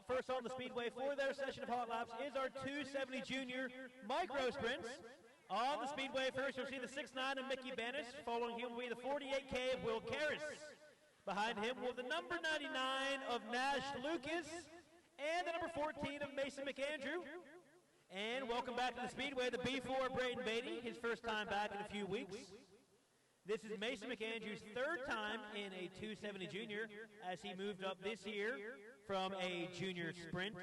Up first on the Speedway for their session of hot laps is our 270 Junior Micro Sprints. On the Speedway first, you'll see the 6'9" of Mickey Bennis. Following him will be the 48K of Will Karras. Behind him will the number 99 of Nash Lucas and the number 14 of Mason McAndrew. And welcome back to the Speedway, the B4 Braden Beatty, his first time back in a few weeks. This is Mason McAndrew's third time in a 270 Junior as he moved up this year from a junior sprint.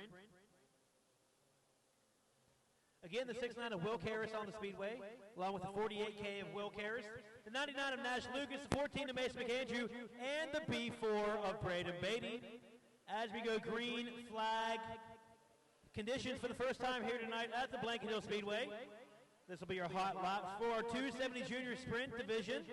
Again, the 6'9" of Will Karras on the Speedway, along with the 48K of Will Karras, the 99 of Nash Lucas, the 14 of Mason McAndrew, and the B4 of Braden Beatty. As we go green flag conditions for the first time here tonight at the Blanket Hill Speedway. This will be your hot laps for our 270 Junior Sprint Division.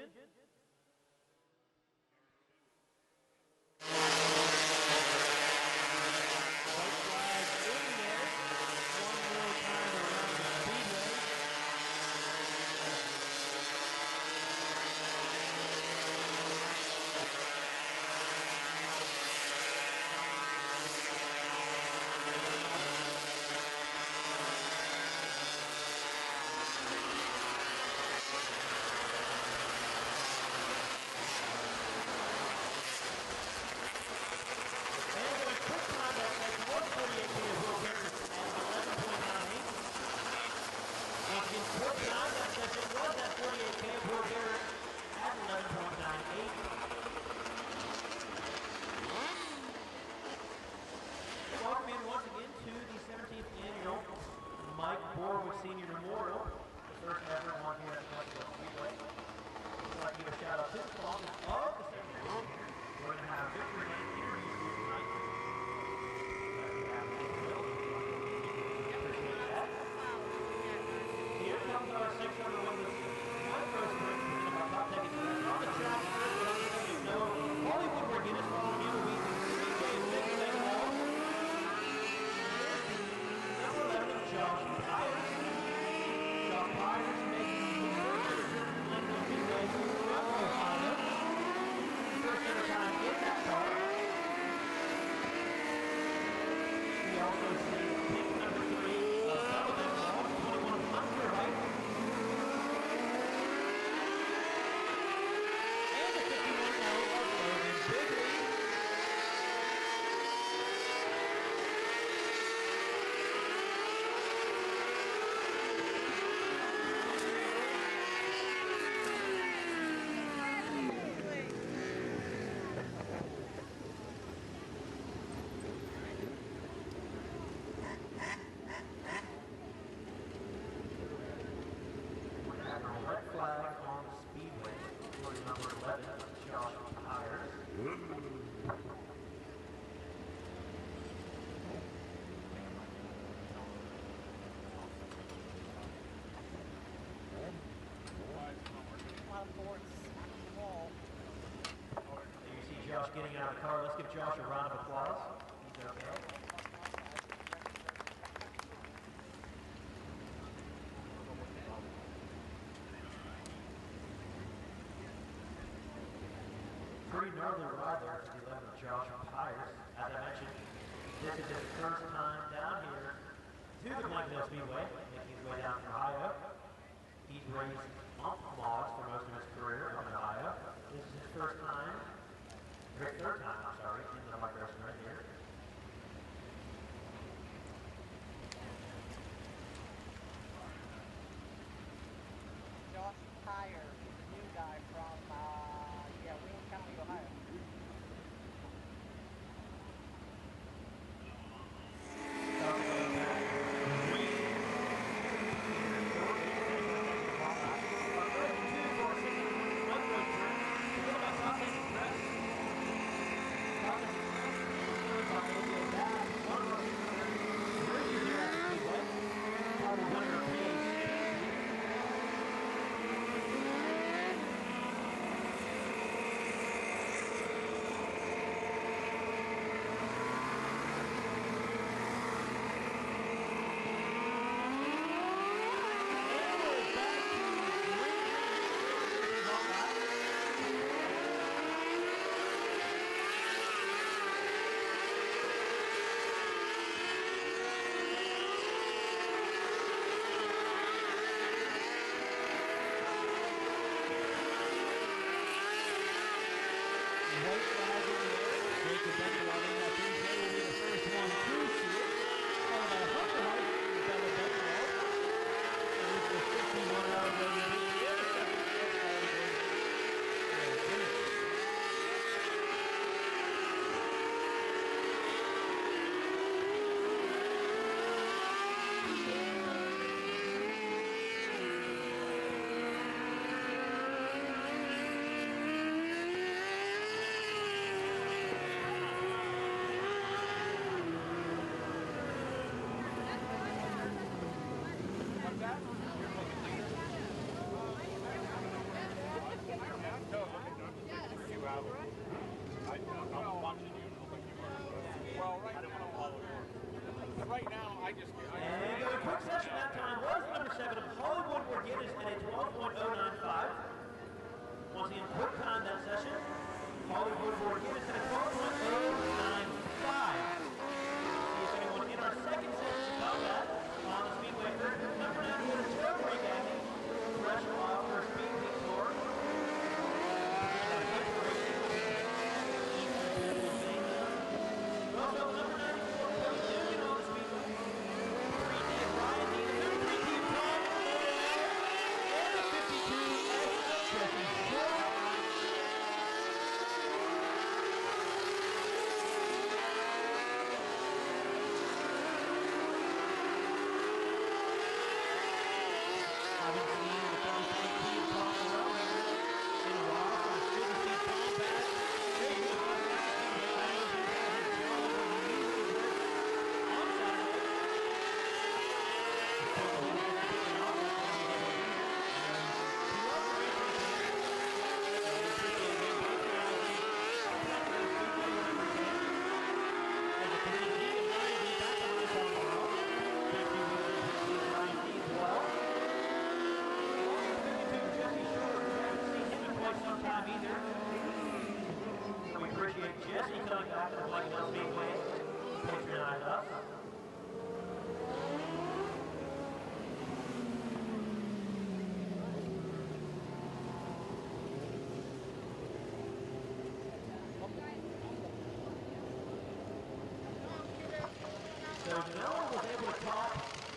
Mike Borawiec Sr. Memorial, the first ever one here at the Blanket Hill Speedway. I'd like to give a shout out to the sponsors of the ceremony. We're going to have victory and interviews here tonight. Appreciate that. Here comes our 600 Wingless Micro Sprints presented by Top Tech Express. On the track, you know, Hollywood Guinness following him will be 3K 6 long. Number 11, Josh Myers. Josh Myers making his first ever trip to Blanket Hill Speedway from Ohio. First ever time in that car. We also see pick number 3 of Sullivan, 21 under height. And the 51L of Logan Bigley. Flag on the Speedway for number 11, Josh Myers. You see Josh getting out of the car. Let's give Josh a round of applause. He's okay. Pretty gnarly ride there for the 11 of Josh Myers. As I mentioned, this is his first time down here to the Blanket Hill Speedway, making his way down from Ohio. He's raced mountain logs for most of his career up in Ohio. This is his first time, or his third time, I'm sorry, in the micro sprint here. Josh Myers, the new guy from Wayne County, Ohio. White flag in the air. Jacob Benjamin in that finish there will be the first one to see it. Followed by Hunter Hart and Bella Benjamin. And this is 51 hours ago. The other second is Jesse coming back to the Blanket Hill Speedway. Patronize us. So Janelle was able to top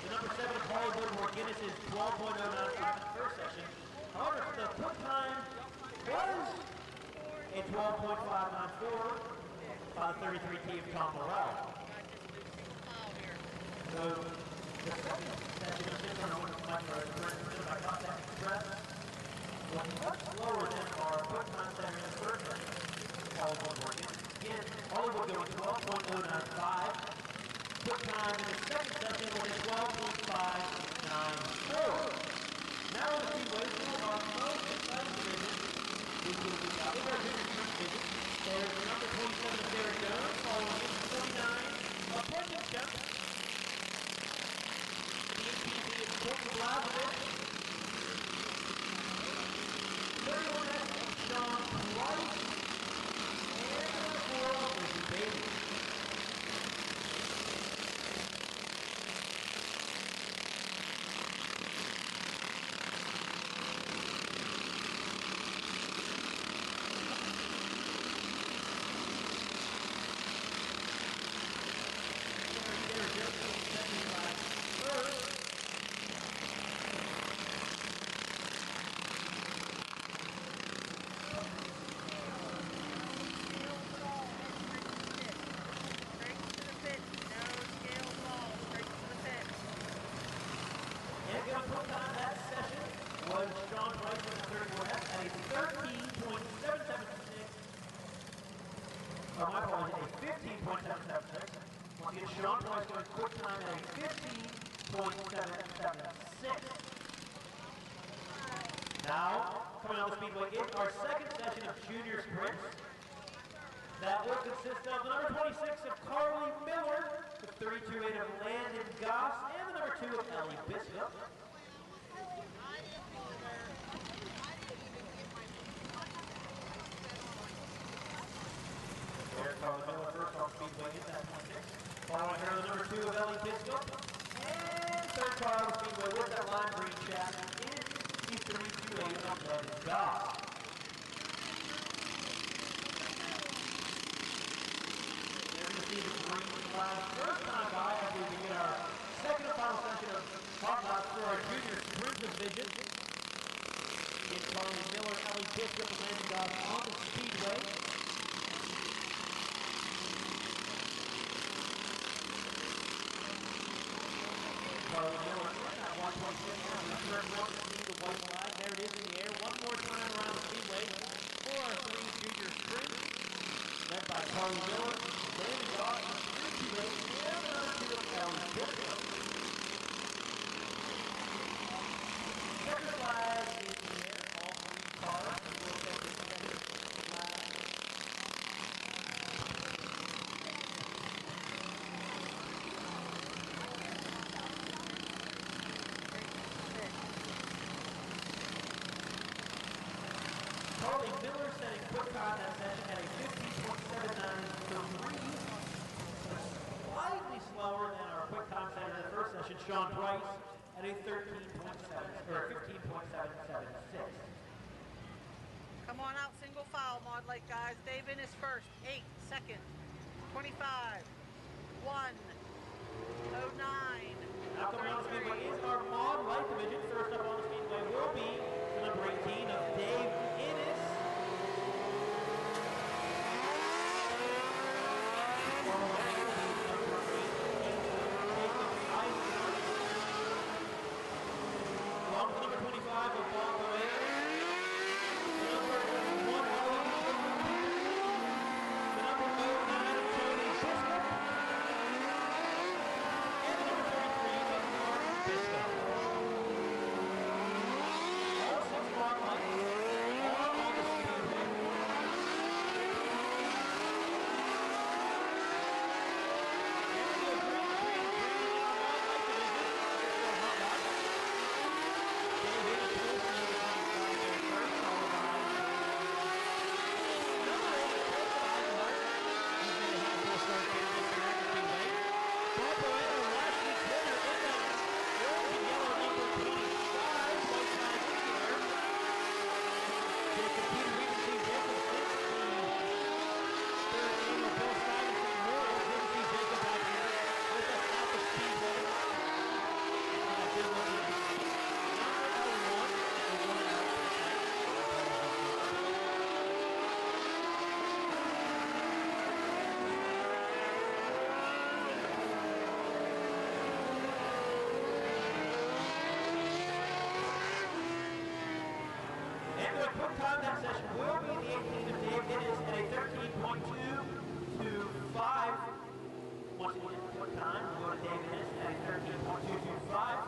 the number 7 Hollywood Guinness's 12.095 in the first session. However, the quick time was a 12.594 by the 33T of Tom Morrell. So the second session of 600 micro sprints by Contact Express was much slower than our quick time session in the first session. Hollywood Guinness. Again, Hollywood going 12.095. Quick time in the second session was a 12.594. Now in the Speedway, our most exciting division, which will be the Indoor Junior Division. There's number 27 of Derek Jones, following him 49 of Portland Jump. The APC is Courtney Blazovich. 31 of Sean Price. And number 4 of Richard Bailey. Now, coming on the Speedway is our second session of junior sprints. That will consist of the number 26 of Carly Miller, the 32.8 of Landon Goss, and the number 2 of Ellie Biscuit. There's Carly Miller first on Speedway is that 26. Following her, the number 2 of Ellie Biscuit. And third car on the Speedway with that lime green shaft is the 32.8 of Landon Goss. times. First time by as we begin our second and final session of hot laps for our junior sprint division. It's Charlie Miller, Ellie Bishop, and Landon Goss on the speedway. Charlie Miller at 126 on the third one to see the white flag. There it is in the air. One more time around the speedway for our three junior sprints. Led by Charlie Miller, Landon Goss, and Richie Lake, and number 2 of Ellie Bishop. Second flag is in the air. All three cars will take the second flag. Charlie Miller setting quick time that session at a 15.79 slightly slower than our quick time setter in the first session, Sean Price, at a 15.776. Come on out, single file, Maud Lake guys. Dave in is first, 8, second, 25, 1, 09. Now coming on the speedway is our Maud Light division. First up on the speedway will be the number 18 of Dave Innes. Along with number 25 of Bob Borawiec. The number 1 Ellie the number 09 of Tony Bishop. And the number 33 of Mark Bishop. All 6 Maud Lights are on the speedway. Session will be the 18 of Dave Innes at a 13.225. Once again, quick time will go to Dave Innes at a 13.225.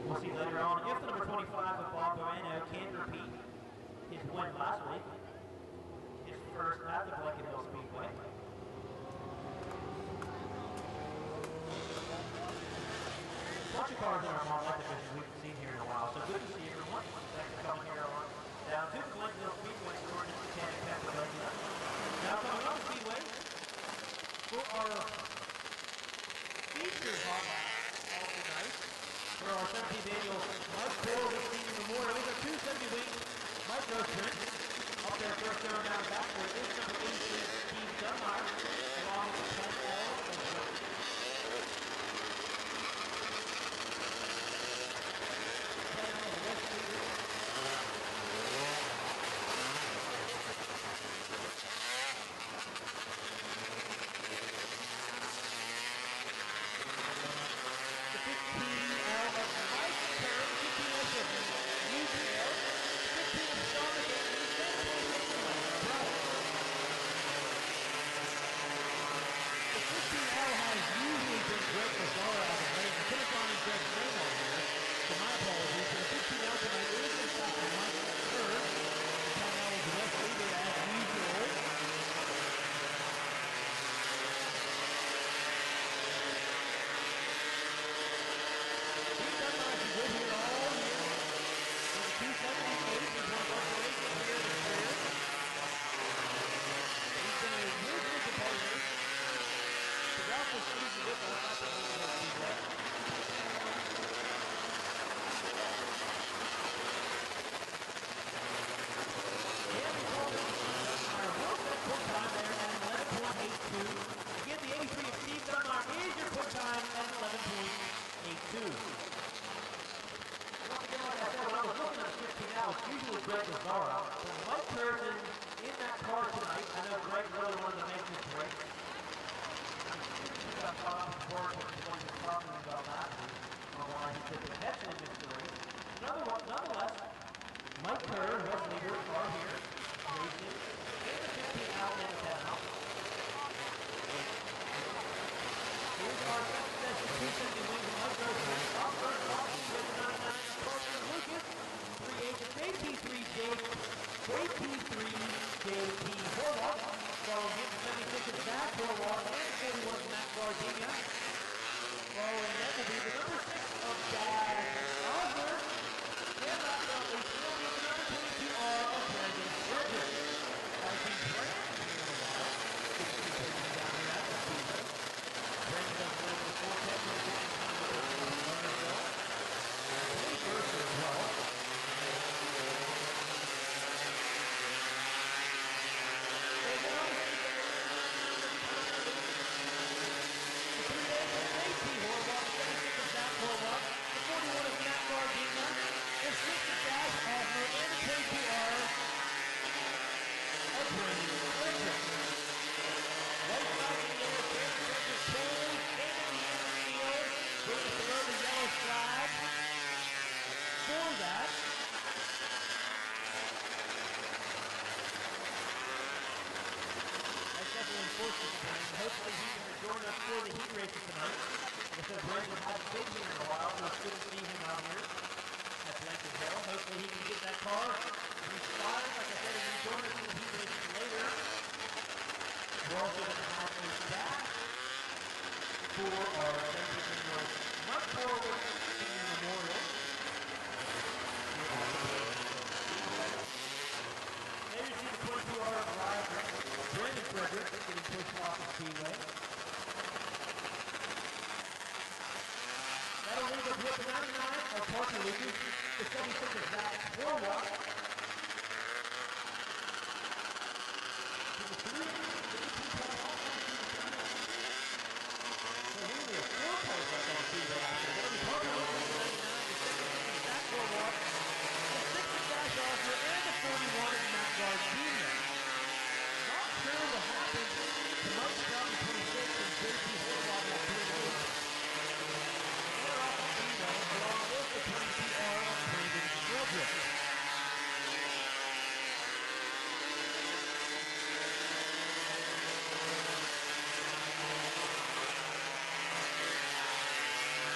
We'll see later on if the number 25 of Bob Borawiec can repeat his win last week. His first at the Blanket Hill Speedway. Bunch of cars in our Maud Light division we haven't seen here in a while, so good to see everyone. Thanks for coming here on down to the Blanket Hill Speedway for this mechanic Pennsylvania. Now coming on the speedway for our feature hot lap of the night for our 17th annual Mike Borawiec Sr. Memorial. These are 270 wing micro sprints. Up there first down down back where is number 18 Steve Dunlap along with 10 L. Zara. So Mike Kerr is in that car tonight. I know Greg really wanted to make this race. He got caught up with work and he wasn't talking about that. On why he could potentially miss the race. Nonetheless, Mike Kerr, race leader, are here. Racing in the 15 out and 10 out. Here's our second session, 270 wings of Micro Sprints. Off first, walking with the 99 of Carson Lucas. 3-8 of JP3 Horlock. Following him, 76 of Zach Horlock and 41 of Matt Gardenia. Following that will be the number 6 of Dad Osler. And last but not least, will be the number 22R of Brandon Frederick. I think Brandon here in a while. Down here at the speedway. Brandon does a little bit of four-tech in the game. Lernerville. He first as well. Hopefully he can join us for the heat races tonight. Like I said, Brandon hasn't been here in a while, so it's good to see him out here at Blanket Hill. Hopefully he can get that car restarted. Like I said, he can join us for the heat races later. We're also going to have a dash for our 17th annual Mike Borawiec Sr. Memorial. There you see the 22R arrive. Brandon Frederick getting pushed off the speedway. That'll leave us with the 99 of Parker Lucas, the 76 of Zach Horlock. To the 3, the 18 point off. So here's the 4 points left on the speedway. That'll be Parker Lucas, the 99, the 76 of Zach Horlock, the 6 of Dash Osler, and the 41 of Matt Gardenia. Sure what happened to Mike Brown 26 and JP Horlock at 38. They're off the speedway along with the 22R of Brandon Frederick.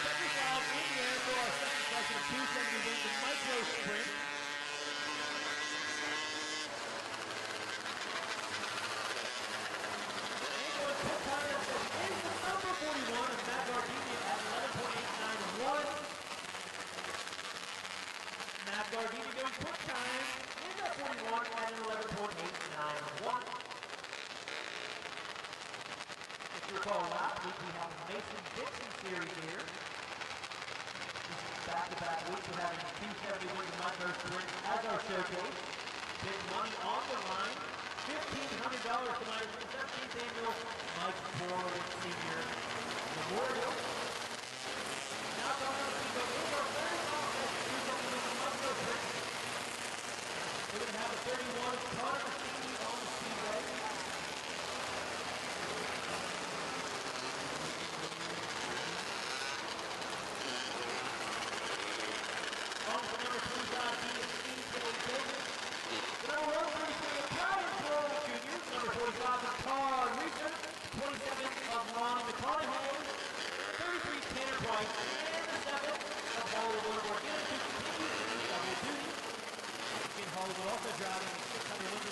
Second foul in there for our second session of 270 wins in Micro Sprint. Gardenia going quick time in that 41 at an 11.891. If you recall last week, we had a Mason Dixon series here. This is back-to-back weeks. We're having 270 wins in Micro Sprints as our showcase. Big money on the line. $1,500 tonight for the 17th annual Mike Borawiec Sr. Memorial. Now coming up, we go over our very long session. We're going to have a 31 Connor Matheny on the speedway. On for number 25, he is Steve Davis. The number 133 of Brian Borawiec Jr. Number 45 of Todd Reason. 27 of Ron McConaughey. 33 Tanner Price. And the 7 of Hollywood Organic, who continues to be double duty. Hollywood also driving 600 wins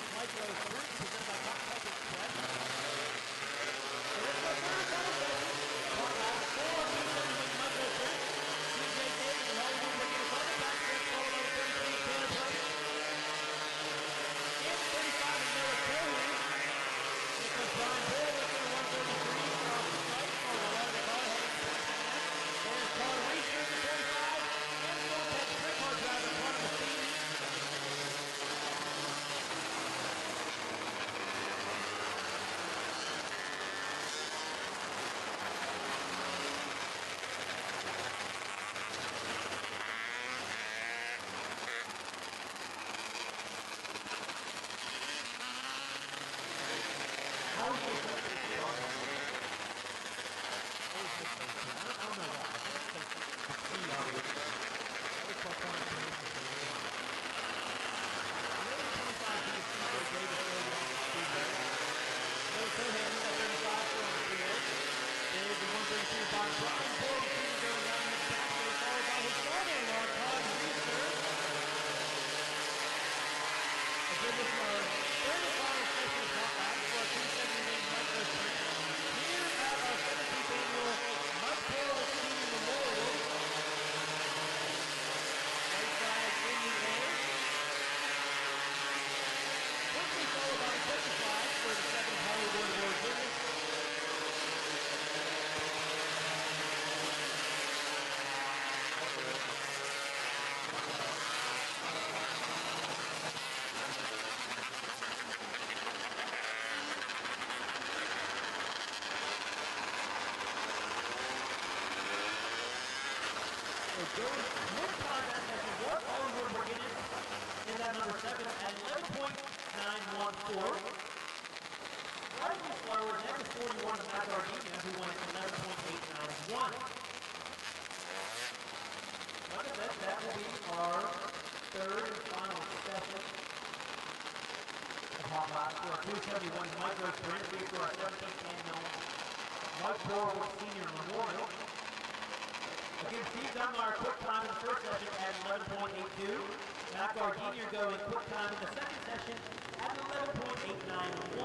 Going mid-time that session was Hollywood Morganus in that number 7 at 11.914. Slightly slower, next 41 to Matt Gardenia, who went 11.891. Like I said, that will be our third and final session of Hot Laps for our 271 Micro Sprint for our 17th annual Mike Borawiec Sr. Memorial. Again, Steve Dunbar quick time in the first session at 11.82. Matt Gardenia going quick time in the second session at 11.891.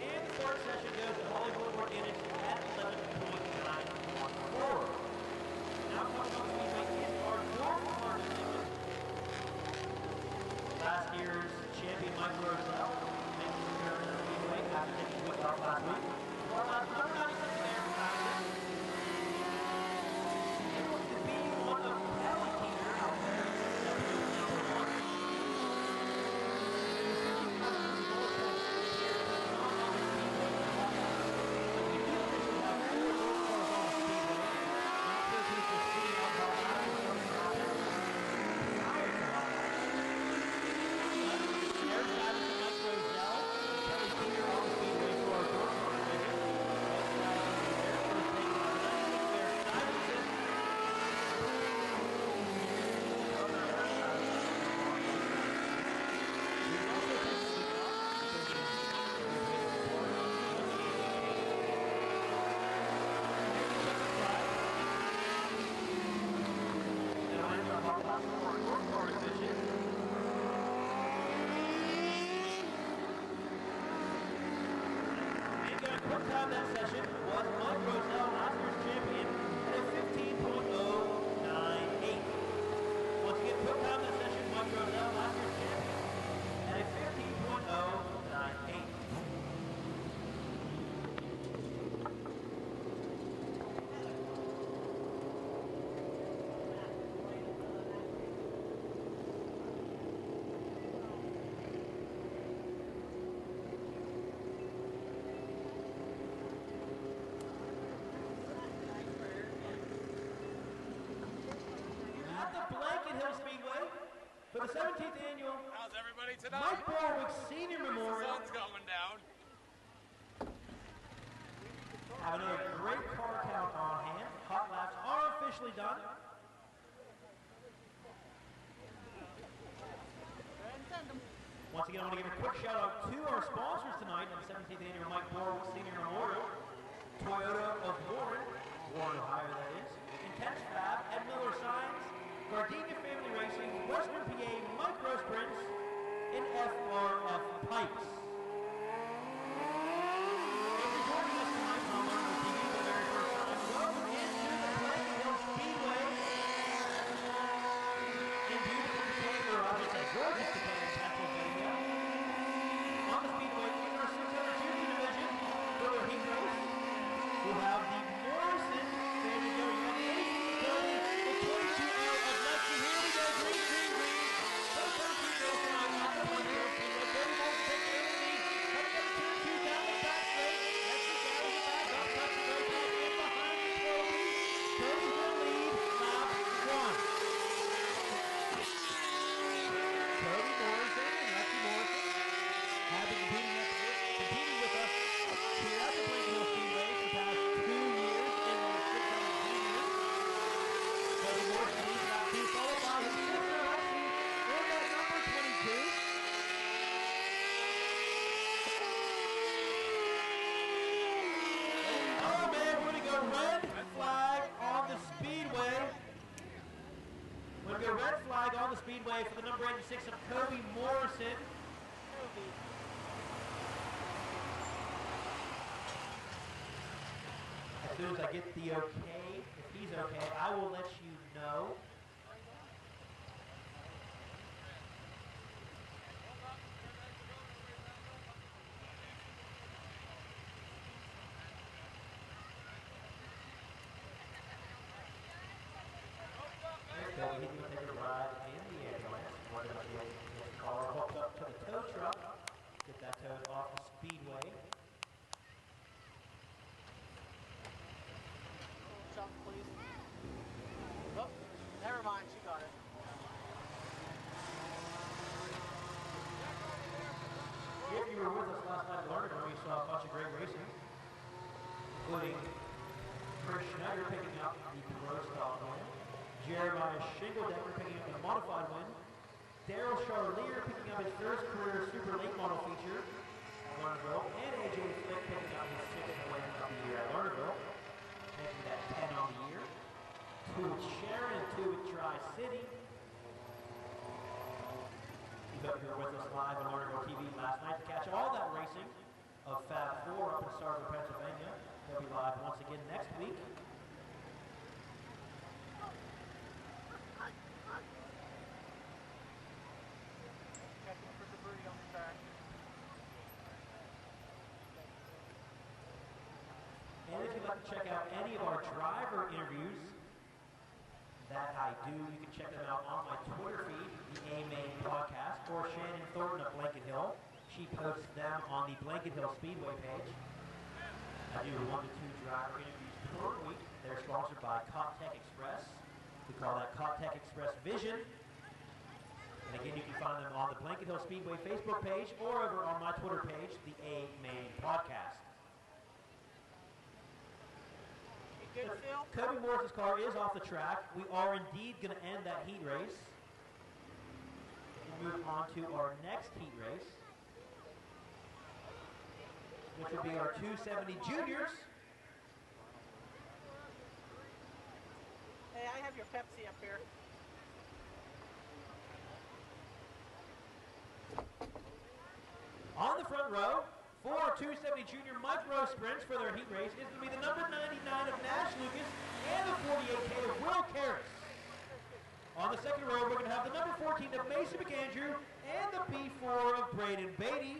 And the third session goes to Hollywood Morganus at 11.914. Now coming up Speedway is our Dwarf Car Division. Last year's champion Mike Borawiec making his return to the Speedway after taking a week off last week. Well, number 97 there from Madison. Able to be one of Kelly Keener out there. That was number 1. Blanket Hill Speedway for the 17th annual How's everybody tonight? Mike Borawiec Sr. Memorial. The sun's going down. Have another great car count on hand. Hot laps are officially done. Once again, I want to give a quick shout out to our sponsors tonight on the 17th annual Mike Borawiec Sr. Memorial. Toyota of Warren, Ohio that is, Intense Fab, Ed Miller Signs, Gardenia Family Racing, Western PA Micro Sprints, and FRF Pipes. If you're joining us tonight on Martin TV for the very first time, welcome into the Blanket Hill Speedway in beautiful Decatur, I would say gorgeous Decatur, Pennsylvania. On the Speedway in our 600 junior division, for the heat race, we'll have the Morrison family going on the 22 out of Lexi. Here we go, green, green, green. So 13 goes tonight on the Blanket Hill Speedway. Cody Morrison takes it in the lead. Coming up to turn 2 down the back straight. Lexi carries it back up, touch the brake back in behind the Cody. Cody's going to lead lap 1. Cody Morrison and Lexi Morrison have been competing with us here at the Blanket Hill Speedway for the past 2 years in their 600 juniors. Cody Morrison leads lap 2, followed by his sister Lexi in that number 22. Oh man, we're going to go red flag on the Speedway. We're going to go red flag on the Speedway for the number 86 of Cody Morrison. As soon as I get the okay, if he's okay, I will let you know. There's Cody, he's going to take a ride in the ambulance. We're going to get his car hooked up to the tow truck, get that towed off the Speedway. Jump, please. Oh, last night at Lernerville, we saw a bunch of great racing, including Chris Schneider picking up the Pro Stock win, Jeremiah Shingledecker picking up the modified win, Daryl Charlier picking up his first career super late model feature at Lernerville, and AJ Flick picking up his 6th win of the year at Lernerville, making that 10 on the year. 2 at Sharon, 2 at Tri-City. You got here with us live on Lernerville TV last night to catch all that racing of Fab 4 up in Starkville, Pennsylvania. They'll be live once again next week. And if you'd like to check out any of our driver interviews that I do, you can check them out on my Twitter feed, the A-Main Podcast, or Shannon Thornton of Blanket Hill. She posts them on the Blanket Hill Speedway page. I do 1 to 2 driver interviews per week. They're sponsored by Tech Express. We call that Tech Express Vision. And again, you can find them on the Blanket Hill Speedway Facebook page or over on my Twitter page, the A-Main Podcast. Good, Phil? Cody Morris's car is off the track. We are indeed going to end that heat race and move on to our next heat race, which will be our 270 juniors. Hey, I have your Pepsi up here. On the front row, for our 270 Junior Micro Sprints for their heat race is going to be the number 99 of Nash Lucas and the 48K of Will Karras. On the second row, we're going to have the number 14 of Mason McAndrew and the P4 of Braden Beatty.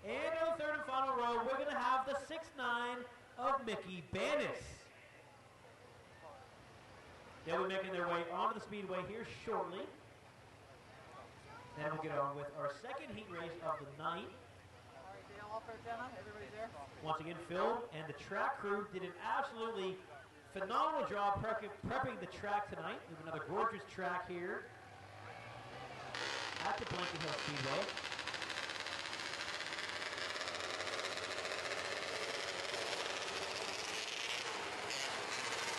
And on the third and final row, we're going to have the 6'9 of Mickey Banis. They'll be making their way onto the speedway here shortly. Then we'll get on with our second heat race of the night. Everybody's there? Once again, Phil and the track crew did an absolutely phenomenal job prepping the track tonight. We have another gorgeous track here at the Blanket Hill Speedway.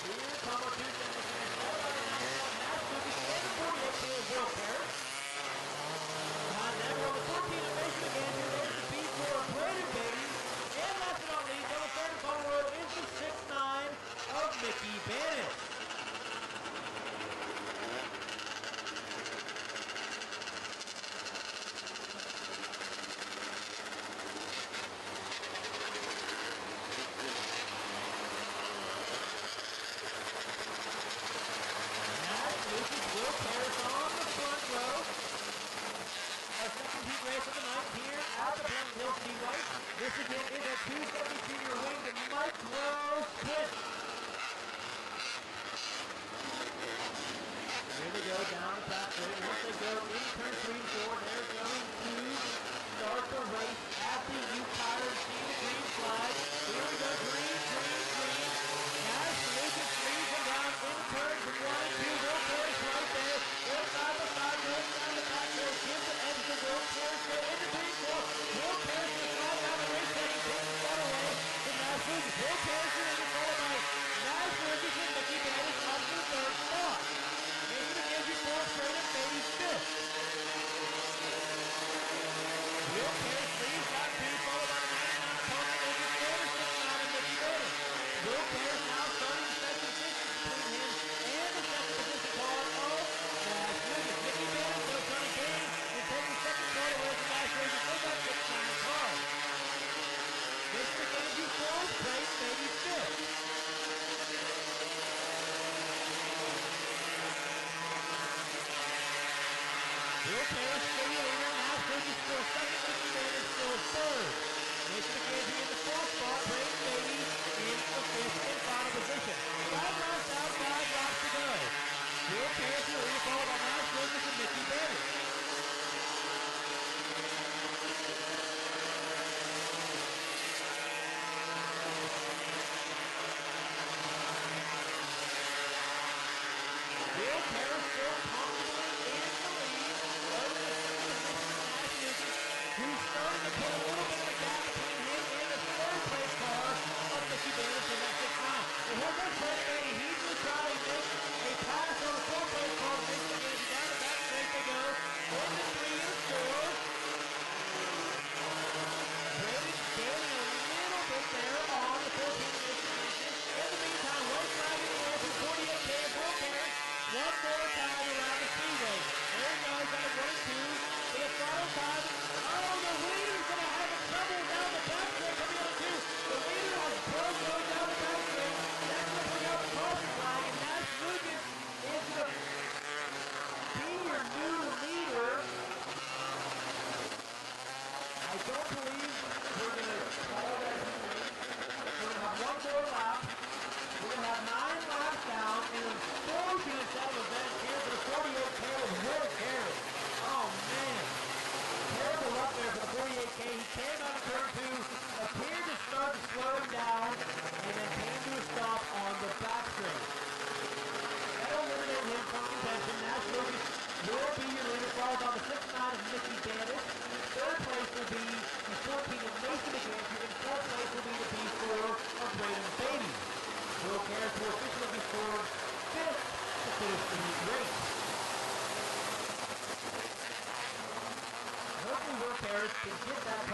Here come our 270 juniors, led by the 99 Nash Lucas and the 48K of Will Karras. Behind them, on the 14 of Mason McAndrew, there's the P4 of Braden Beatty. And last but not least, on the third and final row is the 6'9 of Mickey Banis. Nash Lucas, Will Karras on the front row. Our second heat race of the night here at the Blanket Hill Speedway. This again is a 270 Junior Winged Micro Sprint. Here they go down the track straight. Once they go in turn 3 and 4, they're going to start the race at the U-Tire and see the green flag. Here we go, green, green, green. Nash Lucas leads them down in turns 1 and 2. Will Karras right there. They're side by side, going down the back road. Gives the edge to Will Karras. Go into green 4. Will Karras will slide down the race track and take the spot away from Nash Lucas. Will Karras is followed by Nash Lucas and Mickey Banis up to the third spot. Mason McAndrew fourth, Braden Beatty fifth. Will Karras leads that two, followed by the 99 opponent and the 6'9 of Mickey Banis. Will Karras now starting the second position between him and the second position car of Nash Lucas. Mickey Banis though trying to gain and take the second spot away from Nash Lucas with that 6'9 car. Mason McAndrew fourth, Braden Beatty fifth. Will Karras still leader, Nash Lucas still second, Mickey Banis still third. Mason McAndrew in the fourth spot, Braden Beatty in the fifth and final position. 5 laps out, 5 laps to go. Will Karras will lead, followed by Nash Lucas and Mickey Banis. Will Karras still comfortably in the lead over the second position of Nash Lucas, who started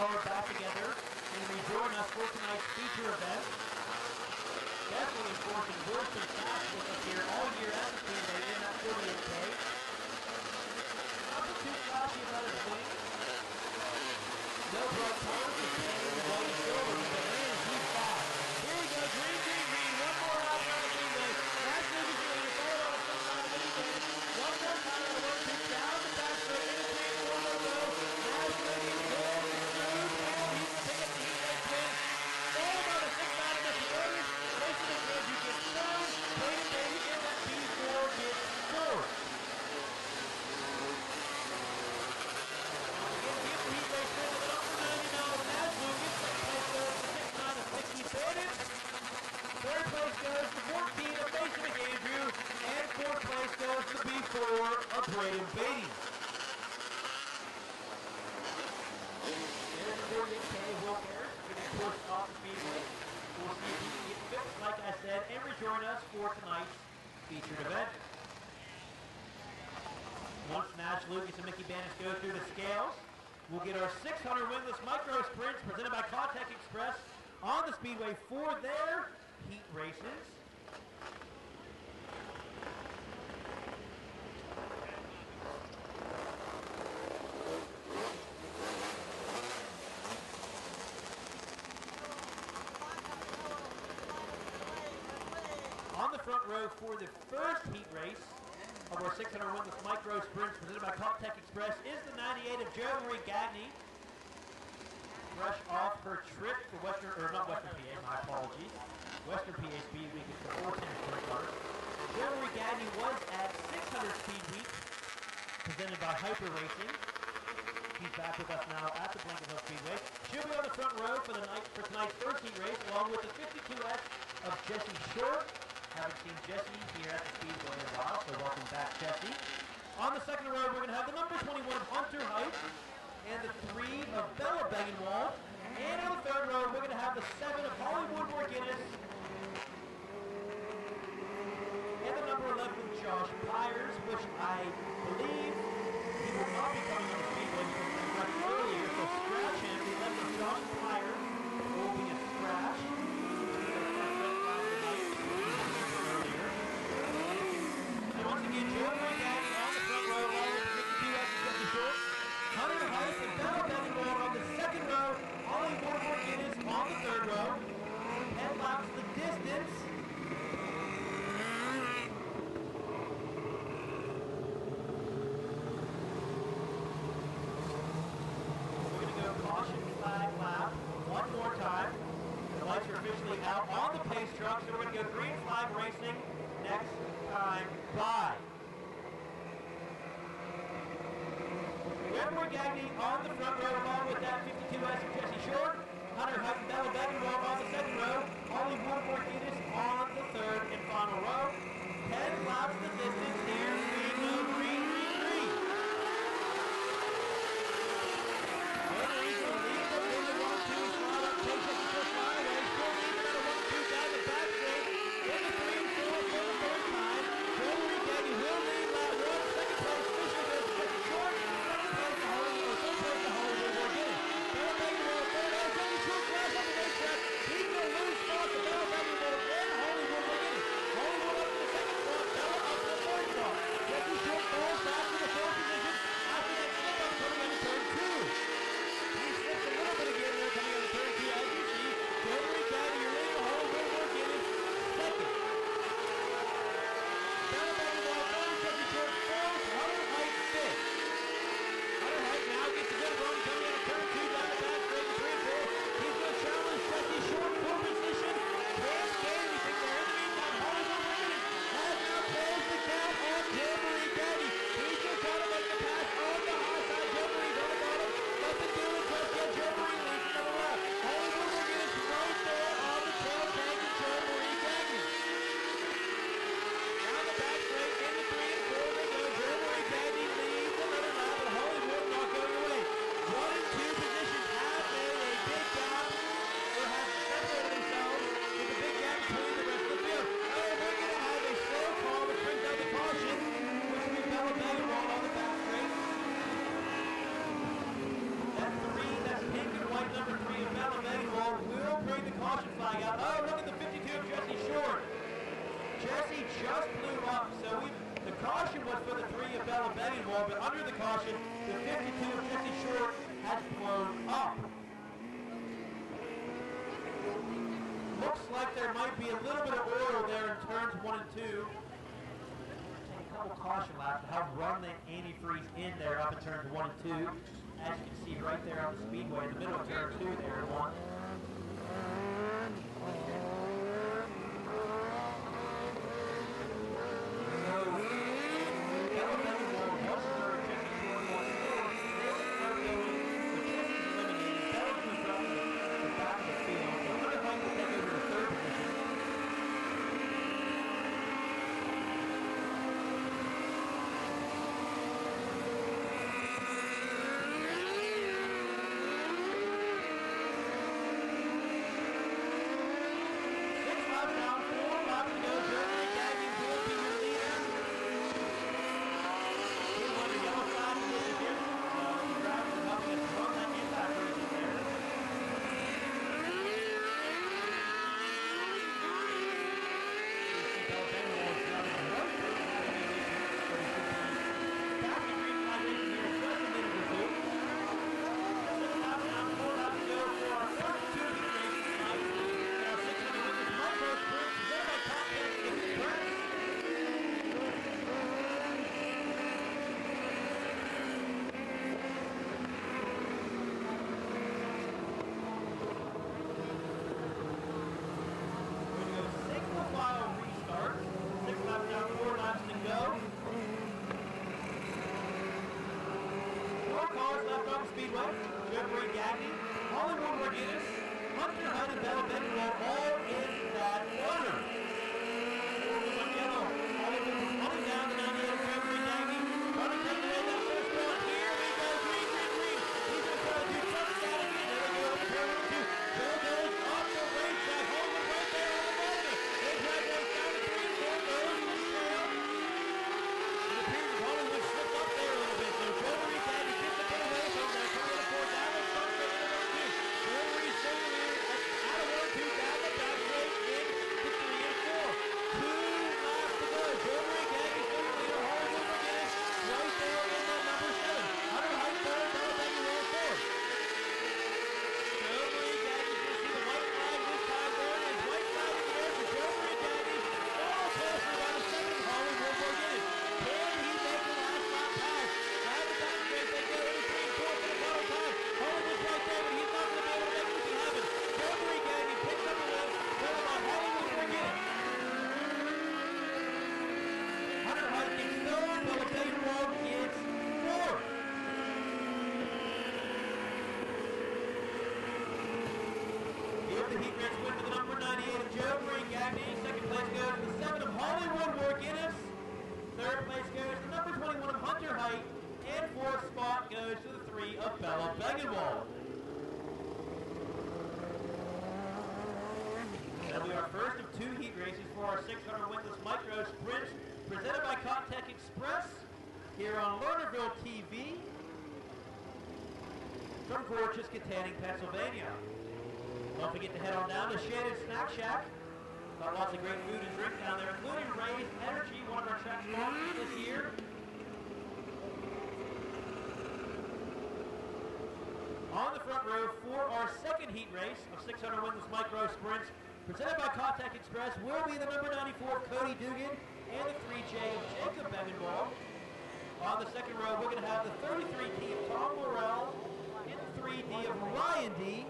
are back together and rejoin us for tonight's feature event. Definitely enforcing worse than fast with us here all year at the Speedway in that 48K. Nothing too flashy about his wing. No broad tires, just playing the white and silver, but man, he's fast. Here we go, green, green, green. One more out on the Speedway. That's Lucas Jr. followed on the front side of the Speedway. One more time on the one, two, down the back straight, in the 3 and 4 more row. That's Lucas Jr. He's going to pick up the heat race win. Followed by the 6-9 of Mr. Bowers. Racing the kids, you get third. Braden Baby in that B4 gets fourth. Again, give the heat race win to the number 99 of Naz Lucas. Second place goes to 6-9 of Mickey Bennett. Third place goes to 14 of Mason McAndrew. And fourth place goes to B4 of Braden Beatty. There's the 48K Will Harris getting pushed off the Speedway. We'll see if he can get fixed, like I said, and rejoin us for tonight's featured event. Once Nash Lucas and Mickey Banis go through the scales, we'll get our 600 Wingless Micro Sprints presented by Contact Express on the Speedway for their heat races. On the front row for the first heat race of our 600 Wingless Micro Sprints presented by Contact Express is the 98 of Jo Marie Gagne. Fresh off her trip for Western PA, my apologies. Western PA Speed Week is the 410 sprint cars. Jo Marie Gagne was at 600 Speed Week presented by Hyper Racing. She's back with us now at the Blanket Hill Speedway. She'll be on the front row for tonight's first heat race along with the 52S of Jesse Short. Haven't seen Jesse here at the Speedway in a while, so welcome back, Jesse. On the second row, we're going to have the number 21 of Hunter Height and the 3 of Bella Begenwald. And on the third row, we're going to have the 7 of Hollywood Morguinness and the number 11 of Josh Pyers, which I believe he will not be coming on the Speedway because he left earlier, so scratch him. The 11 of Josh Pyers will be a scratch. Once again, Jo Marie Gagne on the front row, along with the 52S and Jesse Short. Hunter Height and Bella Begenwald on the second row. Hollywood Morguinness on the third row. 10 laps the distance. We're going to go caution flag lap one more time. The lights are officially out on the pace truck, so we're going to go green flag racing next time by. Jo Marie Gagne on the front row along with that 52S of Jesse Short. Hunter Height and Bella Begenwald on the second row. Hollywood Morguinness on the third and final row. 10 laps the distance. Here we go. Green, green, green. Henry's going to lead them in the 1-2 slide up. Take it to my way. Still leading at a 1-2 down the back straight. In the 3 and 4 for the third time. Jo Marie Gagne will lead lap 1. Second place, Fisher goes to Jesse Short. Third place to Hollywood Morguinness. Bella Begenwald, third out. Jesse Short flash on the racetrack. He's going to lose spots to Bella Begenwald and Hollywood Morguinness. Hollywood up to the second spot. Bella up to the third spot. flag out. Oh, look at the 52 of Jesse Short. Jesse just blew up, so the caution was for the 3 of Bella Beggingwall, but under the caution, the 52 of Jesse Short has blown up. Looks like there might be a little bit of oil there in turns 1 and 2. Take a couple caution laps to help run the antifreeze in there up in turns 1 and 2. As you can see right there on the speedway in the middle of turn 2 there, 1. That'll be our first of 2 heat races for our 600 Wingless Micro Sprints, presented by Contech Express, here on Lernerville TV, from gorgeous Katanning, Pennsylvania. Don't forget to head on down to Shannon's Snack Shack. Got lots of great food and drink down there, including Raised Energy, one of our track sponsors this year. On the front row for our second heat race of 600 Wingless Micro Sprints, presented by Contech Express, will be the number 94 Cody Dugan and the 3J of Jacob Bevenwald. On the second row, we're going to have the 33T of Tom Morrell and the 3D of Ryan D.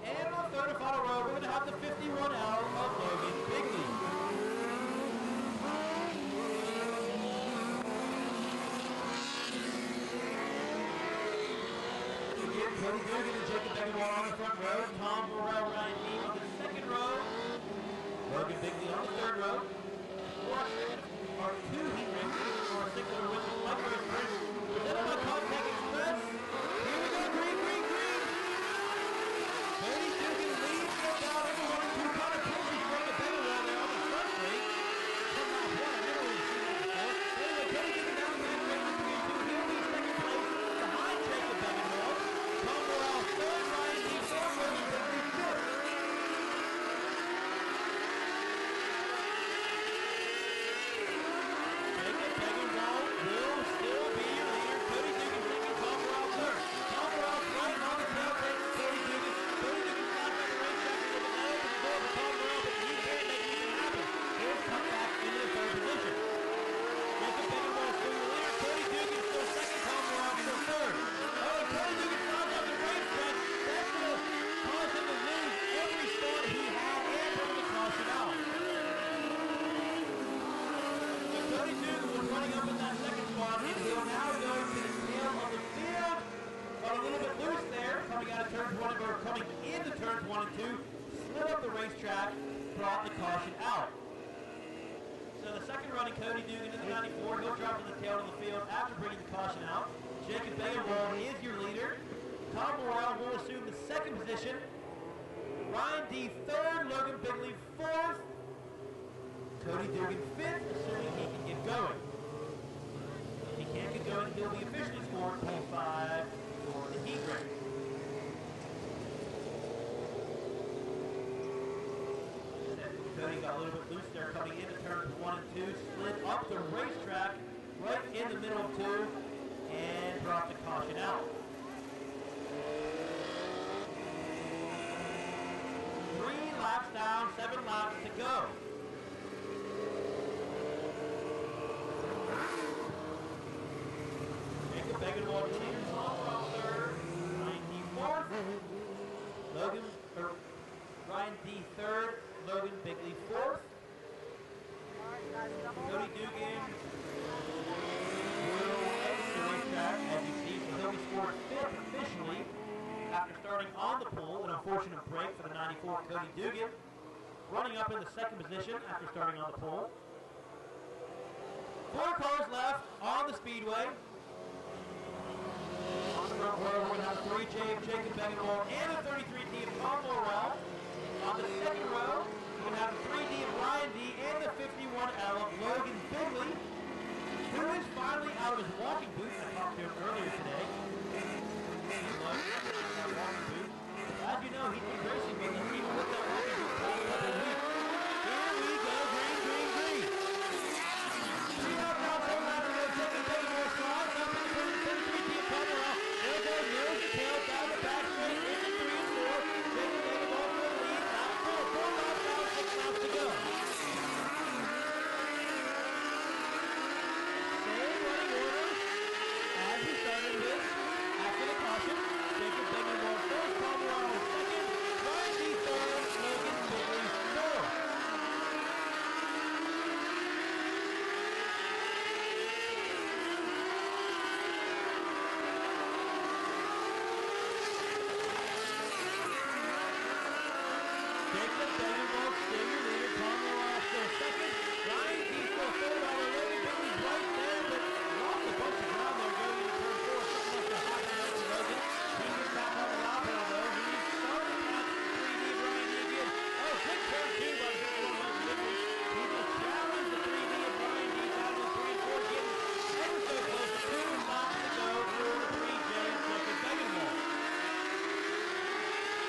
And on the third and final row, we're going to have the 51L of Logan Bigley. Cody Dugan and Jacob Bevenwald on the front row, Tom Morrell, Ryan D. on the second row, Logan Bigley on the third row. Our 2 heat races for our 600 Wingless Micro Sprints, presented by Contech Express. Here we go, green, green, green. Cody Dugan leads, no doubt, everyone into Connor Kinsey from the Bevenwald there on the front straight. Come on, boy, I've never really seen that before. Anyway, Cody Dugan down the back straight with 3 and 2. He'll be second place behind Jacob Bevenwald. Tom Morrell third, Ryan D. fourth, Logan Bigley fifth. one or coming into turns 1 and 2, slid up the racetrack, brought the caution out. So the second running Cody Dugan in the 94, he'll drop to the tail of the field after bringing the caution out. Jacob Bagenwald is your leader. Tom Morrell will assume the second position. Ryan D. third, Logan Bigley fourth. Cody Dugan fifth, assuming he can get going. If he can't get going, he'll be officially scored P5 for the heat race. Cody got a little bit loose there coming into turns 1 and 2, slid up the racetrack right in the middle of 2, and brought the caution out. 3 laps down, 7 laps to go. Jacob Bagenwald leaders, Tom third, Ryan D. fourth, Ryan D. third, Logan Bigley fourth. Cody Dugan will exit the racetrack, as you see, so he'll be scored fifth officially after starting on the pole. An unfortunate break for the 94 Cody Dugan. Running up in the second position after starting on the pole. 4 cars left on the speedway. On the front row, we're going to have 3J of Jacob Bagenwald and a 33D of Tom Morrell. On the second row, we're going to have the 3D of Ryan D and the 51L of Logan Bigley, who is finally out of his walking boot. I talked to him earlier today. As you know, he's been racing with us even with that walking boot for a couple of weeks. Here we go, green, green, green. 3 out now, 7 laps to go. Jacob Bagenwald slides up in the 33D of Tom Morrell. There goes nose to tail, down the back straight, into 3 and 4. Jacob Bagenwald for the lead. Lap 4 laps down, 6 laps to go. Same running order as we started with after the caution. Jacob Bagenwald first, Tom Morrell second, Ryan D. third, Logan Bigley fourth. Jacob Bagenwald still your leader, Tom Morrell still second, Ryan D. still third, although Logan Bigley's right there, but lost a bunch of ground there going into turn 4, something like the high down to Logan. He gets back on the lap hill though, he's starting past the 3D of Ryan D. again. Oh, good turn 2 by 51 Logan Bigley. He just challenged the 3D of Ryan D. down to 3 and 4, getting ever so close to 2 laps to go for the 3J of Jacob Bagenwald.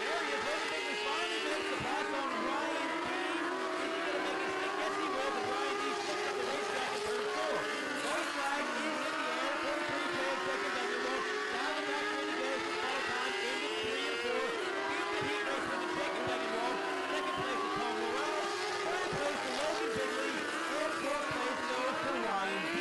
There he is, Logan Bigley finally makes the pass on Ryan D. Is he going to make it stick? Yes, he will, but Ryan D. sticks up the racetrack in turn 4. White flag is in the air for the 3J of Jacob Bagenwald. Down the back straight he goes, all time into 3 and 4. Beat the heat race for the Jacob Bagenwald. Second place to Tom Morrell. Third place to Logan Bigley. And fourth place goes to Ryan D.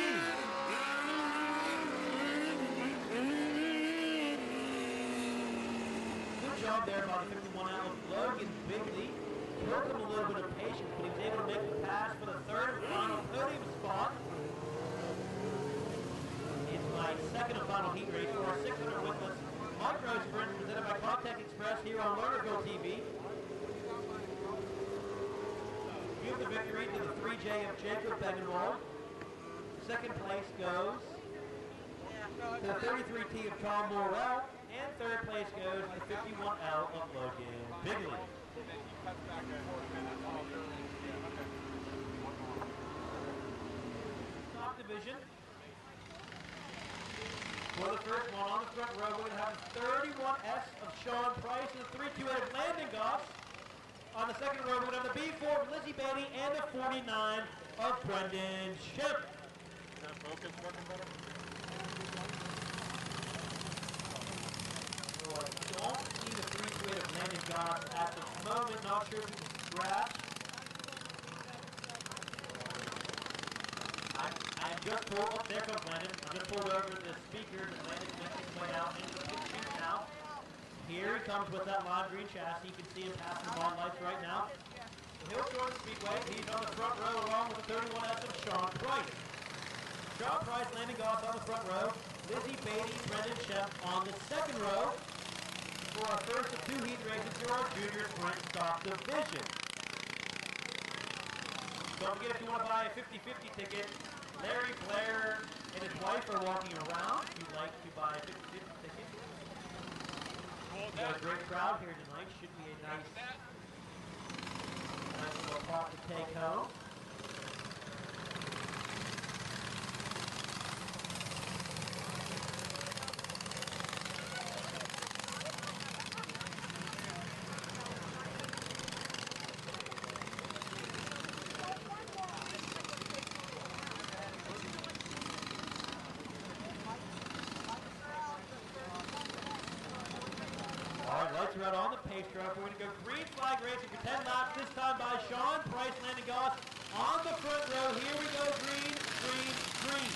Good job there by the 51 out of Logan Bigley. Took him a little bit of patience, but he was able to make the pass for the third and final podium spot. It's my second and final heat race for our 600 Wingless Micro Sprints presented by Contact Express here on Lernerville TV. Give the victory to the 3J of Jacob Bagenwald. Second place goes to the 33T of Tom Morrell. And third place goes to the 51L of Logan Bigley. Top division. For the first one on the front row, we're going to have the 31S of Sean Price and the 328 of Landon Goss. On the second row, we're going to have the B4 of Lizzie Beatty and the 49 of Brendan Ship. Is that focus working better? So I don't see the 328 of Landon Goss at the moment. Not sure if he can scratch. I'm just pulled, oh, there comes Landon. I'm just pulled over the speakers and Landon's making his way out into the pit chute now. Here he comes with that lime green chassis. You can see him passing the ball lights right now. He'll join the speedway. He's on the front row along with the 31S of Sean Price. Sean Price, Landon Goss on the front row. Lizzie Beatty, Brendan Shep on the second row. for our first of 2 heat races for our junior sprint stock division. Don't forget, if you want to buy a 50-50 ticket, Larry, Blair, and his wife are walking around. If you'd like to buy a 50-50 ticket. We got a great crowd here tonight. Should be a nice little pot to take home. Lights are out on the pace truck. We're going to go green flag racing for 10 laps, this time by Sean Price, Landon Goss on the front row. Here we go, green, green, green.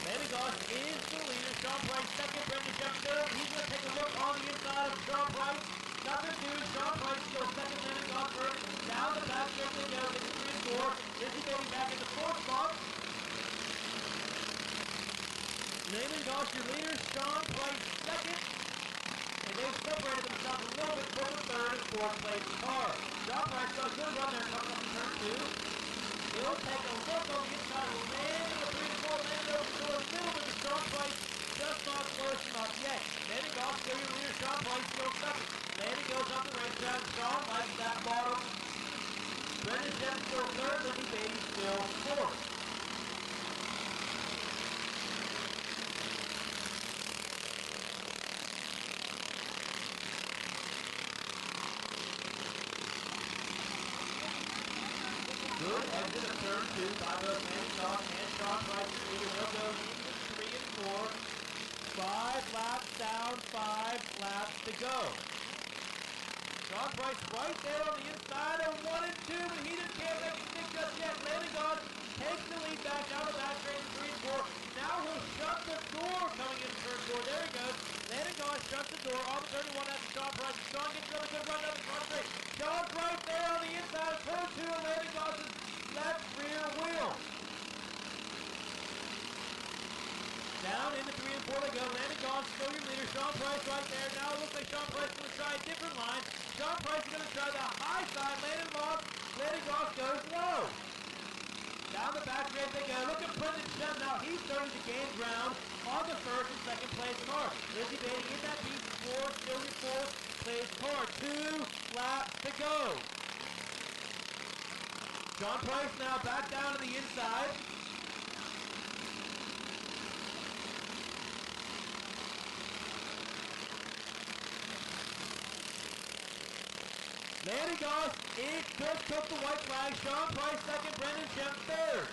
Landon Goss is the leader. Sean Price second, Brendan Jeff third. He's going to take a look on the inside of Sean Price. Nothing new. Sean Price goes second, Landon Goss first. Down the back straight they go, into 3 and 4. Izzy going back into 4th spot. Landon Goss, your leader. Sean Price second. And they've separated themselves a little bit for the 3rd and 4th place car. Sean Price got a good run there coming up to turn 2. He'll take a look on the inside of Landon with 3 and 4. Landon over to a little bit of Sean Price. Just not close enough yet. Landon Goss, still your leader. Sean Price still second. Landon goes up the racetrack. Sean likes that bottom. Brendan Jeff still third. Lindsey Beatty still fourth. Good exit of turn 2 by both Landon Goss and Sean Price. They'll go into 3 and 4. 5 laps down, 5 laps to go. Sean Price right there on the inside of 1 and 2, but he didn't can't make it stick just yet. Landon Goss takes the lead back down the back straight to 3 and 4. Now he'll shut the door coming into turn 4. There he goes. Landon Goss shuts the door on the 31 after Sean Price. Sean gets another good run down the front straight. Sean right there on the inside of turn 2 of Landon Goss's left rear wheel. Down into 3 and 4 they go. Landon Goss still your leader. Sean Price right there. Now it looks like Sean Price is going to try a different line. Sean Price is going to try the high side. Landon Goss goes low. Down the back straight they go. Look at Brendan Jeff now. He's starting to gain ground on the 1st and 2nd place car. Izzy Beatty in that beat for still your 4th place car. 2 laps to go. Sean Price now back down to the inside. Landon Goss, it just took the white flag. Sean Price second, Brendan Jeff third.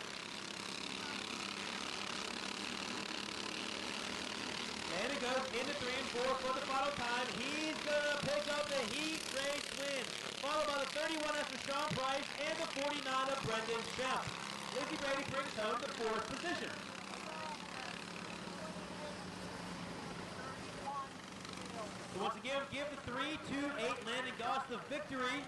Landon goes into 3 and 4 for the final time. He's going to pick up the heat race win. Followed by the 31 after Sean Price and the 49 of Brendan Jeff. Lindsey Brady brings home the 4th position. So once again, give the 3-2-8 Landon Goss the victory.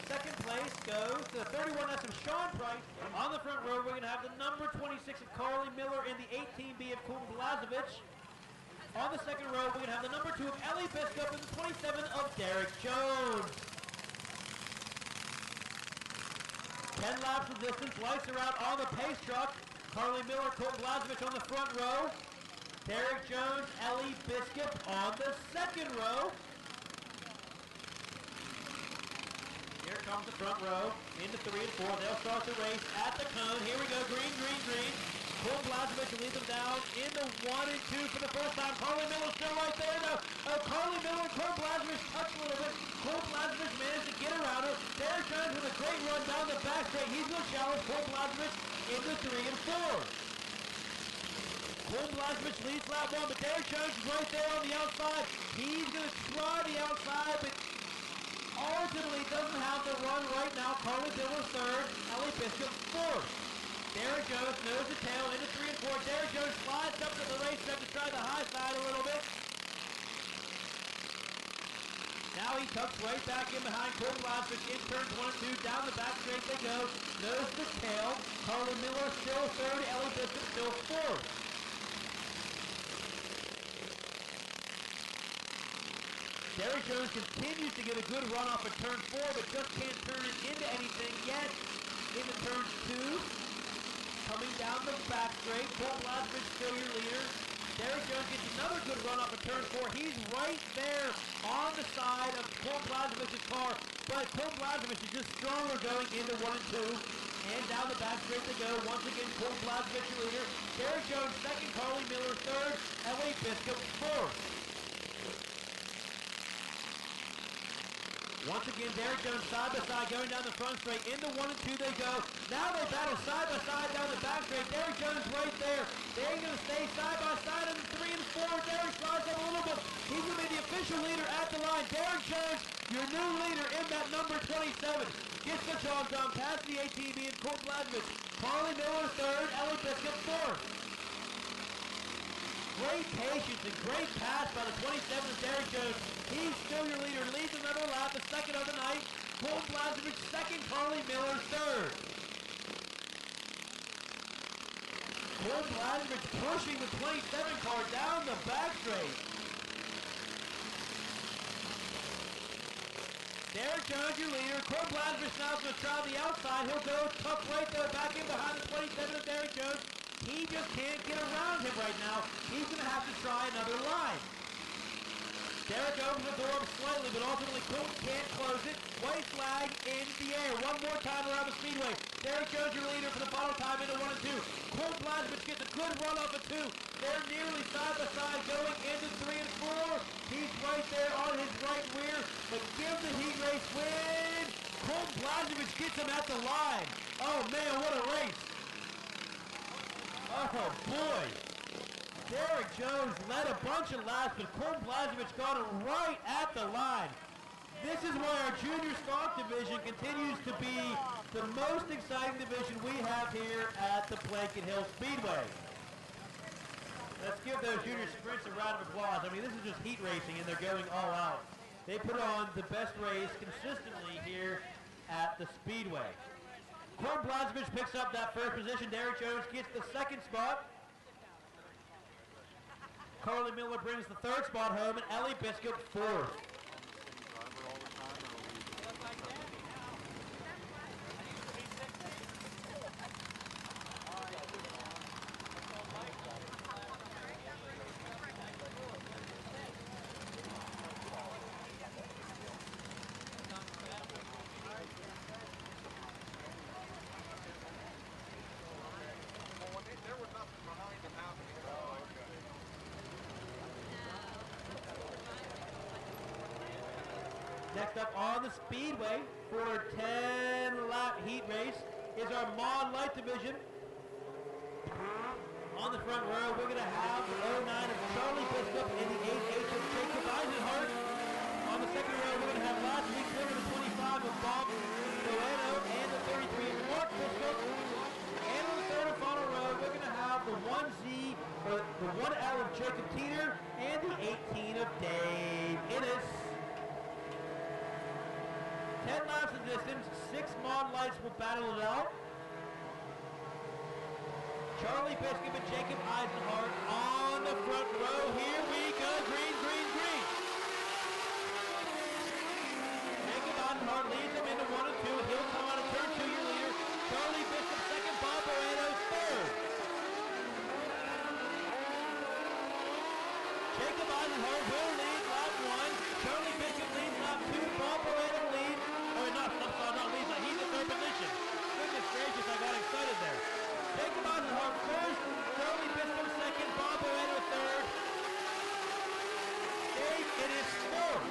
Second place goes to the 31S of Sean Price. On the front row, we're going to have the number 26 of Carly Miller and the 18B of Colton Blazovic. On the second row, we're going to have the number 2 of Ellie Biskup and the 27 of Derek Jones. 10 laps of distance. Lights are out on the pace truck. Carly Miller, Colton Blazovic on the front row. Derek Jones, Ellie Biskup on the second row. Here comes the front row into 3 and 4. They'll start the race at the cone. Here we go, green, green, green. Colton Blazovic will lead them down into 1 and 2 for the first time. Carly Miller still right there now. Carly Miller and Colton Blazovic touch a little bit. Colton Blazovic managed to get around her. Derek Jones with a great run down the back straight. He's going to challenge Colton Blazovic into 3 and 4. Colton Blazovic leads lap 1, but Derek Jones is right there on the outside. He's going to try the outside, but ultimately doesn't have the run right now. Carly Miller third, Ellie Biskup fourth. Derek Jones nose to tail into 3 and 4. Derek Jones slides up to the racetrack to try the high side a little bit. Now he tucks right back in behind Colton Blanket in turns 1 and 2. Down the back straight they go. Nose to tail. Carly Miller still third. Ellie Bishop still fourth. Derek Jones continues to get a good run off of turn 4, but just can't turn it into anything yet. Into turn 2. Coming down the back straight. Colton Blanket still your leader. Derek Jones gets another good run off of turn 4. He's right there on the side of Colton Blazkowicz's car, but Colton Blazkowicz is just stronger going into 1 and 2. And down the back straight they go. Once again, Colton Blazkowicz your leader. Derek Jones second, Carly Miller third, Ellie Bishop fourth. Once again, Derek Jones side by side going down the front straight. Into 1 and 2 they go. Now they battle side by side down the back straight. Derek Jones right there. They're going to stay side by side in 3 and 4. Derek slides up a little bit. He's going to be the official leader at the line. Derek Jones, your new leader in that number 27. Gets the job done past the ATV and Colton Blazkowicz. Carly Miller third, Ellie Bishop fourth. Great patience and great pass by the 27 of Derek Jones. He's still your leader. Leads another lap, the second of the night. Colton Blazkowicz second, Carly Miller third. Colton Blazkowicz pushing the 27 car down the back straight. Derek Jones your leader. Colton Blazkowicz now going to try the outside. He'll go tuck right there back in behind the 27 of Derek Jones. He just can't get around him right now. He's going to have to try another line. Derek opens the door up slightly, but ultimately Colton can't close it. White flag in the air. One more time around the speedway. Derek Jones your leader for the final time into 1 and 2. Colton Blazkowicz gets a good run off of 2. They're nearly side by side going into 3 and 4. He's right there on his right rear, but gives the heat race win. Colton Blazkowicz gets him at the line. Oh man, what a race. Oh boy. Derek Jones led a bunch of laps, but Colton Blazkowicz got him right at the line. This is why our junior stock division continues to be the most exciting division we have here at the Blanket Hill Speedway. Let's give those junior sprints a round of applause. I mean, this is just heat racing, and they're going all out. They put on the best race consistently here at the Speedway. Colton Blazkowicz picks up that first position. Derek Jones gets the second spot. Carly Miller brings the third spot home, and Ellie Bishop fourth. Next up on the speedway for a 10-lap heat race is our Mod Light division. On the front row, we're going to have the 09 of Charlie Bishop and the 88 of Jacob Eisenhart. On the second row, we're going to have last week's winner, the 25 of Bob Bueno and the 33 of Mark Bishop. And on the third and final row, we're going to have the 1Z, or the 1L of Jacob Teeter and the 18 of Dave Innes. 10 laps of distance, 6 Mod Lights will battle it out. Charlie Bishop and Jacob Eisenhart on the front row. Here we go, green, green, green. Jacob Eisenhart leads them into 1 and 2. He'll come out of turn 2, your leader. Charlie Bishop second, Bob Bueno third. Jacob Eisenhart will lead lap 1. Charlie Bishop leads lap 2. Bob Bueno leads. Not leads, he's in third position. Goodness gracious, I got excited there. Jacob Eisenhart first, Charlie Bishop second, Bob Bueno third. Dave Innes fourth.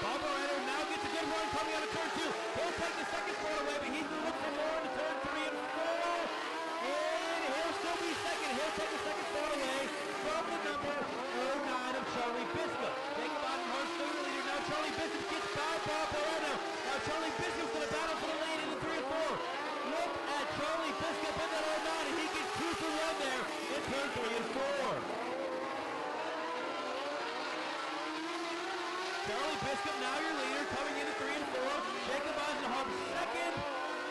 Bob Bueno now gets a good run coming out of turn 2. He'll take the second spot away, but he's going to look for more into turn 3 and 4. And he'll still be second. He'll take the second spot away from the number 09 of Charlie Bishop. Jacob Eisenhart still the leader. Now Charlie Bishop gets by Bob Bueno. Now Charlie Bishop's going to battle for the lead in the 3 and 4. Charlie Biscup, now your leader, coming into 3 and 4. Jacob Eisenhardt second.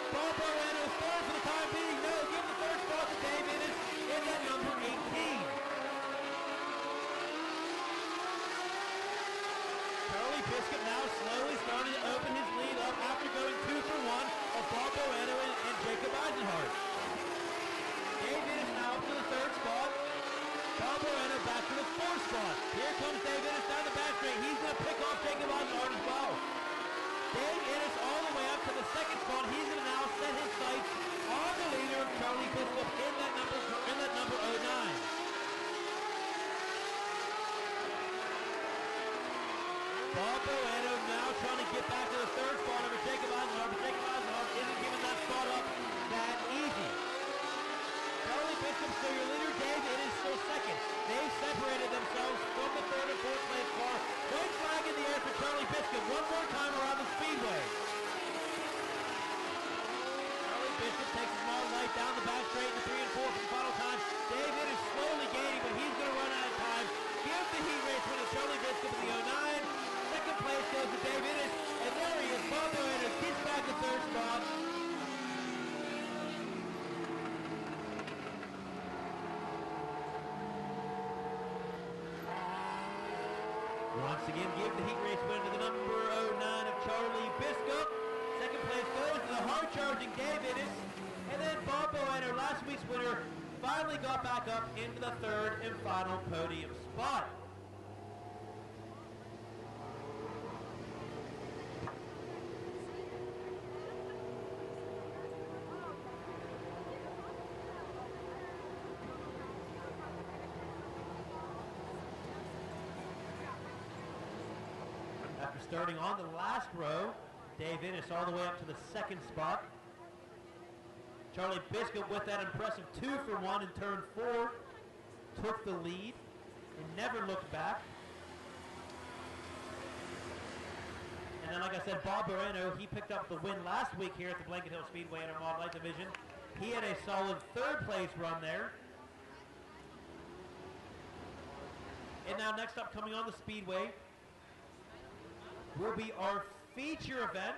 Bob Borawiec third for the time being. No, give the third spot to Dave Innes in that number 18. Charlie Biscup now slowly starting to open his lead up after going 2 for 1 of Bob Borawiec and Jacob Eisenhardt. Dave Innes now up to the third spot. Bob Borawiec back to the fourth spot. Here comes Dave Innes down the back straight. He's going to pick off Jacob Eisenhardt as well. Dave Innes all the way up to the second spot. He's going to now set his sights on the leader, Charlie Biscup, in that number 09. Bob Borawiec now trying to get back to the third spot over Jacob Eisenhardt, but Jacob Eisenhardt isn't giving that spot up that easy. Charlie Biscup still your leader. Dave Innes still second. They've separated themselves from the third and fourth place car. White flag in the air for Charlie Biscup one more time around the speedway. Charlie Biscup takes a small light down the back straight in the 3 and 4 for the final time. Dave Innes slowly gaining, but he's going to run out of time. Give the heat race win to Charlie Biscup in the 09. Second place goes to Dave Innes, and there he is. Bob Borawiec gets back to third spot. Once again, give the heat race win to the number 09 of Charlie Biscup. Second place goes to the hard-charging Dave Innes. And then Bob Borawiec, last week's winner, finally got back up into the third and final podium spot. After starting on the last row, Dave Innes all the way up to the second spot. Charlie Biscup with that impressive 2 for 1 in turn 4 took the lead and never looked back. And then, like I said, Bob Borawiec, he picked up the win last week here at the Blanket Hill Speedway in our Mod Light division. He had a solid third place run there. And now next up, coming on the Speedway, will be our feature event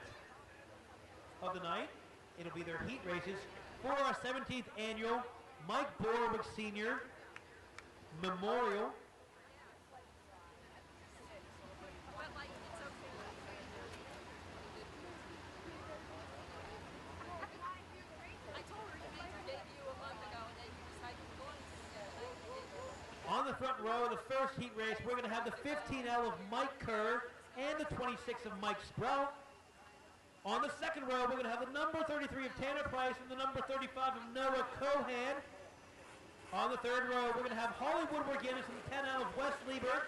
of the night. It'll be their heat races for our 17th annual Mike Borawiec Sr. Memorial. On the front row of the first heat race, we're going to have the 15L of Mike Kerr and the 26 of Mike Sprout. On the second row, we're going to have the number 33 of Tanner Price and the number 35 of Noah Cohan. On the third row, we're going to have Hollywood Guinness and the 10L of Wes Lieber.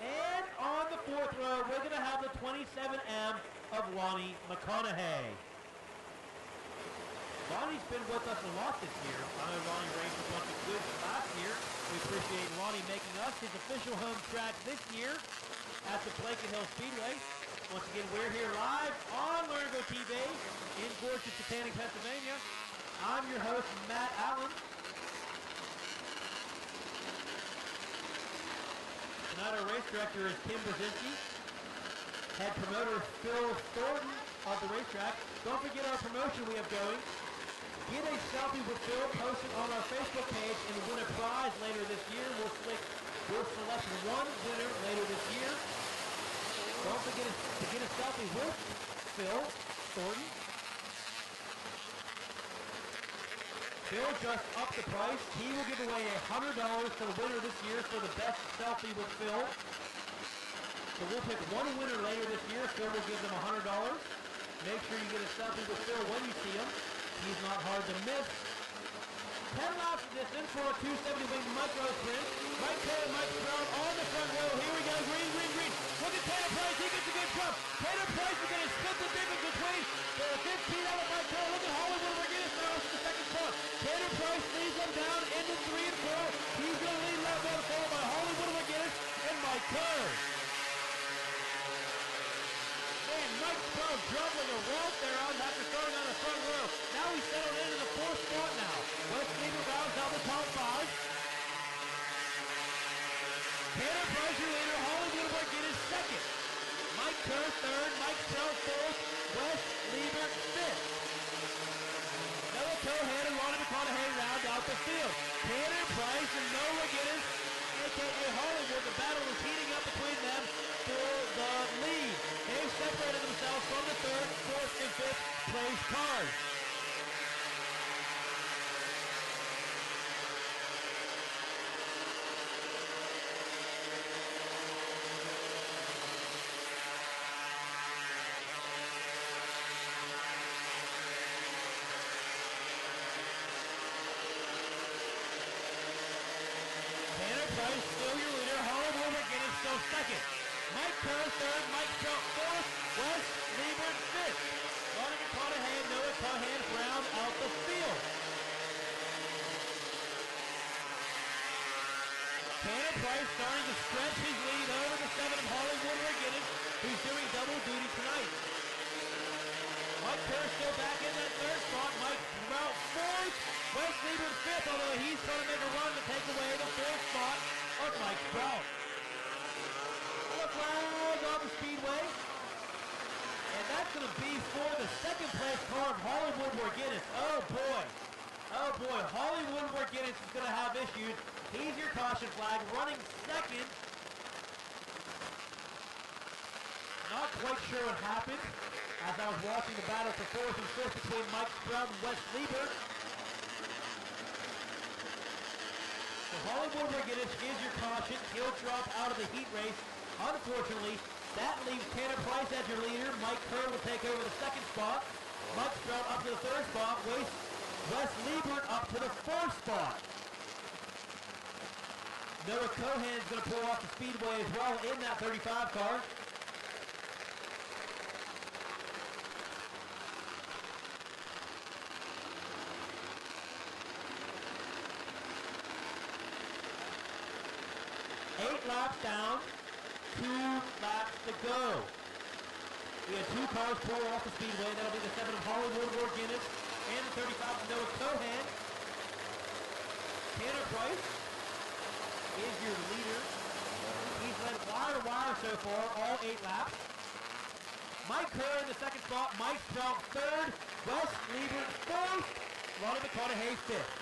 And on the fourth row, we're going to have the 27M of Lonnie McConaughey. Lonnie's been with us a lot this year. I know Lonnie raced a bunch of goods last year. We appreciate Lonnie making us his official home track this year at the Blanket Hill Speedway. Once again, we're here live on Lernergo TV in gorgeous Chicago, Pennsylvania. I'm your host, Matt Allen. Tonight our race director is Tim Brzezinski. Head promoter is Phil Thornton of the racetrack. Don't forget our promotion we have going. Get a selfie with Phil, post it on our Facebook page, and win a prize later this year. We'll select one winner later this year. Don't forget to get a selfie with Phil Thornton. Phil just upped the price. He will give away $100 for the winner this year for the best selfie with Phil. So we'll pick one winner later this year. Phil will give them $100. Make sure you get a selfie with Phil when you see him. He's not hard to miss. 10 laps of distance for a 270 wing micro sprint. Mike Kerr and Mike Sprout on the front row. Here we go. Green, green, green. Look at Tanner Price. He gets a good jump. Tanner Price is going to split the difference between the 15 out of Mike Kerr. Look at Hollywood Guinness now to the second spot. Tanner Price leads them down into 3 and 4. He's going to lead left on followed by Hollywood Guinness and Mike Kerr. Man, Mike Sprout dropped like a rock there after starting on the front row. Now he's settled into the fourth spot now. Wes Lieber rounds out the top 5. Tanner Price, your leader. Hollywood Guinness second. Kerr third, Mike Sprout fourth, Wes Liebert fifth. Noah Cohan and Ronnie McConaughey round out the field. Tanner Price and Noah Guinness, a.k.a. Hollywood, the battle is heating up between them for the lead. They've separated themselves from the third, fourth, and fifth place cars. Still your leader, Hollywood Guinness still second. Mike Kerr third, Mike Sprout fourth, Wes Liebert fifth. Ronnie McConaughey and Noah Cohan round out the field. Tanner Price starting to stretch his lead over the 7 of Hollywood Guinness, who's doing double duty tonight. Mike Kerr still back in that third spot. Mike Sprout fourth, Wes Liebert fifth, although he's trying to make a run to take away the fourth spot of Mike Sprout. The flag on the speedway, and that's going to be for the second place car of Hollywood Guinness. Oh boy, Hollywood Guinness is going to have issues. He's your caution flag, running second. Not quite sure what happened as I was watching the battle for fourth and fifth between Mike Sprout and Wes Liebert. Hollywood Guinness is your caution. He'll drop out of the heat race. Unfortunately, that leaves Tanner Price as your leader. Mike Kerr will take over the second spot. Mike Sprout up to the third spot. Wes Liebert up to the fourth spot. Noah Cohan is going to pull off the speedway as well in that 35 car. Laps down, 2 laps to go. We had 2 cars pull off the speedway. That'll be the 7 of Hollywood Guinness and the 35 of Noah Cohan. Tanner Price is your leader. He's led wire to wire so far, all 8 laps. Mike Kerr in the second spot, Mike Sprout third, Wes Liebert fourth, Ronnie McConaughey fifth.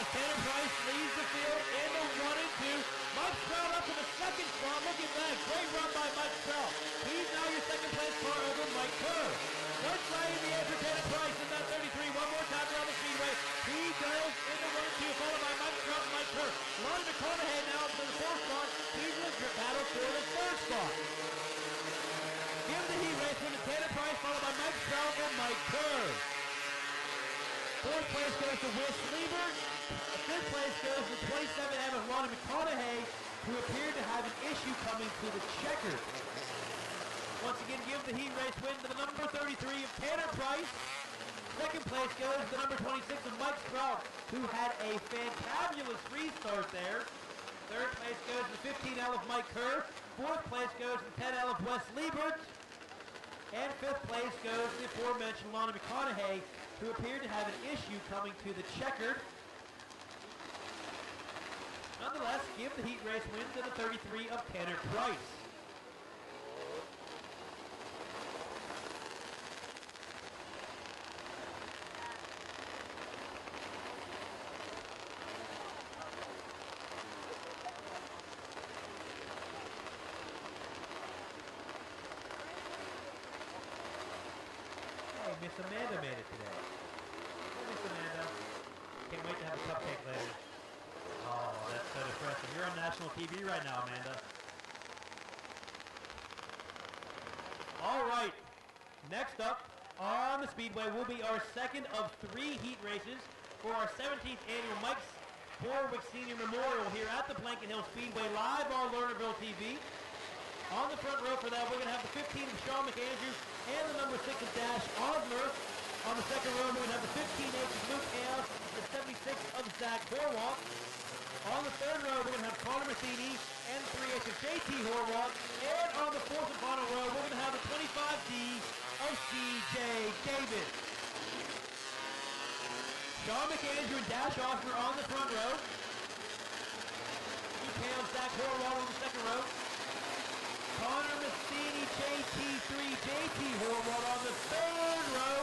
Tanner Price leads the field in the 1 and 2. Mike Sprout up to the second spot. Look at that. Great run by Mike Sprout. He's now your second place car over Mike Kerr. One flag in the air for Tanner Price in that 33. One more time around the speedway. He goes in the 1 and 2, followed by Mike Sprout and Mike Kerr. Ronnie McConaughey now up to the fourth spot. He's in the battle for the third spot. Give the heat race win to Tanner Price, followed by Mike Sprout and Mike Kerr. Fourth place goes to Wes Liebert. Fifth place goes to 27M of Ronnie McConaughey, who appeared to have an issue coming to the checker. Once again, give the heat race win to the number 33 of Tanner Price. Second place goes to the number 26 of Mike Sprout, who had a fantabulous restart there. Third place goes to the 15L of Mike Kerr. Fourth place goes to the 10L of Wes Liebert. And fifth place goes to the aforementioned Ronnie McConaughey, who appeared to have an issue coming to the checkered. Nonetheless, give the heat race win to the 33 of Tanner Price. Hey, Miss Amanda made it today. Hey, Miss Amanda. Can't wait to have a cupcake later. Oh, that's so depressing. You're on national TV right now, Amanda. All right. Next up on the speedway will be our second of 3 heat races for our 17th annual Mike Borawiec Sr. Memorial here at the Blanket Hill Speedway, live on Lernerville TV. On the front row for that, we're going to have the 15 of Sean McAndrew and the number 6 of Dash Osmer. On the second row, we're going to have the 15H of Luke Hale, the 76 of Zach Borawiec. On the third row, we're going to have Connor Matheny and 3/8 of JT Horwath. And on the fourth and final row, we're going to have the 25D of CJ Davis. Sean McAndrew and Dash Osmer on the front row. Luke Hale, Zach Horwath on the second row. Connor Matheny, JT3, JT Horwath on the third row.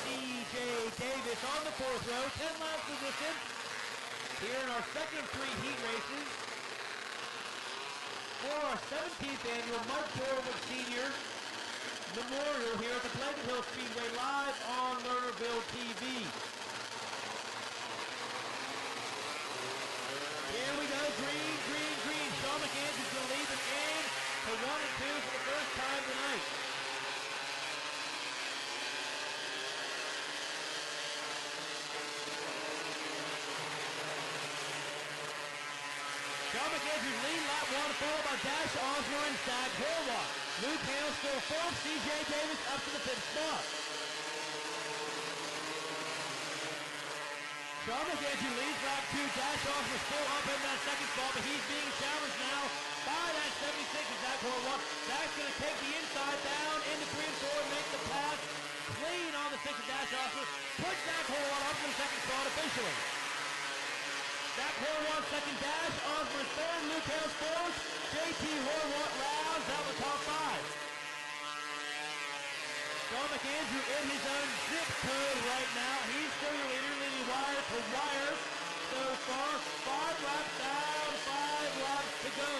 CJ Davis on the fourth row. 10 laps position. Here in our second of 3 heat races. For our 17th annual Mike Borawiec Sr. Memorial here at the Blanket Hill Speedway live on Lernerville TV. Here we go, green, green, green. Sean McAndrew's going to lead them in to 1 and 2 for the first time tonight. Sean McAndrew's lead, lap 1, followed by Dash Osmer and Zach Horwath. Luke Hale still fourth, CJ Davis up to the 5th spot. Sean McAndrew leads lap 2, Dash Osmer still up in that second spot, but he's being challenged now by that 76 of Zach Horwath. Zach's going to take the inside down into 3 and 4 and make the pass clean on the 6 of Dash Osmer. Put Zach Horwath up in the second spot officially. Zach Horwath second, Dash Osmer third, Luke Hale fourth, JT Horwath rounds out the top 5. Sean McAndrew in his own zip code right now. He's still your leader, leading wire to wire so far. 5 laps down, 5 laps to go.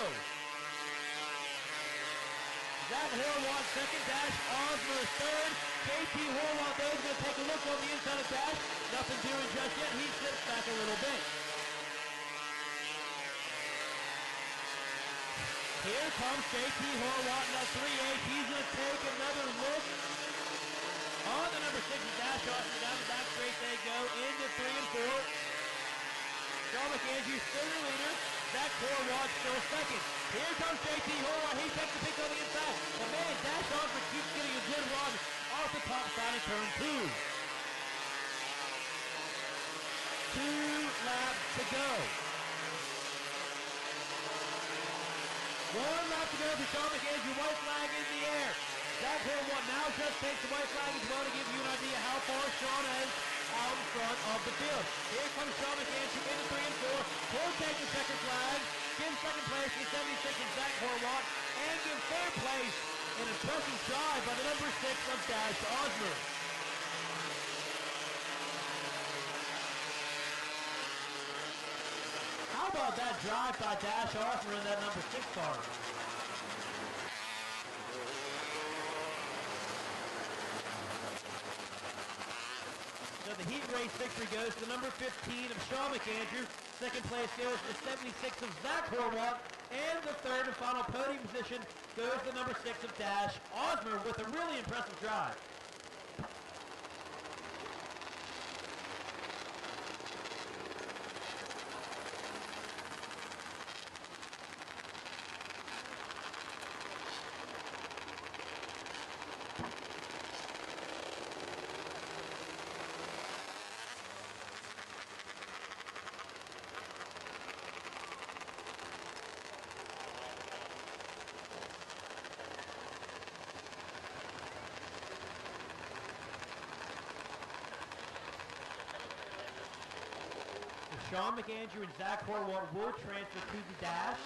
Zach Horwath second, Dash Osmer third, JT Horwath though is going to take a look on the inside of Dash. Nothing doing just yet. He slips back a little bit. Here comes JT Horwath in that 3/8. He's going to take another look on the number 6 of Dash Osmer. Down the back straight they go into 3 and 4. Sean McAndrew still the leader. Zach Horwath still second. Here comes JT Horwath. He takes the pick on the inside. But man, Dash Osmer keeps getting a good run off the top side of turn 2. 2 laps to go. 1 lap to go for Sean McAndrew. White flag in the air. Zach Horwath now just takes the white flag as well to give you an idea how far Sean is out in front of the field. Here comes Sean McAndrew into 3 and 4. He'll take the checkered flag, give second place to 76 of Zach Horwath, and give third place an impressive drive by the number 6 of Dash Osmer. How about that drive by Dash Osmer in that number 6 car? So the heat race victory goes to the number 15 of Sean McAndrew. Second place goes to 76 of Zach Horwath. And the third and final podium position goes to the number 6 of Dash Osmer with a really impressive drive. Sean McAndrew and Zach Horwath will transfer to the dash.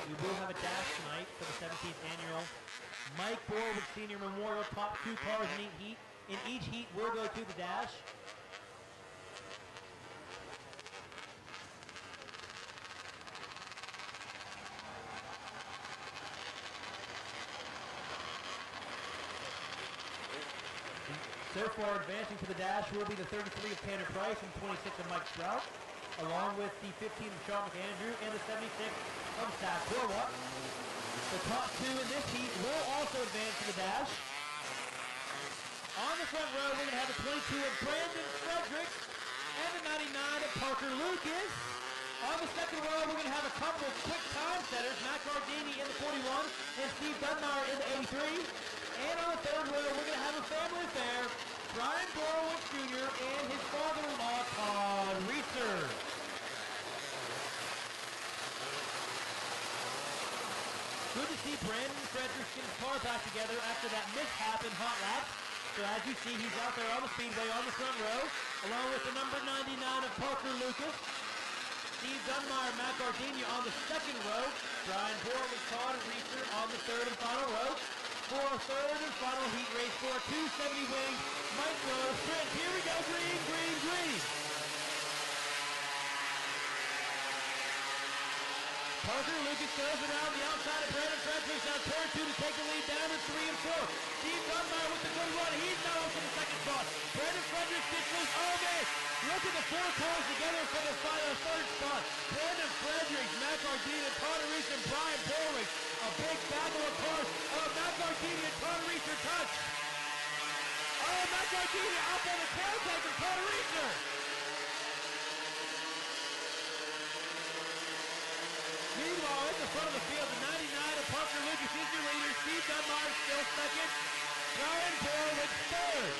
We will have a dash tonight for the 17th annual Mike Borawiec Sr. Memorial. Top 2 cars in each heat will go to the dash. So far, advancing to the dash will be the 33 of Tanner Price and 26 of Mike Strout, along with the 15 of Sean McAndrew and the 76 of Zach Horwath. The top 2 in this heat will also advance to the dash. On the front row, we're going to have the 22 of Brandon Frederick and the 99 of Parker Lucas. On the second row, we're going to have a couple of quick time setters, Matt Gardini in the 41 and Steve Dunbar in the 83. And on the third row, we're going to have a family affair. Brian Borawiec Sr. and his father-in-law, Todd Reeser. Good to see Brandon Fredericks get his car back together after that mishap in hot laps. So as you see, he's out there on the speedway on the front row, along with the number 99 of Parker Lucas. Steve Dunmire, Matt Gardenia on the second row. Brian Borawiec, Todd Reeser on the third and final row. For a third and final heat race for a 270 Wings Micro Sprint. Here we go, green, green, green. Parker Lucas goes around the outside of Brandon Fredericks on turn 2 to take the lead down to 3 and 4. Steve Dunmire with the good run. He's now up to the second spot. Brandon Fredericks gets loose. Oh, man. Look at the 4 cars together for the final third spot. Brandon Fredericks, Matt Gardenia, Todd Reeser, and Brian Borawiec. A big battle of cars. Oh, Matt Gardenia and Todd Reeser touch. Oh, Matt Gardenia up on the tail tank of Todd Reeser. Meanwhile, in the front of the field, the 99 of Parker Lucas is your leader. Steve Dunmire still second. Brian Borawiec third.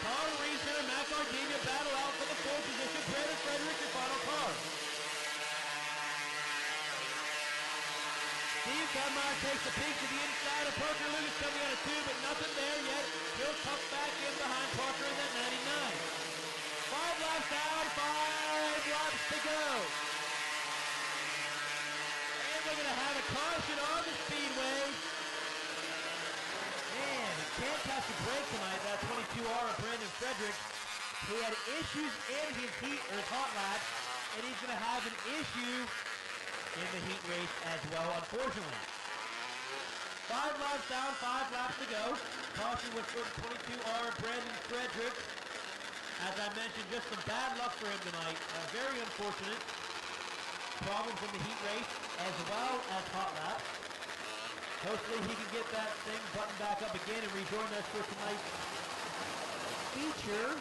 Todd Reeser and Matt Gardenia battle out for the fourth position. Brandon Fredericks, your final car. Steve Dunmire takes a peek to the inside of Parker Lucas coming out of 2, but nothing there yet. He'll tuck back in behind Parker in that 99. 5 laps down, 5 laps to go. We're going to have a caution on the speedway. Man, he can't catch a break tonight, that 22R of Brandon Fredericks. He had issues in his hot laps, and he's going to have an issue in the heat race as well, unfortunately. 5 laps down, 5 laps to go. Caution with 22R of Brandon Fredericks. As I mentioned, just some bad luck for him tonight. Very unfortunate. Problems in the heat race as well as hot laps. Hopefully he can get that thing buttoned back up again and rejoin us for tonight's feature.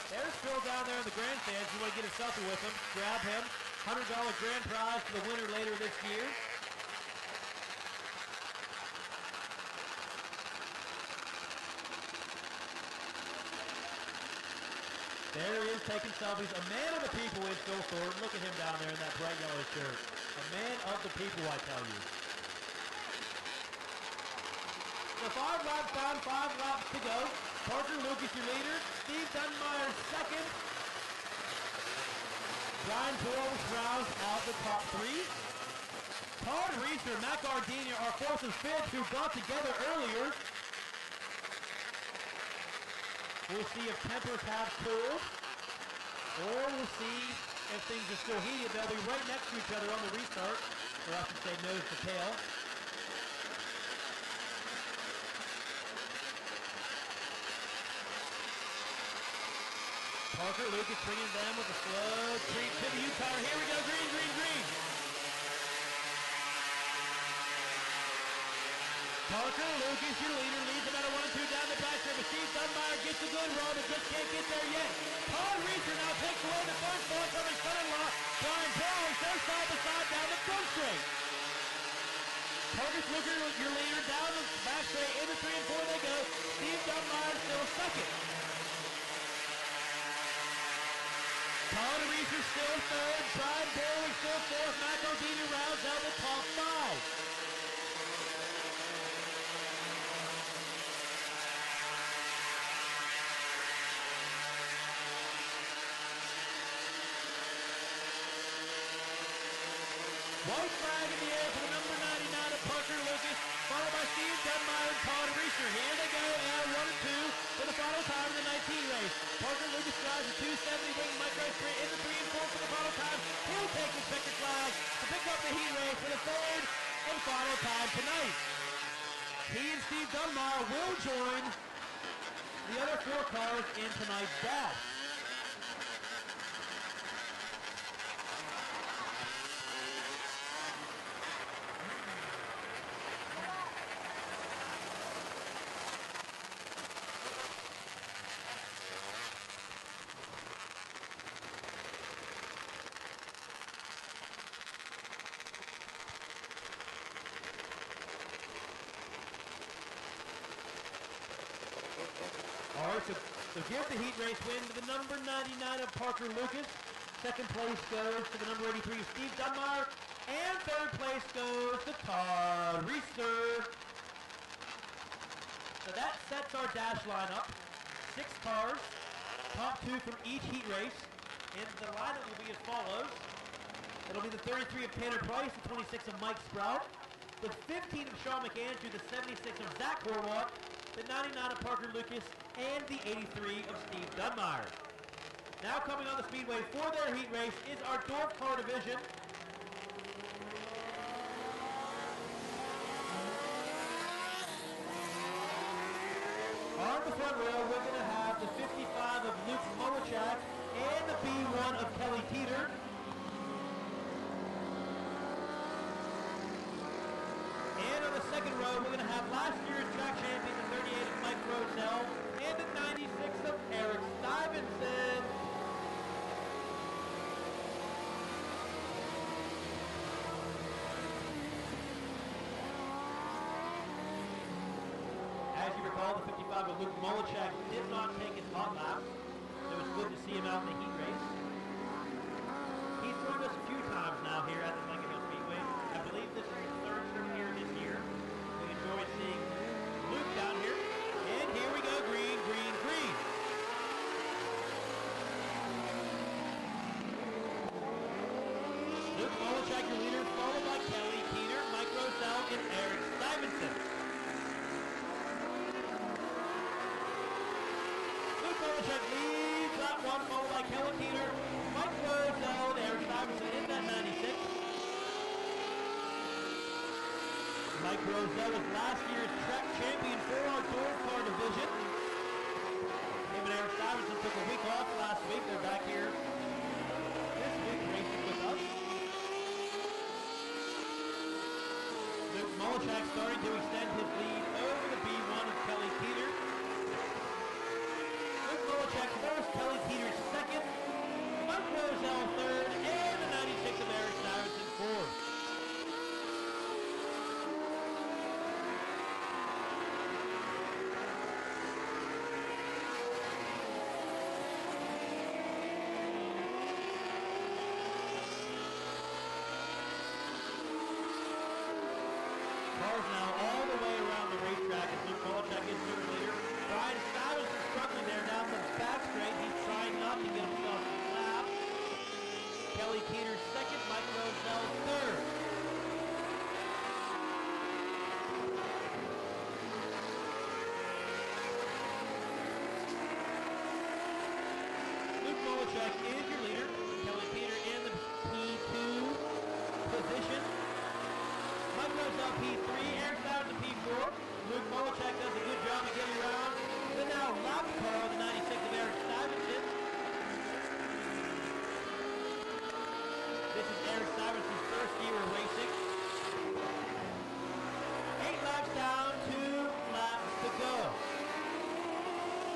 There's Phil down there in the grandstands. You want to get a selfie with him, grab him. $100 grand prize for the winner later this year. There he is taking selfies. A man of the people is Phil Thornton. Look at him down there in that bright yellow shirt. A man of the people, I tell you. So 5 laps down, 5 laps to go. Parker Lucas, your leader. Steve Dunmire, second. Brian Borawiec rounds out the top 3. Todd Reeser, Matt Gardenia are fourth and fifth, who got together earlier. We'll see if tempers have cooled, or we'll see if things are still heated. They'll be right next to each other on the restart, or I should say nose to tail. Parker Lucas bringing them with a slow creep to the U-tire. Here we go, green, green, green. Parker Lucas, your leader, leads about a 1-2 down the back straight. Steve Dunmire gets a good run, but just can't get there yet. Todd Reeser now takes away the first spot from his son-in-law. Brian Borawiec goes side by side down the front straight. Parker Lucas, your leader, down the back straight. Into 3 and 4 they go. Steve Dunmire still second. Todd Reeser still third. Brian Borawiec still fourth. Matt Gardenia rounds out the top 5. White flag in the air for the number 99 of Parker Lucas, followed by Steve Dunmire and Todd Reeser. Here they go, L 1 and 2 for the final time in the 19 race. Parker Lucas drives a 270 Wing Micro Sprint into 3 and 4 for the final time. He'll take his checkered flag to pick up the heat race for the third and final time tonight. He and Steve Dunmire will join the other 4 cars in tonight's dash. so give the heat race win to the number 99 of Parker Lucas. Second place goes to the number 83 of Steve Dunbar. And third place goes to Todd Reister. So that sets our dash lineup. 6 cars, top 2 from each heat race. And the lineup will be as follows. It'll be the 33 of Tanner Price, the 26 of Mike Sprout, the 15 of Sean McAndrew, the 76 of Zach Horwath, the 99 of Parker Lucas, and the 83 of Steve Dunbar. Now coming on the speedway for their heat race is our Dwarf car division. On the front row, we're going to have the 55 of Luke Molichak and the B1 of Kelly Teeter. And on the second row, we're going to have last year's track champion, the 38 of Mike Rosell, and the 96 of Eric Stuyvesant. As you recall, the 55 of Luke Molichak did not take his hot lap, so it's good to see him out in the heat race. He's joined us a few times now here at the Blanket Hill Speedway. I believe this is his third trip here this year. We enjoy seeing Luke down here. And here we go, green, green, green. Luke Molichak, your leader, followed by Kelly Teeter, Mike Rosell, and Eric Stuyvesant. Molichak leads that one, followed by Kelly Teeter, Mike Rosell, and Eric Stuyvesant in that 96. Mike Rosell was last year's track champion for our Dwarf car division. Him and Eric Stuyvesant took a week off last week. They're back here this week racing with us. Luke Molichak starting to extend his lead over the B1 of Kelly Teeter. Molichak first, Kelly Teeter second, Mike Rosell third, and the 96 of Eric Stuyvesant fourth. Cars now all the way around the racetrack as Luke Molichak is the leader. Brian Stuyvesant struggling there down the back straight. He's trying not to get himself a lap. Kelly Teeter second, Mike Rosell third. Luke Molichak is your leader. Kelly Teeter in the P2 position. Mike Rosell P3, Eric Stuyvesant P4. Luke Molichak does a good job of getting around. The now lap car, the 96 of Eric Stuyvesant. This is Eric Stuyvesant's first year of racing. 8 laps down, 2 laps to go.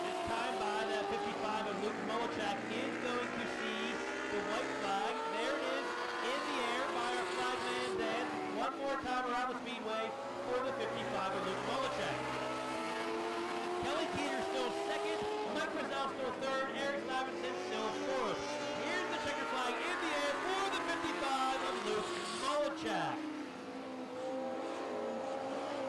This time by that 55 of Luke Molichak is going to see the white flag. There it is in the air by our flagman Dan. One more time around the speedway for the 55 of Luke Molichak. Kelly Teeter still second, Mike Rosell still third, Eric Stuyvesant still fourth. Here's the checker flag in the air for the 55 of Luke Molichak.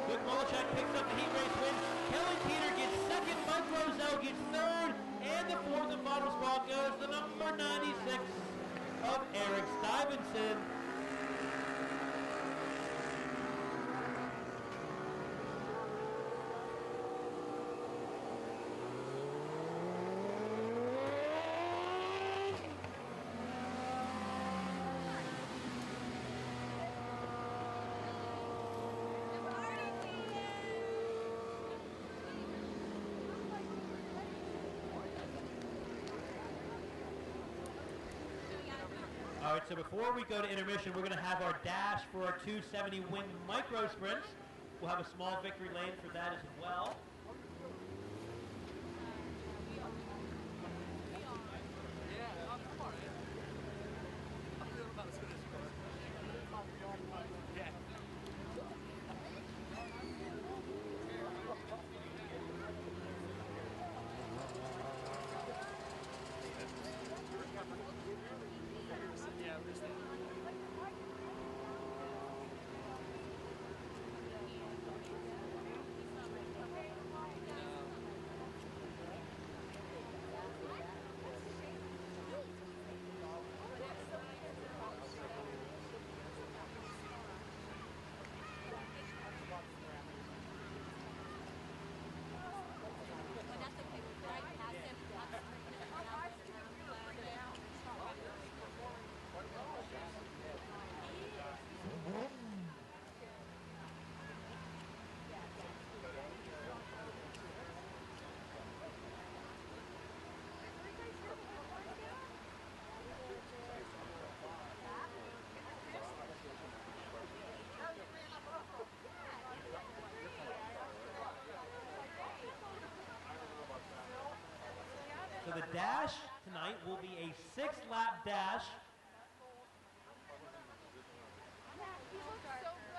Luke Molichak picks up the heat race win. Kelly Teeter gets second, Mike Rosell gets third, and the fourth and final spot goes to number 96 of Eric Stuyvesant. All right, so before we go to intermission, we're going to have our dash for our 270 Wing Micro Sprints. We'll have a small victory lane for that as well. the dash tonight will be a 6-lap dash.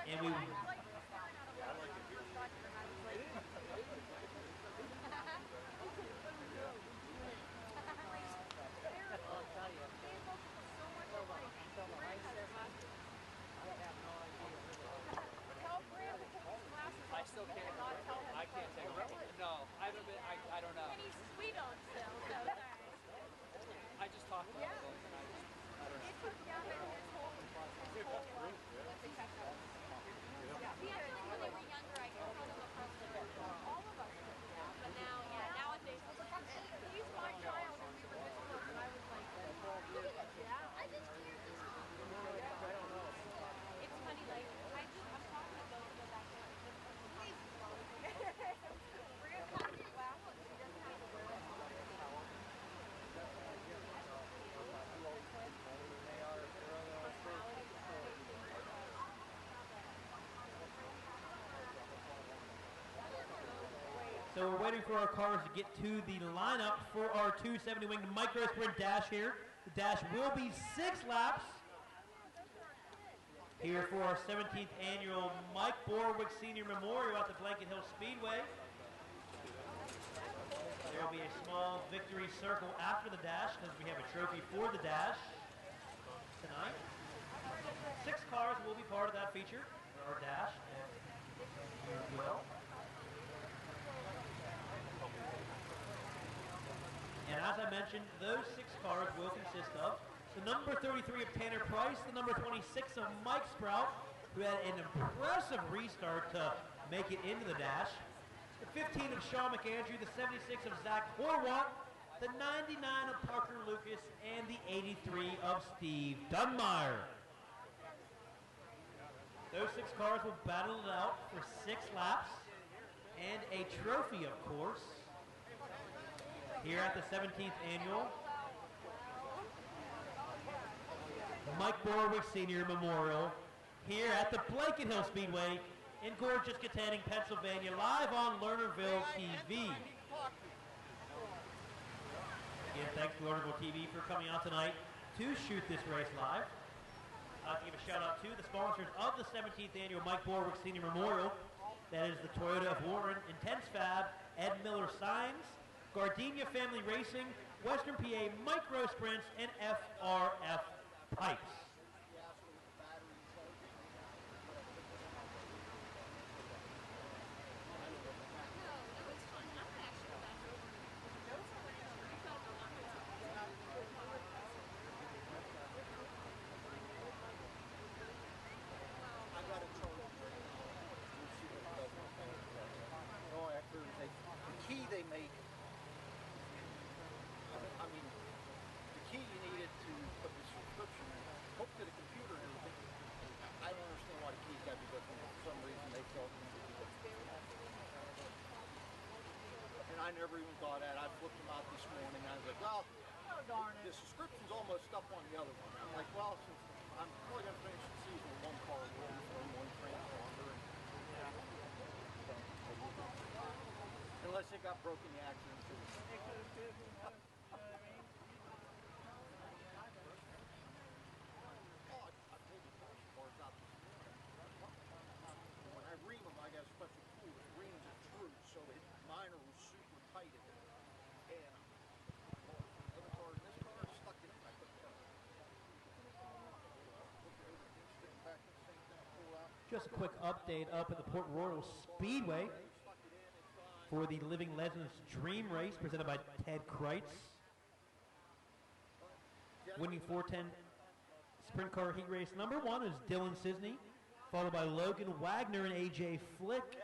And we I still can't. I can't take it. No, I haven't been. I don't know. He's sweet on still, so it's all right. I just talked about it. And I don't know. It took Gavin his whole See, I feel like when they were younger, I could tell them across the board. All of us could, but now, nowadays, he's my child, and we were this close, and I was like, I just hear this. It's funny, like, I'm talking to both of them back there. We're going to have to laugh when she doesn't have to wear it. So we're waiting for our cars to get to the lineup for our 270 winged micro sprint dash here. The dash will be 6 laps here for our 17th annual Mike Borawiec Sr. Memorial at the Blanket Hill Speedway. There will be a small victory circle after the dash because we have a trophy for the dash tonight. 6 cars will be part of that feature, or dash, as well. And as I mentioned, those 6 cars will consist of the number 33 of Tanner Price, the number 26 of Mike Sprout, who had an impressive restart to make it into the dash, the 15 of Sean McAndrew, the 76 of Zach Horwatt, the 99 of Parker Lucas, and the 83 of Steve Dunmeyer. Those 6 cars will battle it out for 6 laps and a trophy, of course, here at the 17th annual Mike Borawiec Sr. Memorial here at the Blanket Hill Speedway in gorgeous Katanning, Pennsylvania, live on Lernerville TV. Again, thanks to Lernerville TV for coming out tonight to shoot this race live. I'd like to give a shout out to the sponsors of the 17th annual Mike Borawiec Sr. Memorial. That is the Toyota of Warren, Intense Fab, Ed Miller Signs, Gardenia Family Racing, Western PA Micro Sprints, and FRF Pipes. I never even thought that. I flipped them out this morning. I was like, well, the subscription's almost up on the other one. I'm like, well, since I'm probably going to finish the season with 1 car and 1 transponder. Unless it got broken in the accident. Too. It could have too. You know what I mean? Oh, I told you, the car's out this morning. When I ream them, I got a special tool that reams it true, so mine are super tight in it. And the other car, this car is stuck in it. I put it back in the same thing, pull out. Just a quick update up at the Port Royal Speedway for the Living Legends Dream Race presented by Ted Kreitz. Winning 410 Sprint Car Heat Race number 1 is Dylan Sisney, followed by Logan Wagner and AJ Flick.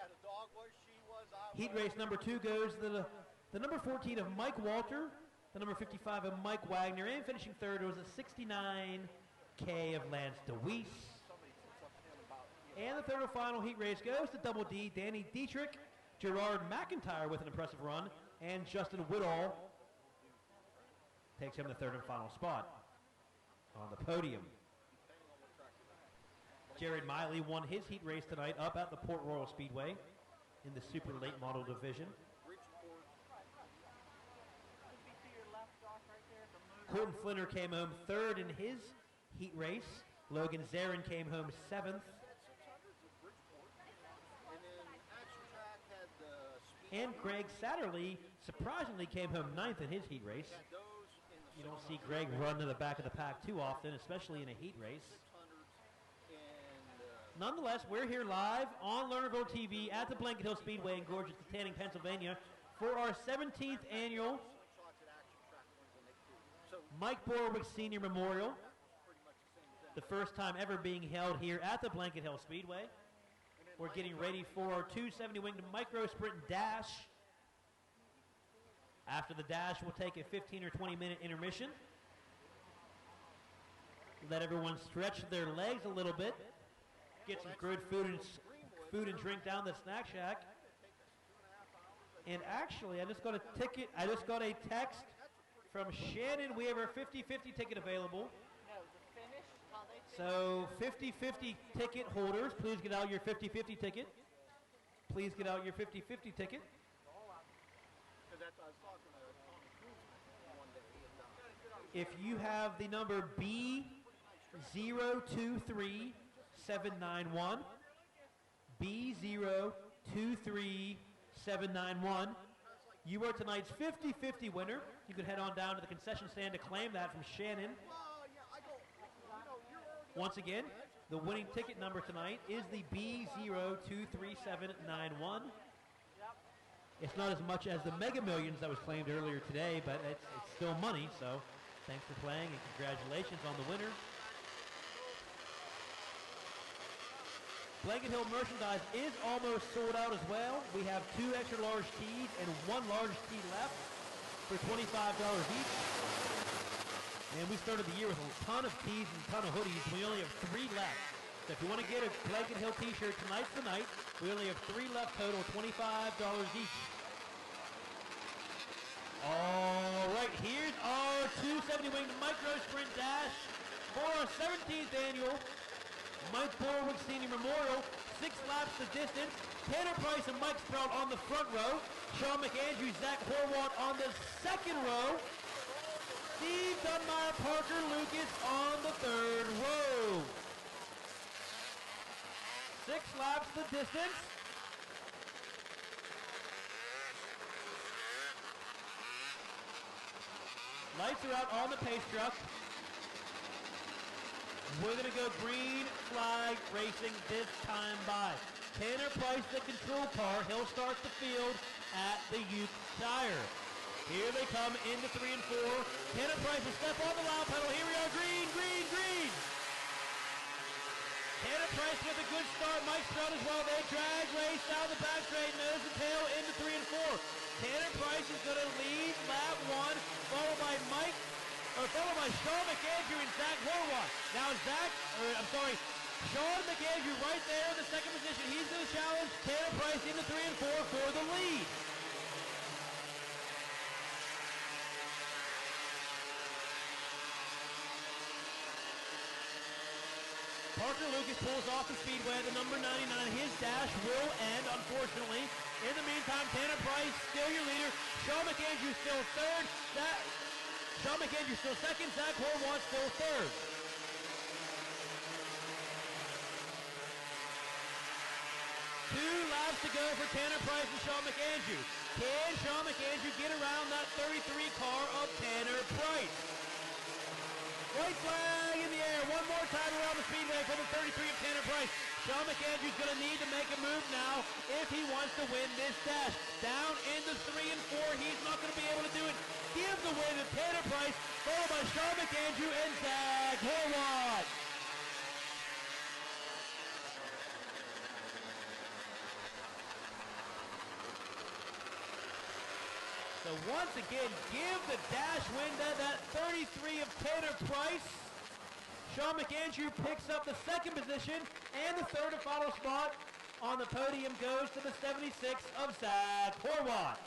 Heat race number 2 goes to the number 14 of Mike Walter, the number 55 of Mike Wagner, and finishing 3rd was a 69K of Lance DeWeese. And the 3rd and final heat race goes to Double D, Danny Dietrich, Gerard McIntyre with an impressive run, and Justin Whittall takes him the 3rd and final spot on the podium. Jared Miley won his heat race tonight up at the Port Royal Speedway in the super late model division. Colton Flinner came home third in his heat race. Logan Zarin came home seventh. And Greg Satterley surprisingly came home ninth in his heat race. You don't see Greg run to the back of the pack too often, especially in a heat race. Nonetheless, we're here live on Lernerville TV at the Blanket Hill Speedway in gorgeous Tanning, Pennsylvania for our 17th annual Mike Borawiec Sr. Memorial. The first time ever being held here at the Blanket Hill Speedway. We're getting ready for our 270 Winged Micro Sprint Dash. After the dash, we'll take a 15 or 20 minute intermission. Let everyone stretch their legs a little bit. Get some good food and drink down the snack shack. And actually, I just got a text from Shannon. We have our 50-50 ticket available. So 50-50 ticket holders, please get out your 50-50 ticket. Please get out your 50-50 ticket. If you have the number B023791, B023791, you are tonight's 50-50 winner. You can head on down to the concession stand to claim that from Shannon. Once again, the winning ticket number tonight is the B023791. It's not as much as the Mega Millions that was claimed earlier today, but it's still money, so thanks for playing and congratulations on the winner. Blanket Hill merchandise is almost sold out as well. We have 2 extra large tees and 1 large tee left for $25 each. And we started the year with a ton of tees and a ton of hoodies. We only have 3 left. So if you want to get a Blanket Hill t-shirt, tonight's the night. We only have 3 left total, $25 each. All right, here's our 270 Winged Micro Sprint Dash for our 17th annual Mike Borawiec Sr. Memorial. 6 laps the distance. Tanner Price and Mike Sprout on the front row. Sean McAndrew, Zach Horwath on the second row. Steve Dunbar, Parker Lucas on the third row. 6 laps the distance. Lights are out on the pace truck. We're going to go green flag racing this time by. Tanner Price, the control car. He'll start the field at the Uke tire. Here they come into 3 and 4. Tanner Price will step on the loud pedal. Here we are, green, green, green. Tanner Price with a good start. Mike Stroud as well. They drag race down the back straight, nose and tail into 3 and 4. Tanner Price is going to lead lap 1, followed by Sean McAndrew and Zach Horwath. Now Sean McAndrew right there in the second position. He's going to challenge Tanner Price into 3 and 4 for the lead. Parker Lucas pulls off the speedway at the number 99. His dash will end, unfortunately. In the meantime, Tanner Price still your leader. Sean McAndrew still third. Sean McAndrew still second. Zach Horwath still third. Two laps to go for Tanner Price and Sean McAndrew. Can Sean McAndrew get around that 33 car of Tanner Price? White flag in the air. One more time around the speedway for the 33 of Tanner Price. Sean McAndrew's going to need to make a move now if he wants to win this dash. Down into 3 and 4. He's not going to be able to do it. Gives the win to Tanner Price, followed by Sean McAndrew and Zach Horwath. So once again, give the dash win to that 33 of Tanner Price. Sean McAndrew picks up the second position, and the third and final spot on the podium goes to the 76 of Zach Horwath.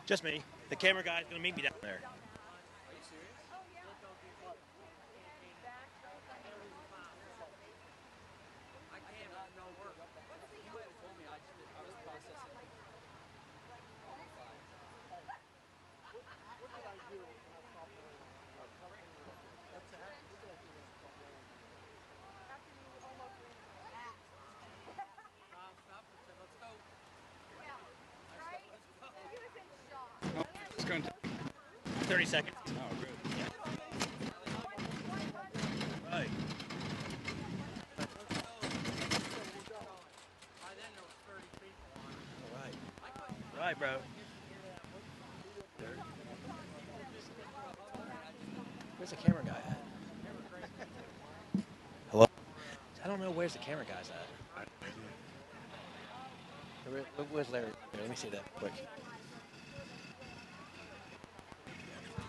Just me. The camera guy's going to meet me down there. It's going to 30 seconds. Oh, good. Right. Right, bro. Where's the camera guy at? Hello? I don't know where's the camera guy's at. Where's Larry? Here, let me see that quick.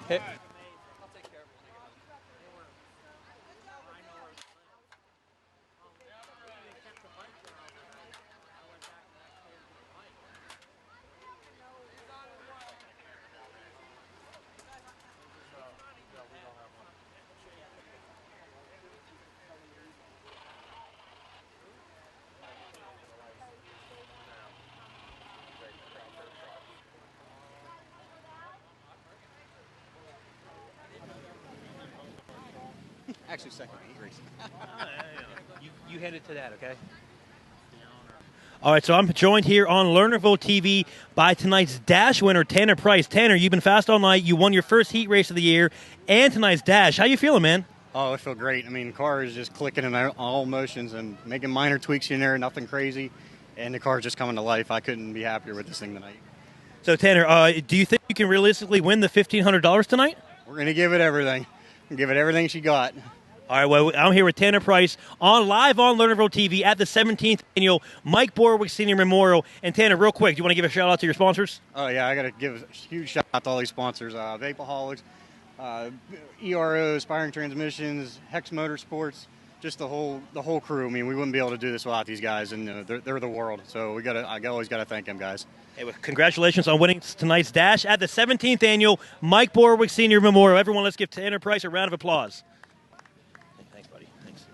Hey. Actually, second heat race. You hand it to that, okay? All right, so I'm joined here on Lernerville TV by tonight's Dash winner, Tanner Price. Tanner, you've been fast all night. You won your first heat race of the year and tonight's Dash. How you feeling, man? Oh, I feel great. I mean, the car is just clicking in all motions and making minor tweaks in there, nothing crazy, and the car's just coming to life. I couldn't be happier with this thing tonight. So, Tanner, do you think you can realistically win the $1,500 tonight? We're going to give it everything. Give it everything she got. All right, well, I'm here with Tanner Price live on Lernerville TV at the 17th annual Mike Borawiec Sr. Memorial. And Tanner, real quick, do you want to give a shout out to your sponsors? Oh, yeah, I got to give a huge shout out to all these sponsors. Vapaholics, ERO, Aspiring Transmissions, Hex Motorsports, just the whole crew. I mean, we wouldn't be able to do this without these guys, and they're the world. So I always got to thank them, guys. Hey, well, congratulations on winning tonight's Dash at the 17th annual Mike Borawiec Sr. Memorial. Everyone, let's give Tanner Price a round of applause. Thanks, buddy. Thanks.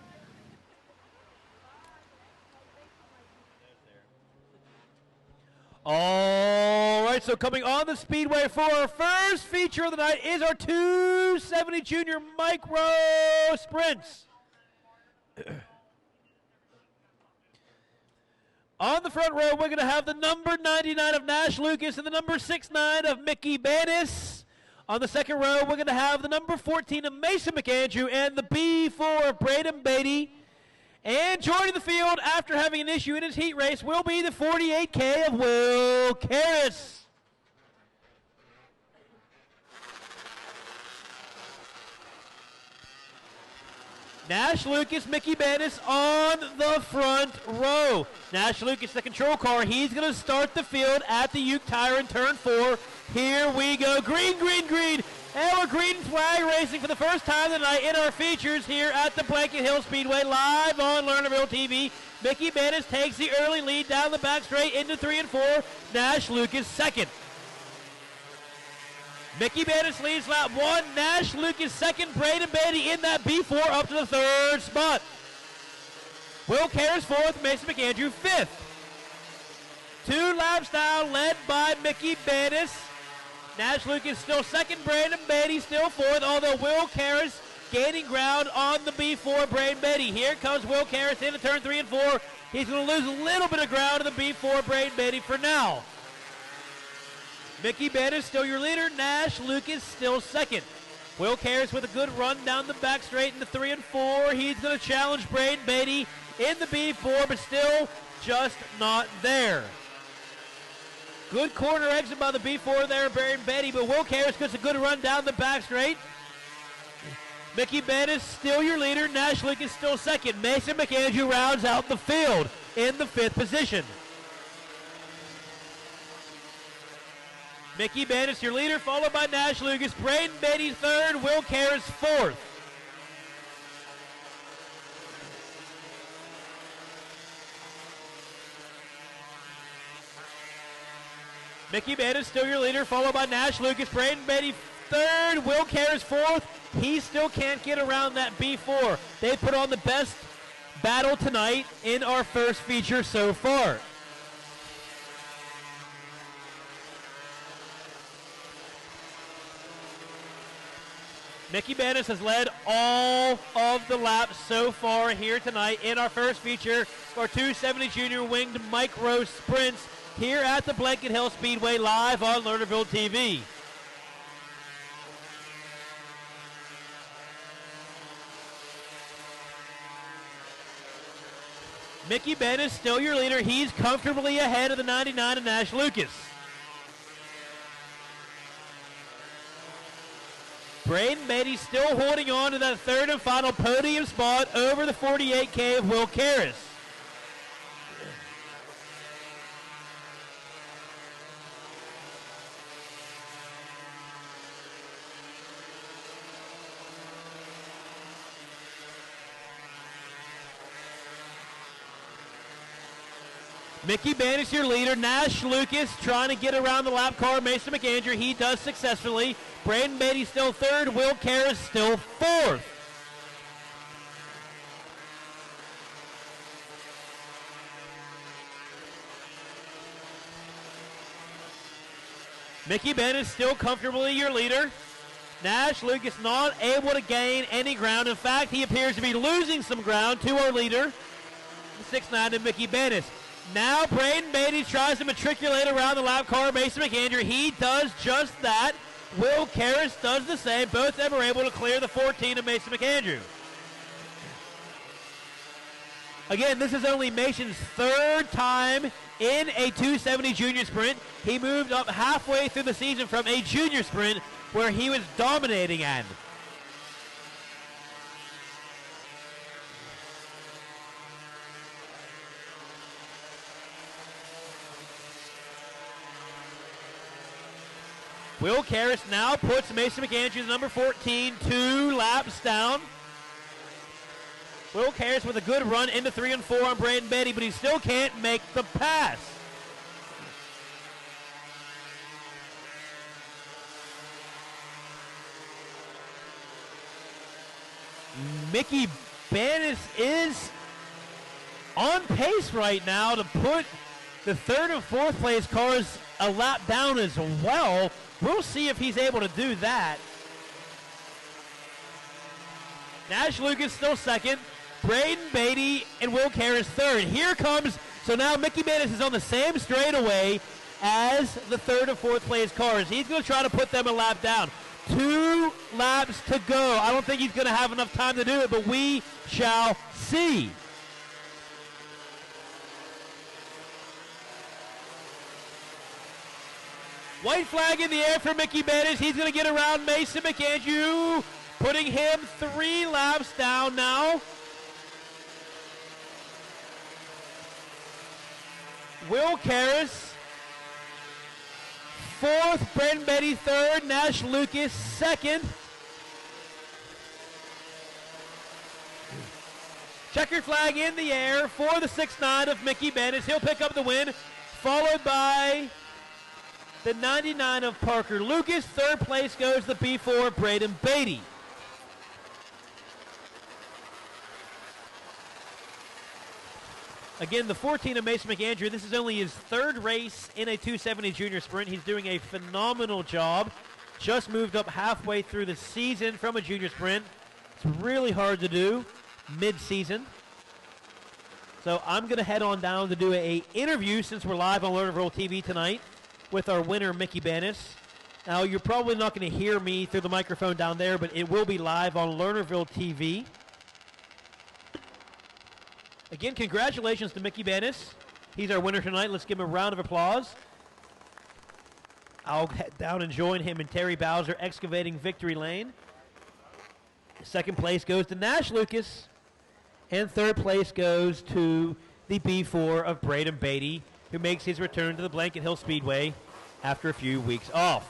All right, so coming on the Speedway for our first feature of the night is our 270 Junior Micro Sprints. On the front row, we're going to have the number 99 of Nash Lucas and the number 69 of Mickey Banis. On the second row, we're going to have the number 14 of Mason McAndrew and the B4 of Braden Beatty. And joining the field after having an issue in his heat race will be the 48K of Will Karras. Nash Lucas, Mickey Banis on the front row. Nash Lucas, the control car. He's going to start the field at the Uke Tire in turn 4. Here we go. Green, green, green. And we're green flag racing for the first time tonight in our features here at the Blanket Hill Speedway, live on Lernerville TV. Mickey Banis takes the early lead down the back straight into 3 and 4. Nash Lucas second. Mickey Banis leads lap 1. Nash Lucas second. Braden Beatty in that B4 up to the third spot. Will Karras fourth. Mason McAndrew fifth. 2 laps down, led by Mickey Banis. Nash Lucas still second. Braden Beatty still fourth, although Will Karras gaining ground on the B4 Braden Beatty. Here comes Will Karras into turn 3 and 4. He's going to lose a little bit of ground in the B4 Braden Beatty for now. Mickey Banis still your leader. Nash Lucas still second. Will Karras with a good run down the back straight into 3 and 4. He's going to challenge Braden Beatty in the B4, but still just not there. Good corner exit by the B4 there, Braden Beatty, but Will Karras gets a good run down the back straight. Mickey Banis still your leader. Nash Lucas still second. Mason McAndrew rounds out the field in the 5th position. Mickey Banis your leader, followed by Nash Lucas. Braden Beatty third. Will Karras fourth. Mickey Bennett still your leader, followed by Nash Lucas. Braden Beatty third. Will Karras fourth. He still can't get around that B4. They put on the best battle tonight in our first feature so far. Mickey Bennett has led all of the laps so far here tonight in our first feature for 270 Junior Winged Micro Sprints here at the Blanket Hill Speedway live on Lernerville TV. Mickey Bennett is still your leader. He's comfortably ahead of the 99 of Nash Lucas. Braden Beatty still holding on to that third and final podium spot over the 48K of Will Karras. Mickey Bennett your leader. Nash Lucas trying to get around the lap car. Mason McAndrew, he does successfully. Braden Beatty still third. Will Karras still fourth. Mickey Bennett still comfortably your leader. Nash Lucas not able to gain any ground. In fact, he appears to be losing some ground to our leader, 6'9" of Mickey Bennett. Now Braden Beatty tries to matriculate around the lap car. Mason McAndrew, he does just that. Will Karras does the same. Both of them are able to clear the 14 of Mason McAndrew. Again, this is only Mason's third time in a 270 junior sprint. He moved up halfway through the season from a junior sprint where he was dominating at. Will Karras now puts Mason McAndrew, number 14, 2 laps down. Will Karras with a good run into 3 and 4 on Braden Beatty, but he still can't make the pass. Mickey Bennett is on pace right now to put the third and fourth place cars a lap down as well. We'll see if he's able to do that. Nash Lucas still second. Braden Beatty and Will Karras third. Here comes, so now Mickey Bennett is on the same straightaway as the third and fourth place cars. He's going to try to put them a lap down. 2 laps to go. I don't think he's going to have enough time to do it, but we shall see. White flag in the air for Mickey Bennett. He's going to get around Mason McAndrew, putting him 3 laps down now. Will Karras, fourth. Braden Beatty third. Nash Lucas second. Checkered flag in the air for the 6'9" of Mickey Bennett. He'll pick up the win, followed by the 99 of Parker Lucas. Third place goes the B4 Braden Beatty. Again, the 14 of Mason McAndrew, this is only his third race in a 270 junior sprint. He's doing a phenomenal job. Just moved up halfway through the season from a junior sprint. It's really hard to do mid-season. So I'm going to head on down to do an interview since we're live on Lernerville TV tonight with our winner, Mickey Bennett. Now, you're probably not going to hear me through the microphone down there, but it will be live on Lernerville TV. Again, congratulations to Mickey Bennett. He's our winner tonight. Let's give him a round of applause. I'll head down and join him in Terry Bowser excavating victory lane. Second place goes to Nash Lucas. And third place goes to the B4 of Braden Beatty, who makes his return to the Blanket Hill Speedway after a few weeks off.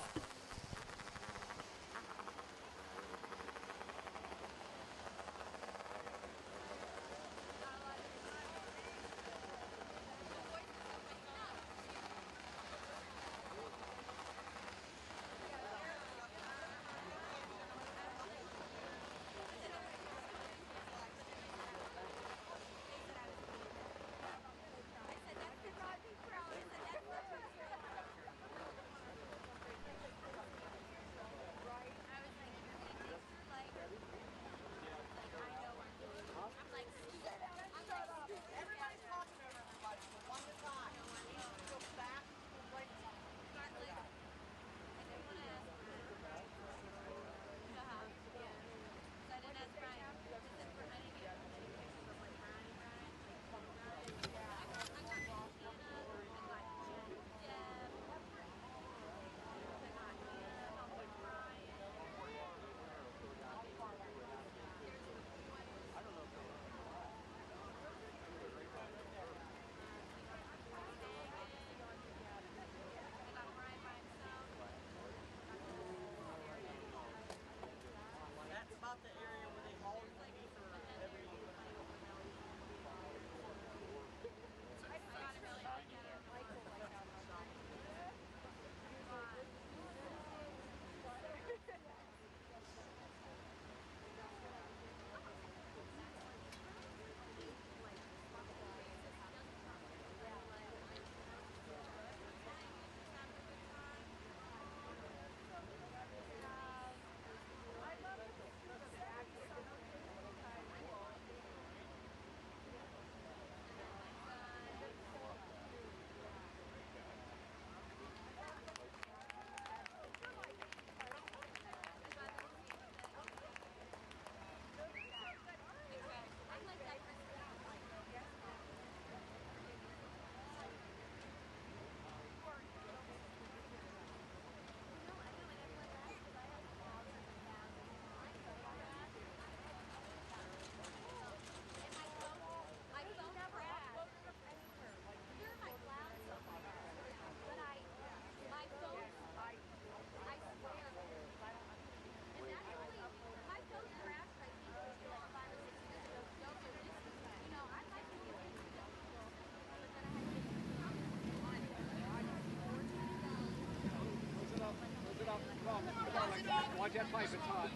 Watch that pipe, it's hot.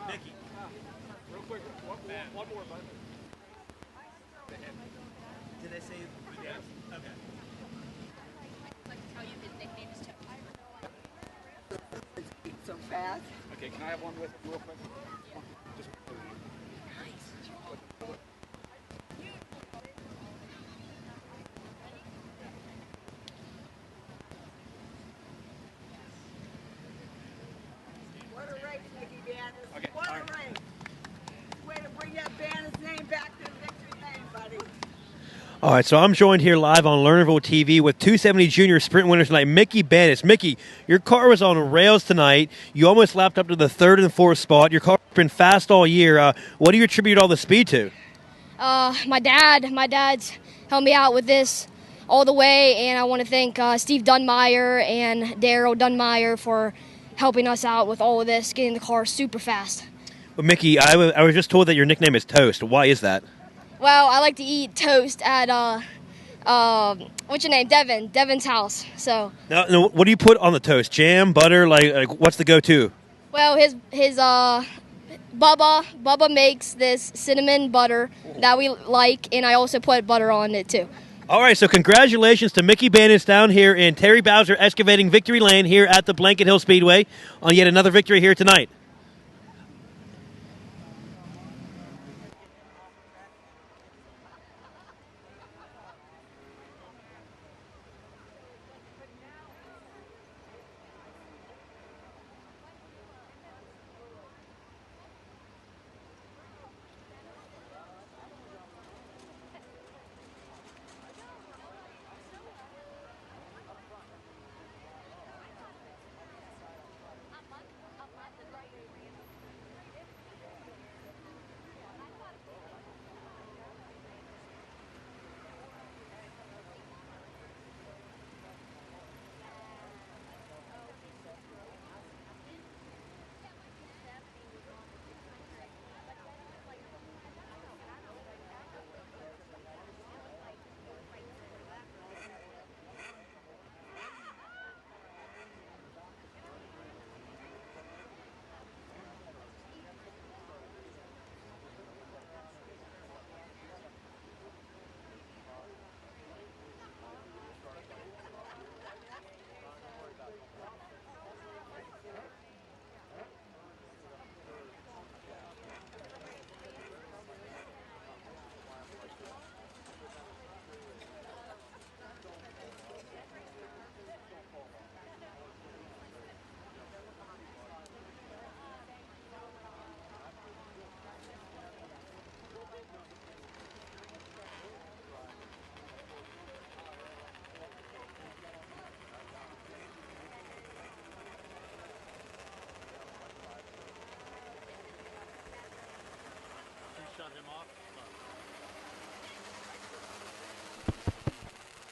Mickey. Real quick, one more, bud. Did they say yes? Okay. I'd like to tell you his nickname is Toad. So fast. Okay, can I have one with real quick? Just What a race, Mickey Bannis. Okay, What all a right. race. Way to bring that Bannis name back to the victory lane, buddy. All right, so I'm joined here live on Lernerville TV with 270 Junior Sprint winners tonight, Mickey Bannis. Mickey, your car was on rails tonight. You almost lapped up to the third and fourth spot. Your car's been fast all year. What do you attribute all the speed to? My dad's helped me out with this all the way, and I want to thank Steve Dunmeyer and Daryl Dunmeyer for helping us out with all of this, getting the car super fast. Well, Mickey, I was just told that your nickname is Toast. Why is that? Well, I like to eat toast at what's your name, Devin's house. So, Now, what do you put on the toast? Jam, butter, like what's the go-to? well, his Bubba makes this cinnamon butter that we like, and I also put butter on it too. All right, so congratulations to Mickey Bannis down here in Terry Bowser Excavating Victory Lane here at the Blanket Hill Speedway on yet another victory here tonight.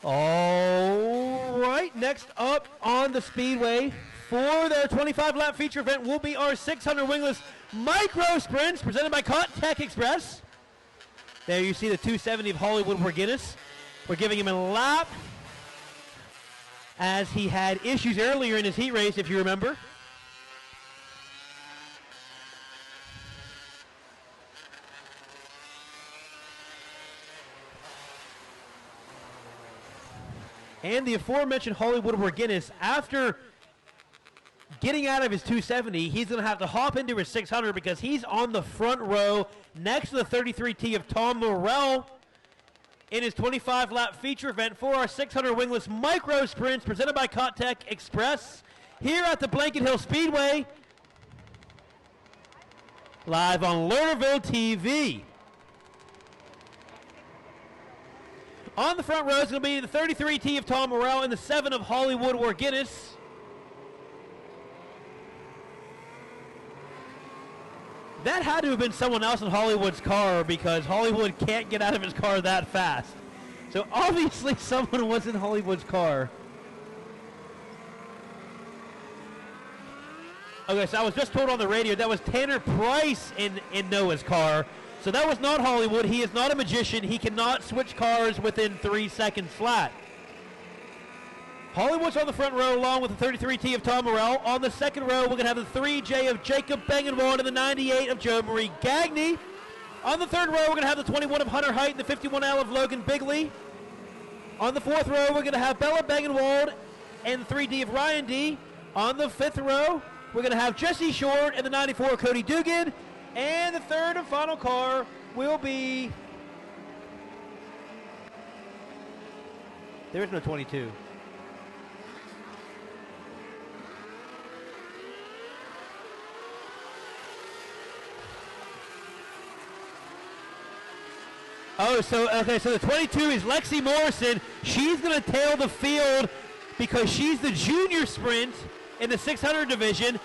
All right, next up on the Speedway for their 25-lap feature event will be our 600 Wingless Micro Sprints presented by Tech Express. There you see the 270 of Hollywood Guinness. We're giving him a lap as he had issues earlier in his heat race, if you remember. And the aforementioned Hollywood Guinness, after getting out of his 270, he's going to have to hop into his 600 because he's on the front row next to the 33T of Tom Morrell in his 25-lap feature event for our 600 Wingless Micro Sprints presented by Tech Express here at the Blanket Hill Speedway, live on Lernerville TV. On the front row is going to be the 33T of Tom Morrell and the 7 of Hollywood Guinness. That had to have been someone else in Hollywood's car because Hollywood can't get out of his car that fast. So obviously someone was in Hollywood's car. Okay, so I was just told on the radio that was Tanner Price in Noah's car. So that was not Hollywood. He is not a magician. He cannot switch cars within 3 seconds flat. Hollywood's on the front row along with the 33T of Tom Morrell. On the second row, we're going to have the 3J of Jacob Bengenwald and the 98 of Joe Marie Gagne. On the third row, we're going to have the 21 of Hunter Height and the 51L of Logan Bigley. On the fourth row, we're going to have Bella Bengenwald and the 3D of Ryan D. On the fifth row, we're going to have Jesse Short and the 94 of Cody Dugan. And the third and final car will be... There is no 22. Oh, so the 22 is Lexi Morrison. She's going to tail the field because she's the junior sprint in the 600 division.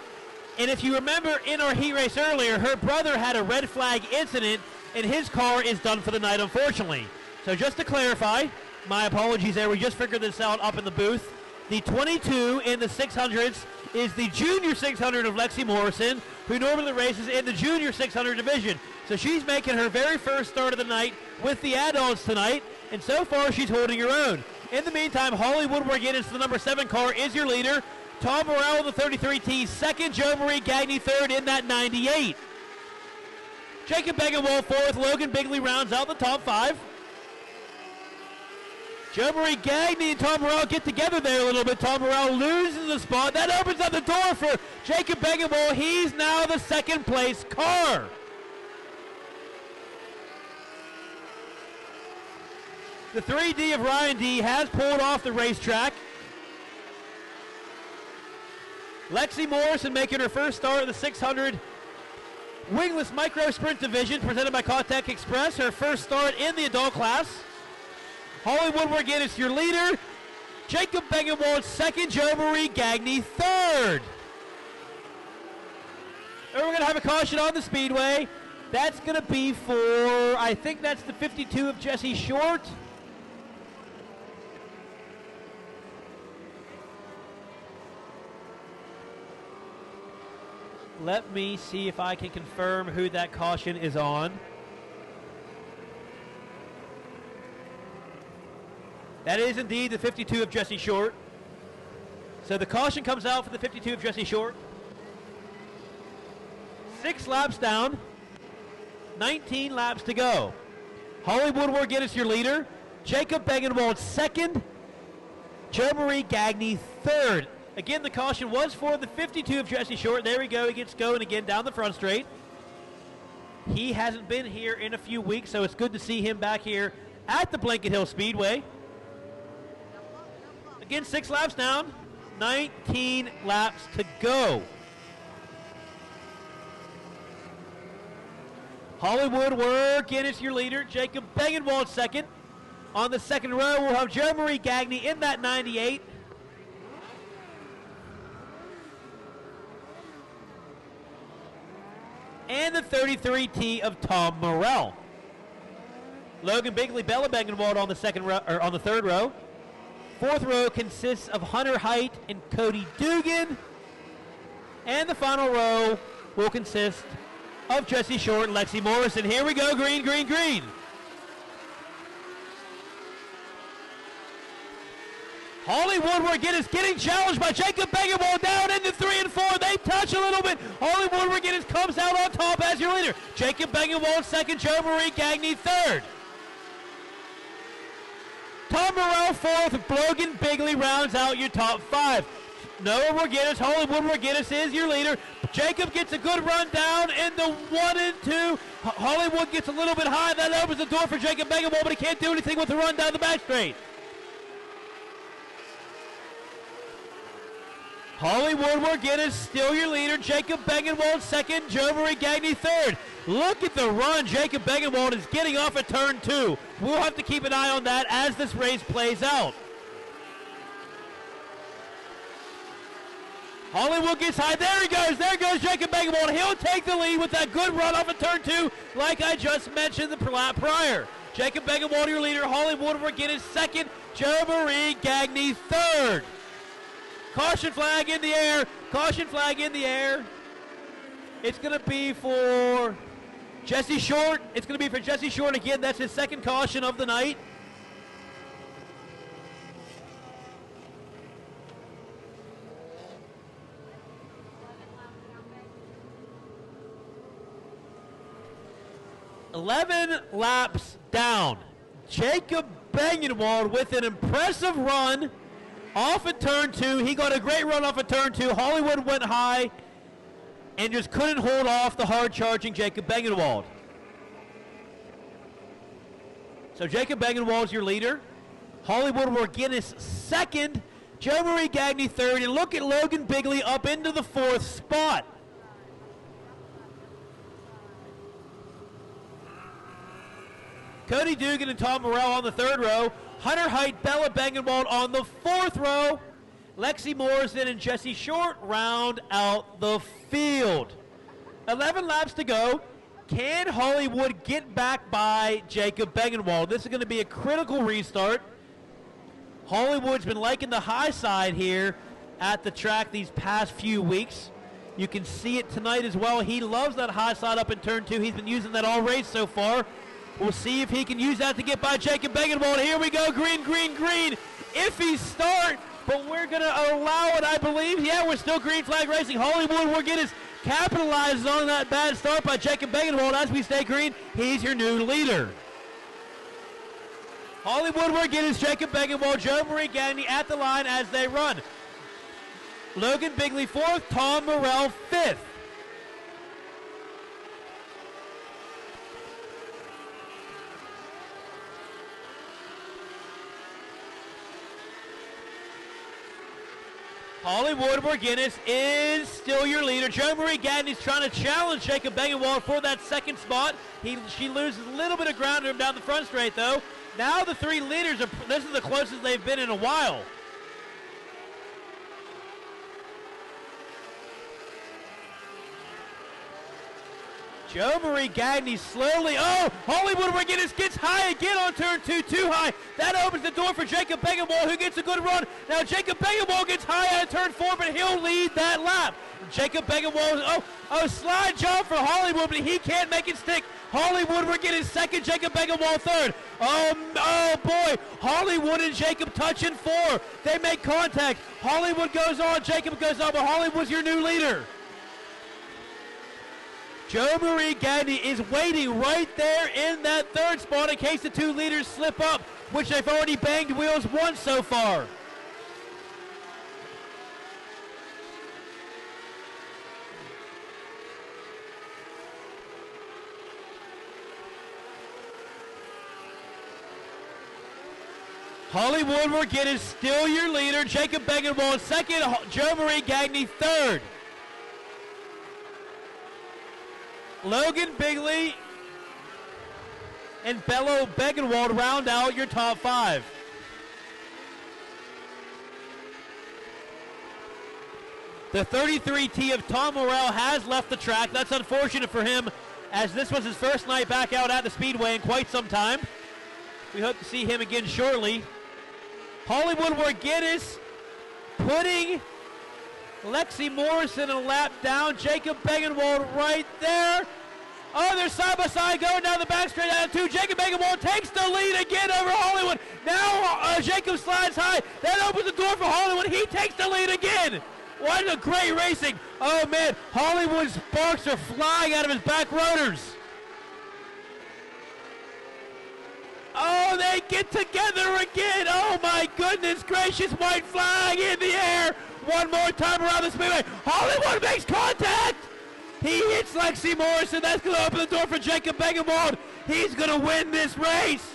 And if you remember in our heat race earlier, her brother had a red flag incident and his car is done for the night, unfortunately. So just to clarify, my apologies there, we just figured this out up in the booth. The 22 in the 600s is the junior 600 of Lexi Morrison, who normally races in the junior 600 division. So she's making her very first start of the night with the adults tonight, and so far she's holding her own. In the meantime, Hollywood Warganis, the number 7 car, is your leader. Tom Morrell, the 33T, second. Joe Marie Gagne, third in that 98. Jacob Bengenwald, fourth. Logan Bigley rounds out the top 5. Joe Marie Gagne and Tom Morrell get together there a little bit. Tom Morrell loses the spot. That opens up the door for Jacob Bengenwald. He's now the second place car. The 3D of Ryan D has pulled off the racetrack. Lexi Morrison making her first start of the 600 Wingless Micro Sprint division presented by Cotec Express. Her first start in the adult class. Hollywood Warganis, your leader. Jacob Bengenwald, second. Joe Marie Gagne, third. And we're going to have a caution on the speedway. That's going to be for, I think that's the 52 of Jesse Short. Let me see if I can confirm who that caution is on. That is indeed the 52 of Jesse Short. So the caution comes out for the 52 of Jesse Short. 6 laps down, 19 laps to go. Hollywood Warganis, your leader. Jacob Bengenwald, second. Joe Marie Gagne, third. Again, the caution was for the 52 of Jesse Short. There we go. He gets going again down the front straight. He hasn't been here in a few weeks, so it's good to see him back here at the Blanket Hill Speedway. Again, 6 laps down, 19 laps to go. Hollywood Warganis, your leader. Jacob Bengenwald, second. On the second row, we'll have Joe Marie Gagne in that 98. And the 33T of Tom Morrell. Logan Bigley, Bella Bengenwald on the second row, or on the third row. Fourth row consists of Hunter Height and Cody Dugan. And the final row will consist of Jesse Short and Lexi Morrison. Here we go, green, green, green. Hollywood Warganis getting challenged by Jacob Bengenwald down into 3 and 4. They touch a little bit. Hollywood Warganis comes out on top as your leader. Jacob Bengenwald second, Joe Marie Gagne third. Tom Morrell fourth, Logan Bigley rounds out your top 5. Noah Warganis, Hollywood Warganis is your leader. Jacob gets a good run down in the 1 and 2. Hollywood gets a little bit high. That opens the door for Jacob Bengenwald, but he can't do anything with the run down the back straight. Hollywood Warganis still your leader. Jacob Bengenwald second, Joe Marie Gagne third. Look at the run. Jacob Bengenwald is getting off at turn 2. We'll have to keep an eye on that as this race plays out. Hollywood gets high. There he goes. There goes Jacob Begenwald. He'll take the lead with that good run off of turn 2, like I just mentioned the lap prior. Jacob Begenwald, your leader. Hollywood McGinnis second. Joe Marie Gagne third. Caution flag in the air. Caution flag in the air. It's going to be for Jesse Short. It's going to be for Jesse Short again. That's his second caution of the night. "11 laps down. Jacob Begenwald with an impressive run off of turn 2. He got a great run off of turn 2. Hollywood went high and just couldn't hold off the hard-charging Jacob Begenwald. So Jacob Begenwald's your leader. Hollywood McGinnis second. Joe Marie Gagne third. And look at Logan Bigley up into the 4th spot. Cody Dugan and Tom Morrell on the 3rd row. Hunter Height, Bella Begenwald on the 4th row. Lexi Morrison and Jesse Short round out the field. 11 laps to go. Can Hollywood get back by Jacob Begenwald? This is going to be a critical restart. Hollywood's been liking the high side here at the track these past few weeks. You can see it tonight as well. He loves that high side up in turn 2. He's been using that all race so far. We'll see if he can use that to get by Jacob Begenwald. Here we go, green, green, green. Iffy start, but we're going to allow it, I believe. Yeah, we're still green flag racing. Hollywood McGinnis capitalizes on that bad start by Jacob Begenwald. As we stay green, he's your new leader. Hollywood McGinnis, Jacob Begenwald, Joe Marie Gagne at the line as they run. Logan Bigley 4th, Tom Morrell 5th. Hollywood McGinnis is still your leader. Joe Marie Gagne is trying to challenge Jacob Begenwald for that second spot. She loses a little bit of ground to him down the front straight, though. Now the 3 leaders, this is the closest they've been in a while. Joe Marie Gagne slowly, Hollywood McGinnis gets high again on turn 2, too high. That opens the door for Jacob Begenwald, who gets a good run. Now Jacob Begenwald gets high out of turn 4, but he'll lead that lap. Jacob Begenwald, slide job for Hollywood, but he can't make it stick. Hollywood McGinnis second, Jacob Begenwald third. Oh boy, Hollywood and Jacob touch in 4. They make contact. Hollywood goes on, Jacob goes on, but Hollywood's your new leader. Joe Marie Gagne is waiting right there in that 3rd spot in case the 2 leaders slip up, which they've already banged wheels once so far. Hollywood McGinnis still your leader. Jacob Begenwald second, Joe Marie Gagne third. Logan Bigley and Bello Begenwald round out your top 5. The 33T of Tom Morrell has left the track. That's unfortunate for him, as this was his first night back out at the Speedway in quite some time. We hope to see him again shortly. Hollywood McGinnis putting Lexi Morrison a lap down. Jacob Begenwald right there. They're side by side going down the back straight out of 2. Jacob Begenwald takes the lead again over Hollywood. Now Jacob slides high. That opens the door for Hollywood. He takes the lead again. What a great racing. Oh man, Hollywood's sparks are flying out of his back rotors. Oh, they get together again. Oh my goodness gracious, white flag in the air. One more time around the speedway. Hollywood makes contact. He hits Lexi Morrison. That's going to open the door for Jacob Begenwald. He's going to win this race.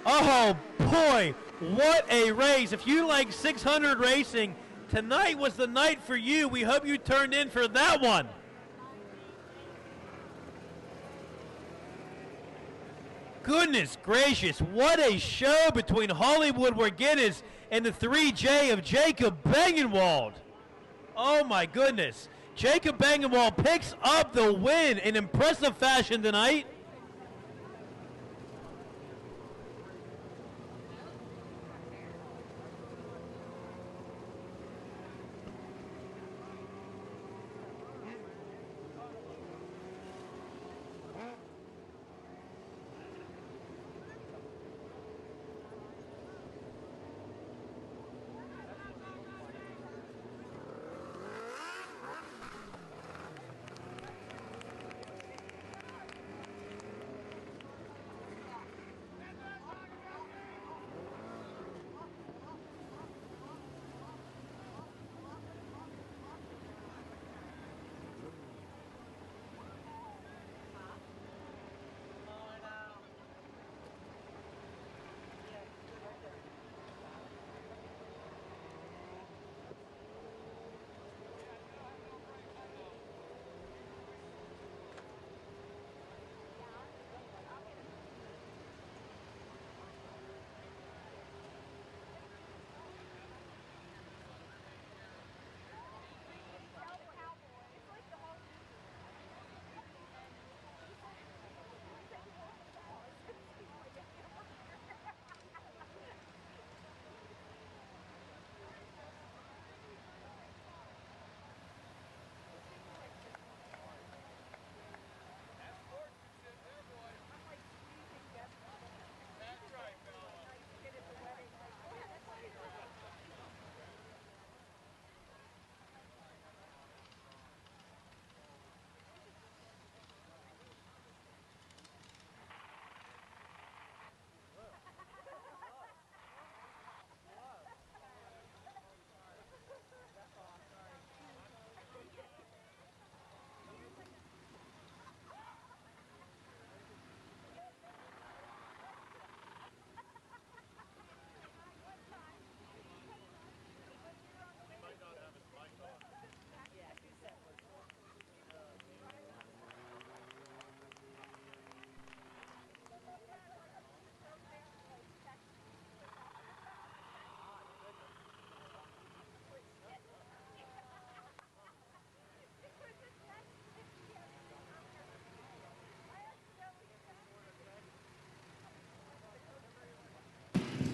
Oh boy, what a race. If you like 600 racing, tonight was the night for you. We hope you turned in for that one. Goodness gracious, what a show between Hollywood Warguinness and the 3J of Jacob Bangenwald. Oh my goodness. Jacob Bangenwald picks up the win in impressive fashion tonight.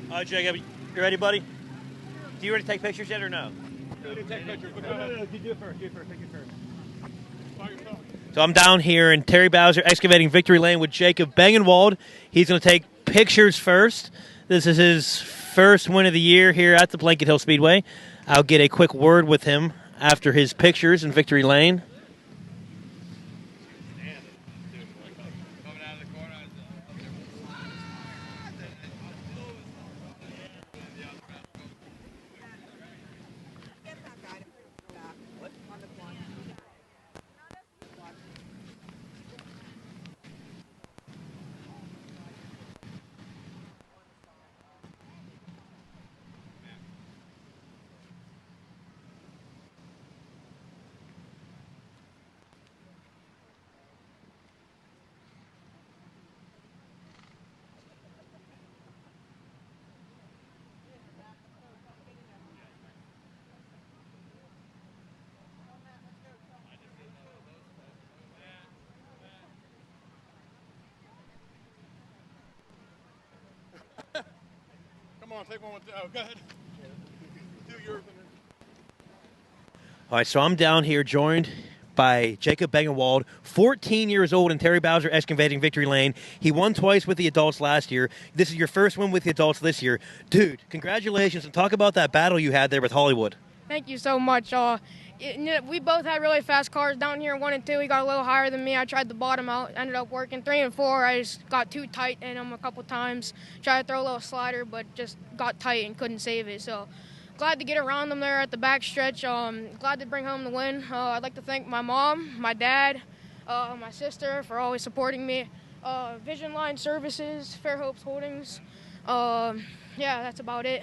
All right, Jacob, you ready, buddy? Do you ready to take pictures yet or no? Take pictures. No, you do it first. Do it first. Take it first. By yourself. So I'm down here in Terry Bowser Excavating Victory Lane with Jacob Bangenwald. He's going to take pictures first. This is his first win of the year here at the Blanket Hill Speedway. I'll get a quick word with him after his pictures in Victory Lane. Come on, take one with. Oh, go ahead. Do yours. All right, so I'm down here joined by Jacob Bangenwald, 14 years old in Terry Bowser Excavating Victory Lane. He won twice with the adults last year. This is your first win with the adults this year. Dude, congratulations, and talk about that battle you had there with Hollywood. Thank you so much. We both had really fast cars down here, 1 and 2. He got a little higher than me. I tried to bottom out, ended up working. 3 and 4, I just got too tight in him a couple times. Tried to throw a little slider, but just got tight and couldn't save it. So glad to get around them there at the back stretch. Glad to bring home the win. I'd like to thank my mom, my dad, my sister for always supporting me. Vision Line Services, Fair Hopes Holdings. Yeah, that's about it.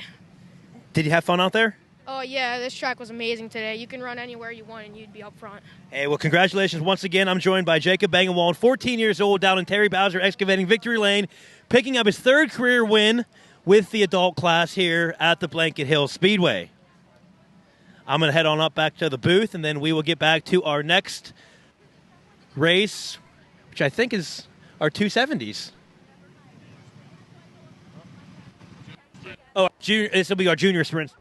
Did you have fun out there? Oh, yeah, this track was amazing today. You can run anywhere you want, and you'd be up front. Hey, well, congratulations once again. I'm joined by Jacob Bangenwald, 14 years old, down in Terry Bowser Excavating Victory Lane, picking up his 3rd career win with the adult class here at the Blanket Hill Speedway. I'm going to head on up back to the booth, and then we will get back to our next race, which I think is our 270s. Oh, this will be our junior sprint.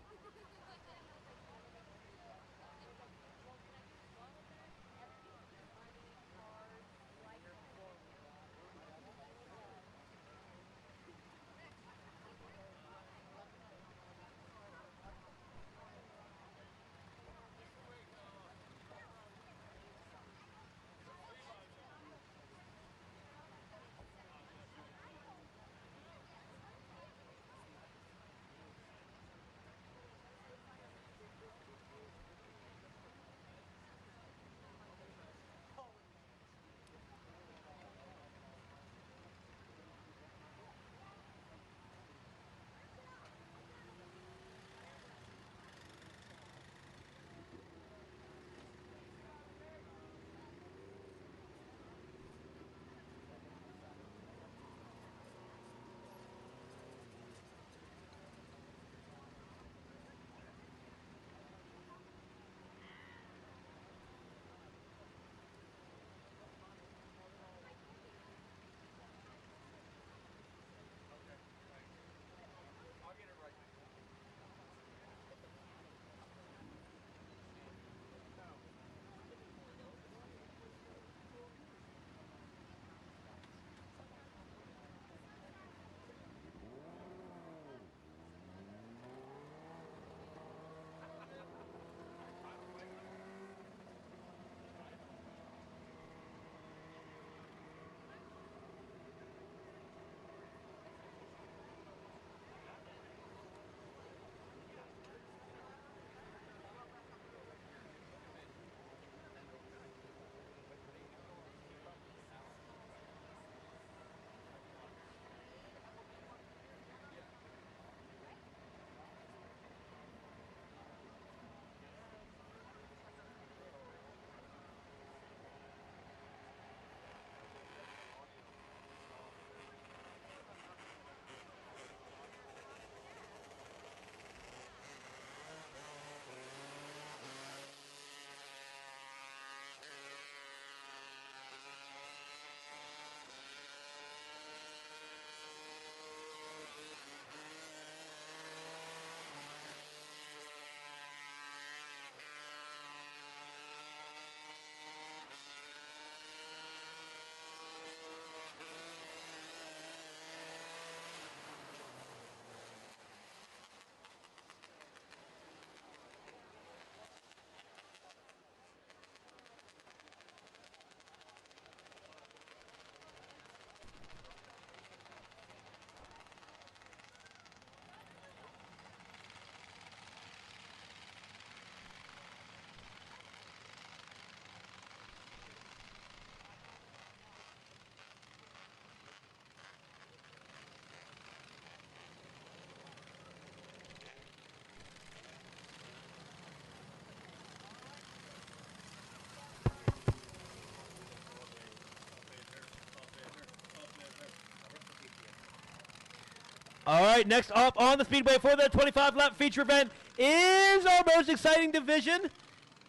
All right, next up on the Speedway for the 25-lap feature event is our most exciting division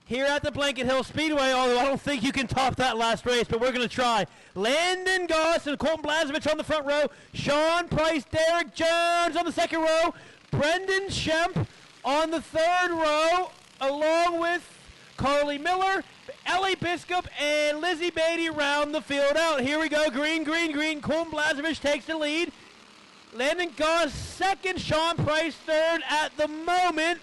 here at the Blanket Hill Speedway, although I don't think you can top that last race, but we're going to try. Landon Goss and Colton Blazevich on the front row, Sean Price, Derek Jones on the second row, Brendan Schemp on the third row, along with Carly Miller, Ellie Biskup, and Lizzie Beatty round the field out. Here we go, green, green, green. Colton Blazevich takes the lead. Landon Goss second, Sean Price third at the moment.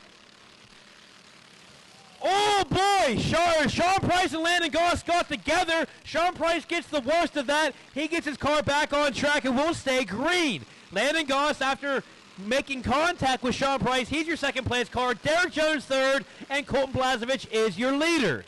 Oh boy, Sean Price and Landon Goss got together. Sean Price gets the worst of that. He gets his car back on track and will stay green. Landon Goss, after making contact with Sean Price, he's your second place car. Derek Jones third, and Colton Blazevich is your leader.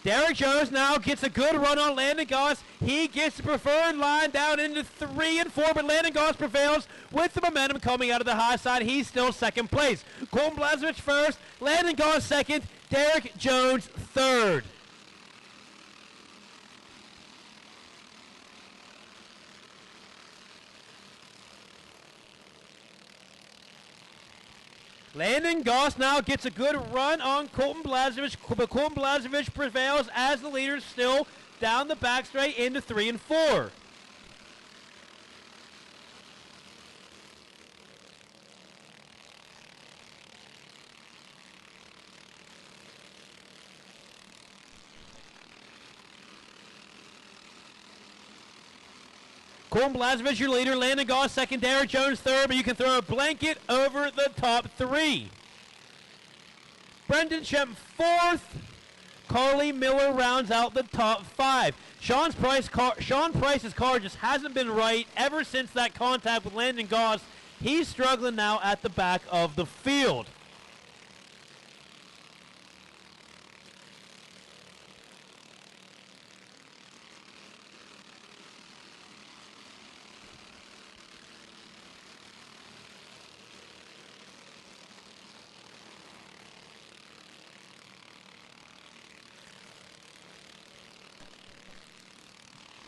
Derek Jones now gets a good run on Landon Goss. He gets the preferred line down into 3 and 4, but Landon Goss prevails with the momentum coming out of the high side. He's still second place. Colton Blazevich first, Landon Goss second, Derek Jones third. Landon Goss now gets a good run on Colton Blazevich, but Colton Blazevich prevails as the leader still down the back straight into 3 and 4. Colton Blazevich, your leader. Landon Goss second. Derek Jones third, but you can throw a blanket over the top 3. Brendan Shemp fourth. Carly Miller rounds out the top 5. Sean Price's car just hasn't been right ever since that contact with Landon Goss. He's struggling now at the back of the field.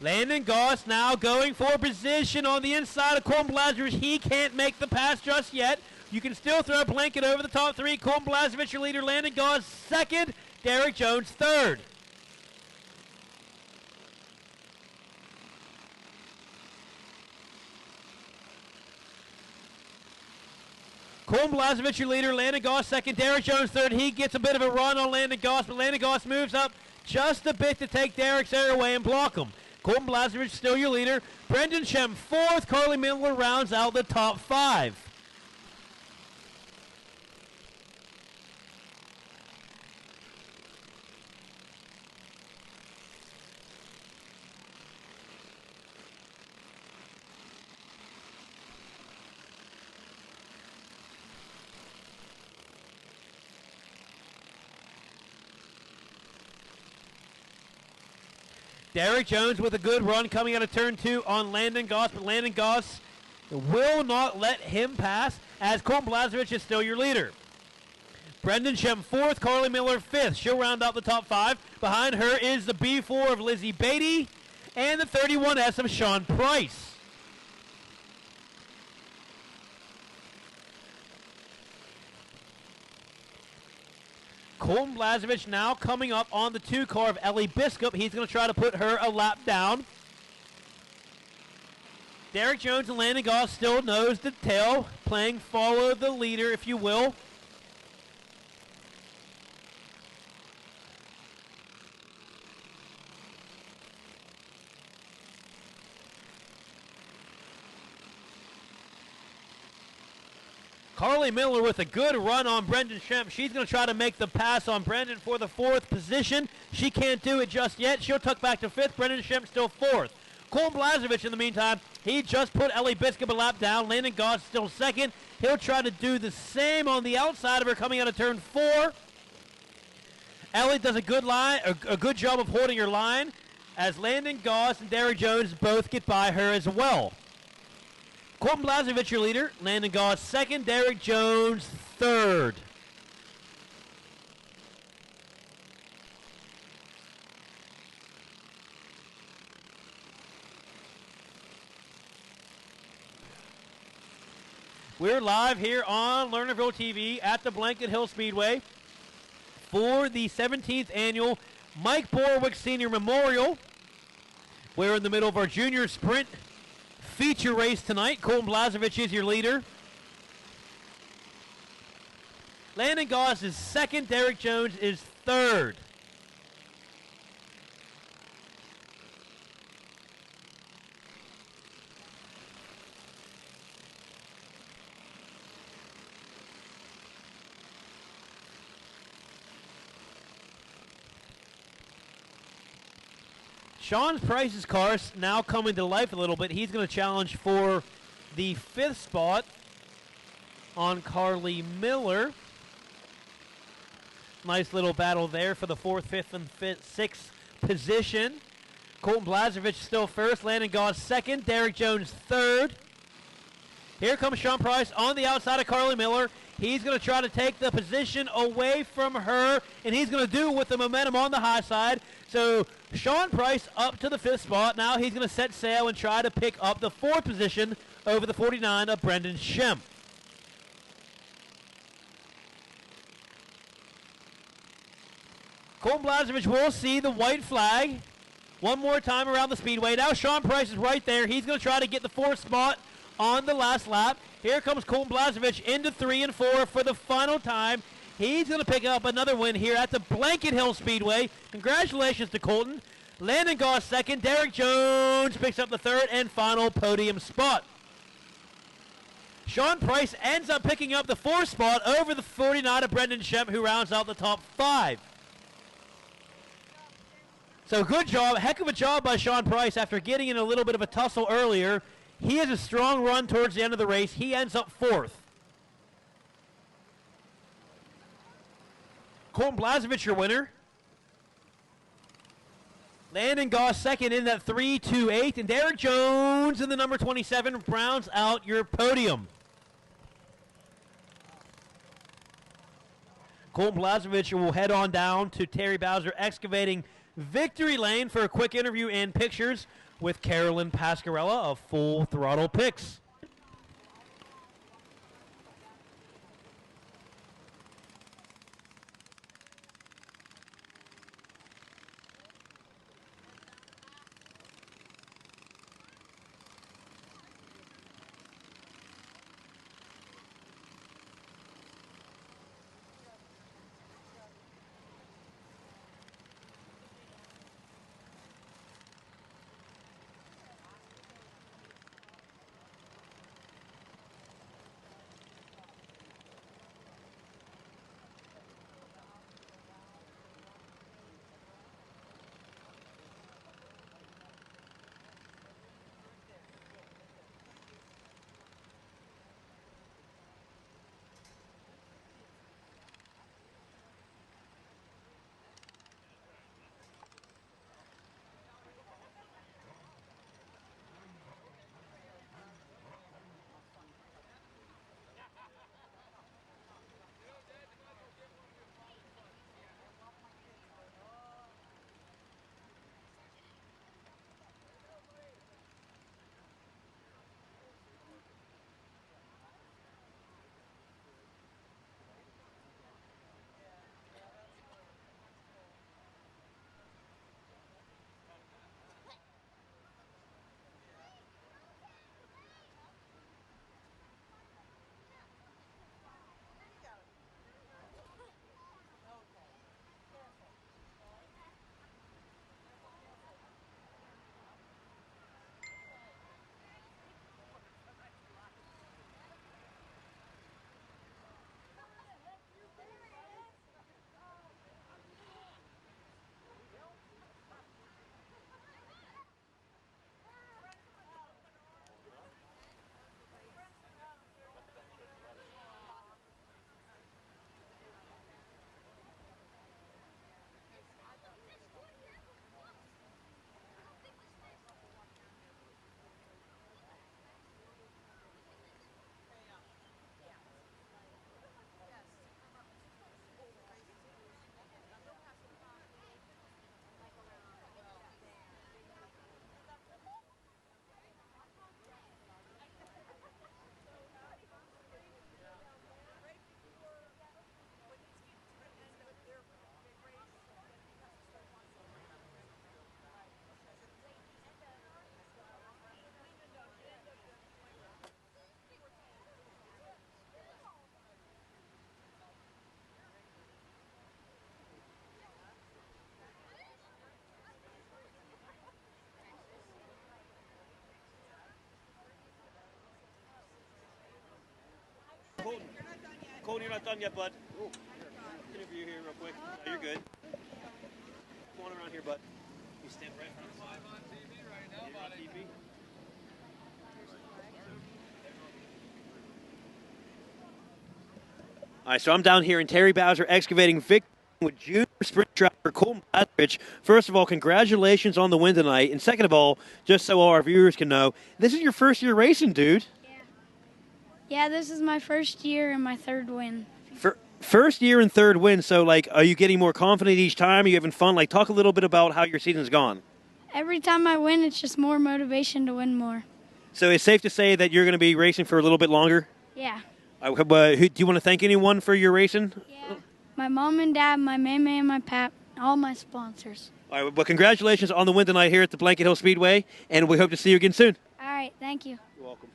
Landon Goss now going for position on the inside of Colton Blazevich. He can't make the pass just yet. You can still throw a blanket over the top 3. Colton Blazevich, your leader. Landon Goss second. Derek Jones third. Colton Blazevich, your leader. Landon Goss second. Derek Jones third. He gets a bit of a run on Landon Goss, but Landon Goss moves up just a bit to take Derek's air away and block him. Colton Blazevich still your leader. Brendan Shem fourth. Carly Miller rounds out the top 5. Derek Jones with a good run coming out of turn 2 on Landon Goss, but Landon Goss will not let him pass as Colton Blazevich is still your leader. Brendan Shem fourth, Carly Miller fifth. She'll round out the top 5. Behind her is the B4 of Lizzie Beatty and the 31S of Sean Price. Colton Blazevich now coming up on the 2 car of Ellie Biskup. He's going to try to put her a lap down. Derek Jones and Landon Goss still nose to tail, playing follow the leader, if you will. Carly Miller with a good run on Brendan Shemp. She's going to try to make the pass on Brendan for the 4th position. She can't do it just yet. She'll tuck back to 5th. Brendan Shemp still 4th. Colton Blazevich, in the meantime, he just put Ellie Biskup a lap down. Landon Goss still 2nd. He'll try to do the same on the outside of her coming out of turn 4. Ellie does a good job of holding her line as Landon Goss and Derek Jones both get by her as well. Colton Blazevich, your leader. Landon Goss 2nd. Derek Jones 3rd. We're live here on Lernerville TV at the Blanket Hill Speedway for the 17th annual Mike Borawiec Sr. Memorial. We're in the middle of our junior sprint feature race tonight. Colton Blazevich is your leader. Landon Goss is 2nd. Derek Jones is 3rd. Sean Price's car now coming to life a little bit. He's going to challenge for the 5th spot on Carly Miller. Nice little battle there for the 4th, 5th, and 6th position. Colton Blazevich still first. Landon Goss second. Derek Jones third. Here comes Sean Price on the outside of Carly Miller. He's going to try to take the position away from her, and he's going to do with the momentum on the high side. So Sean Price up to the 5th spot. Now he's going to set sail and try to pick up the 4th position over the 49 of Brendan Shem. Colton Blazevich will see the white flag one more time around the speedway. Now Sean Price is right there. He's going to try to get the 4th spot on the last lap. Here comes Colton Blazevich into 3 and 4 for the final time. He's going to pick up another win here at the Blanket Hill Speedway. Congratulations to Colton. Landon Goss second. Derek Jones picks up the 3rd and final podium spot. Sean Price ends up picking up the 4th spot over the 49 of Brendan Shem, who rounds out the top 5. So good job, heck of a job by Sean Price after getting in a little bit of a tussle earlier. He has a strong run towards the end of the race. He ends up 4th. Colton Blazevich, your winner. Landon Goss second in that 3-2-8. And Derek Jones in the number 27 rounds out your podium. Colton Blazevich will head on down to Terry Bowser Excavating Victory Lane for a quick interview and pictures with Carolyn Pascarella of Full Throttle Picks. Colton, you're not done yet, bud. Interview here real quick. Oh, you're good. Come on around here, bud. You stand right in front of the live on TV right now, buddy. TV? All right, so I'm down here in Terry Bowser Excavating with junior sprint driver Colton Blasevich. First of all, congratulations on the win tonight. And second of all, just so all our viewers can know, this is your first year racing, dude. Yeah, this is my first year and my third win. First year and third win. So, like, are you getting more confident each time? Are you having fun? Like, talk a little bit about how your season's gone. Every time I win, it's just more motivation to win more. So it's safe to say that you're going to be racing for a little bit longer? Yeah. Do you want to thank anyone for your racing? Yeah. My mom and dad, my mama and my pap, all my sponsors. All right, well, congratulations on the win tonight here at the Blanket Hill Speedway, and we hope to see you again soon. All right, thank you. You're welcome.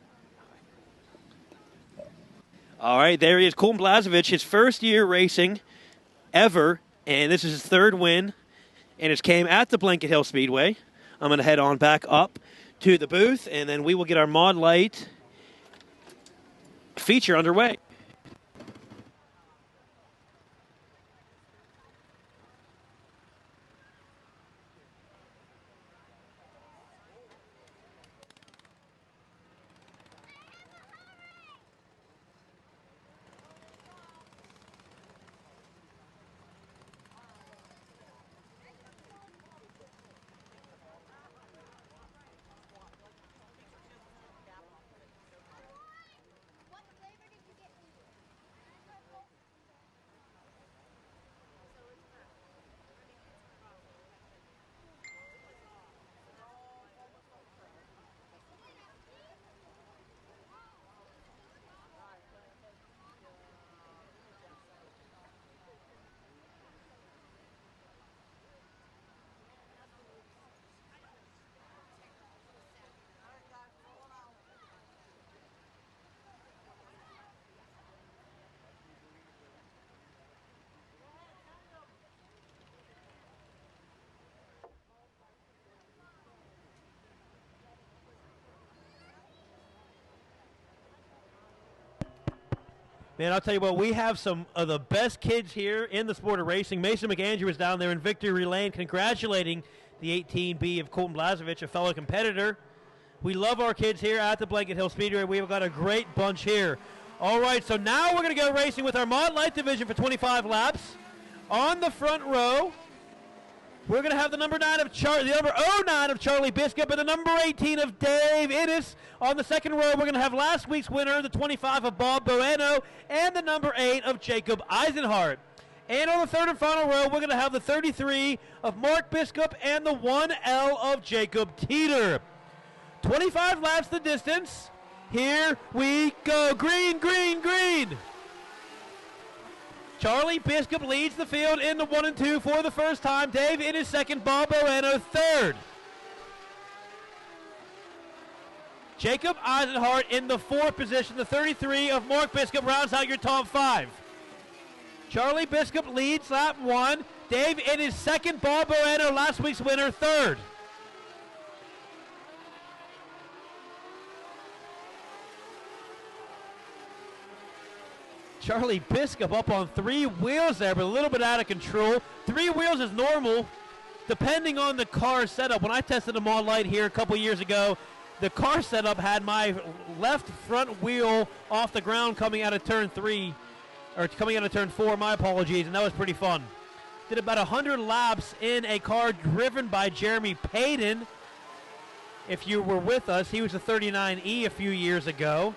All right, there he is, Colton Blasevich, his first year racing ever, and this is his third win, and it came at the Blanket Hill Speedway. I'm going to head on back up to the booth, and then we will get our Mod Light feature underway. Man, I'll tell you what, we have some of the best kids here in the sport of racing. Mason McAndrew is down there in victory lane congratulating the 18B of Colton Blasevich, a fellow competitor. We love our kids here at the Blanket Hill Speedway. We've got a great bunch here. All right, so now we're going to go racing with our Mod Light division for 25 laps. On the front row, we're going to have the number 09 of Charlie Biscup and the number 18 of Dave Innes. On the second row, we're going to have last week's winner, the 25 of Bob Bueno, and the number 8 of Jacob Eisenhart. And on the third and final row, we're going to have the 33 of Mark Biscup and the 1L of Jacob Teeter. 25 laps the distance. Here we go. Green, green, green. Charlie Biscup leads the field in the 1 and 2 for the first time. Dave in his second, Bob Bueno third. Jacob Eisenhart in the fourth position. The 33 of Mark Biscup rounds out your top 5. Charlie Biscup leads lap 1. Dave in his second, Bob Bueno, last week's winner, third. Charlie Biscup up on 3 wheels there, but a little bit out of control. 3 wheels is normal, depending on the car setup. When I tested a Mod Light here a couple years ago, the car setup had my left front wheel off the ground coming out of turn 3, or coming out of turn 4, my apologies, and that was pretty fun. Did about 100 laps in a car driven by Jeremy Payton. If you were with us, he was a 39E a few years ago.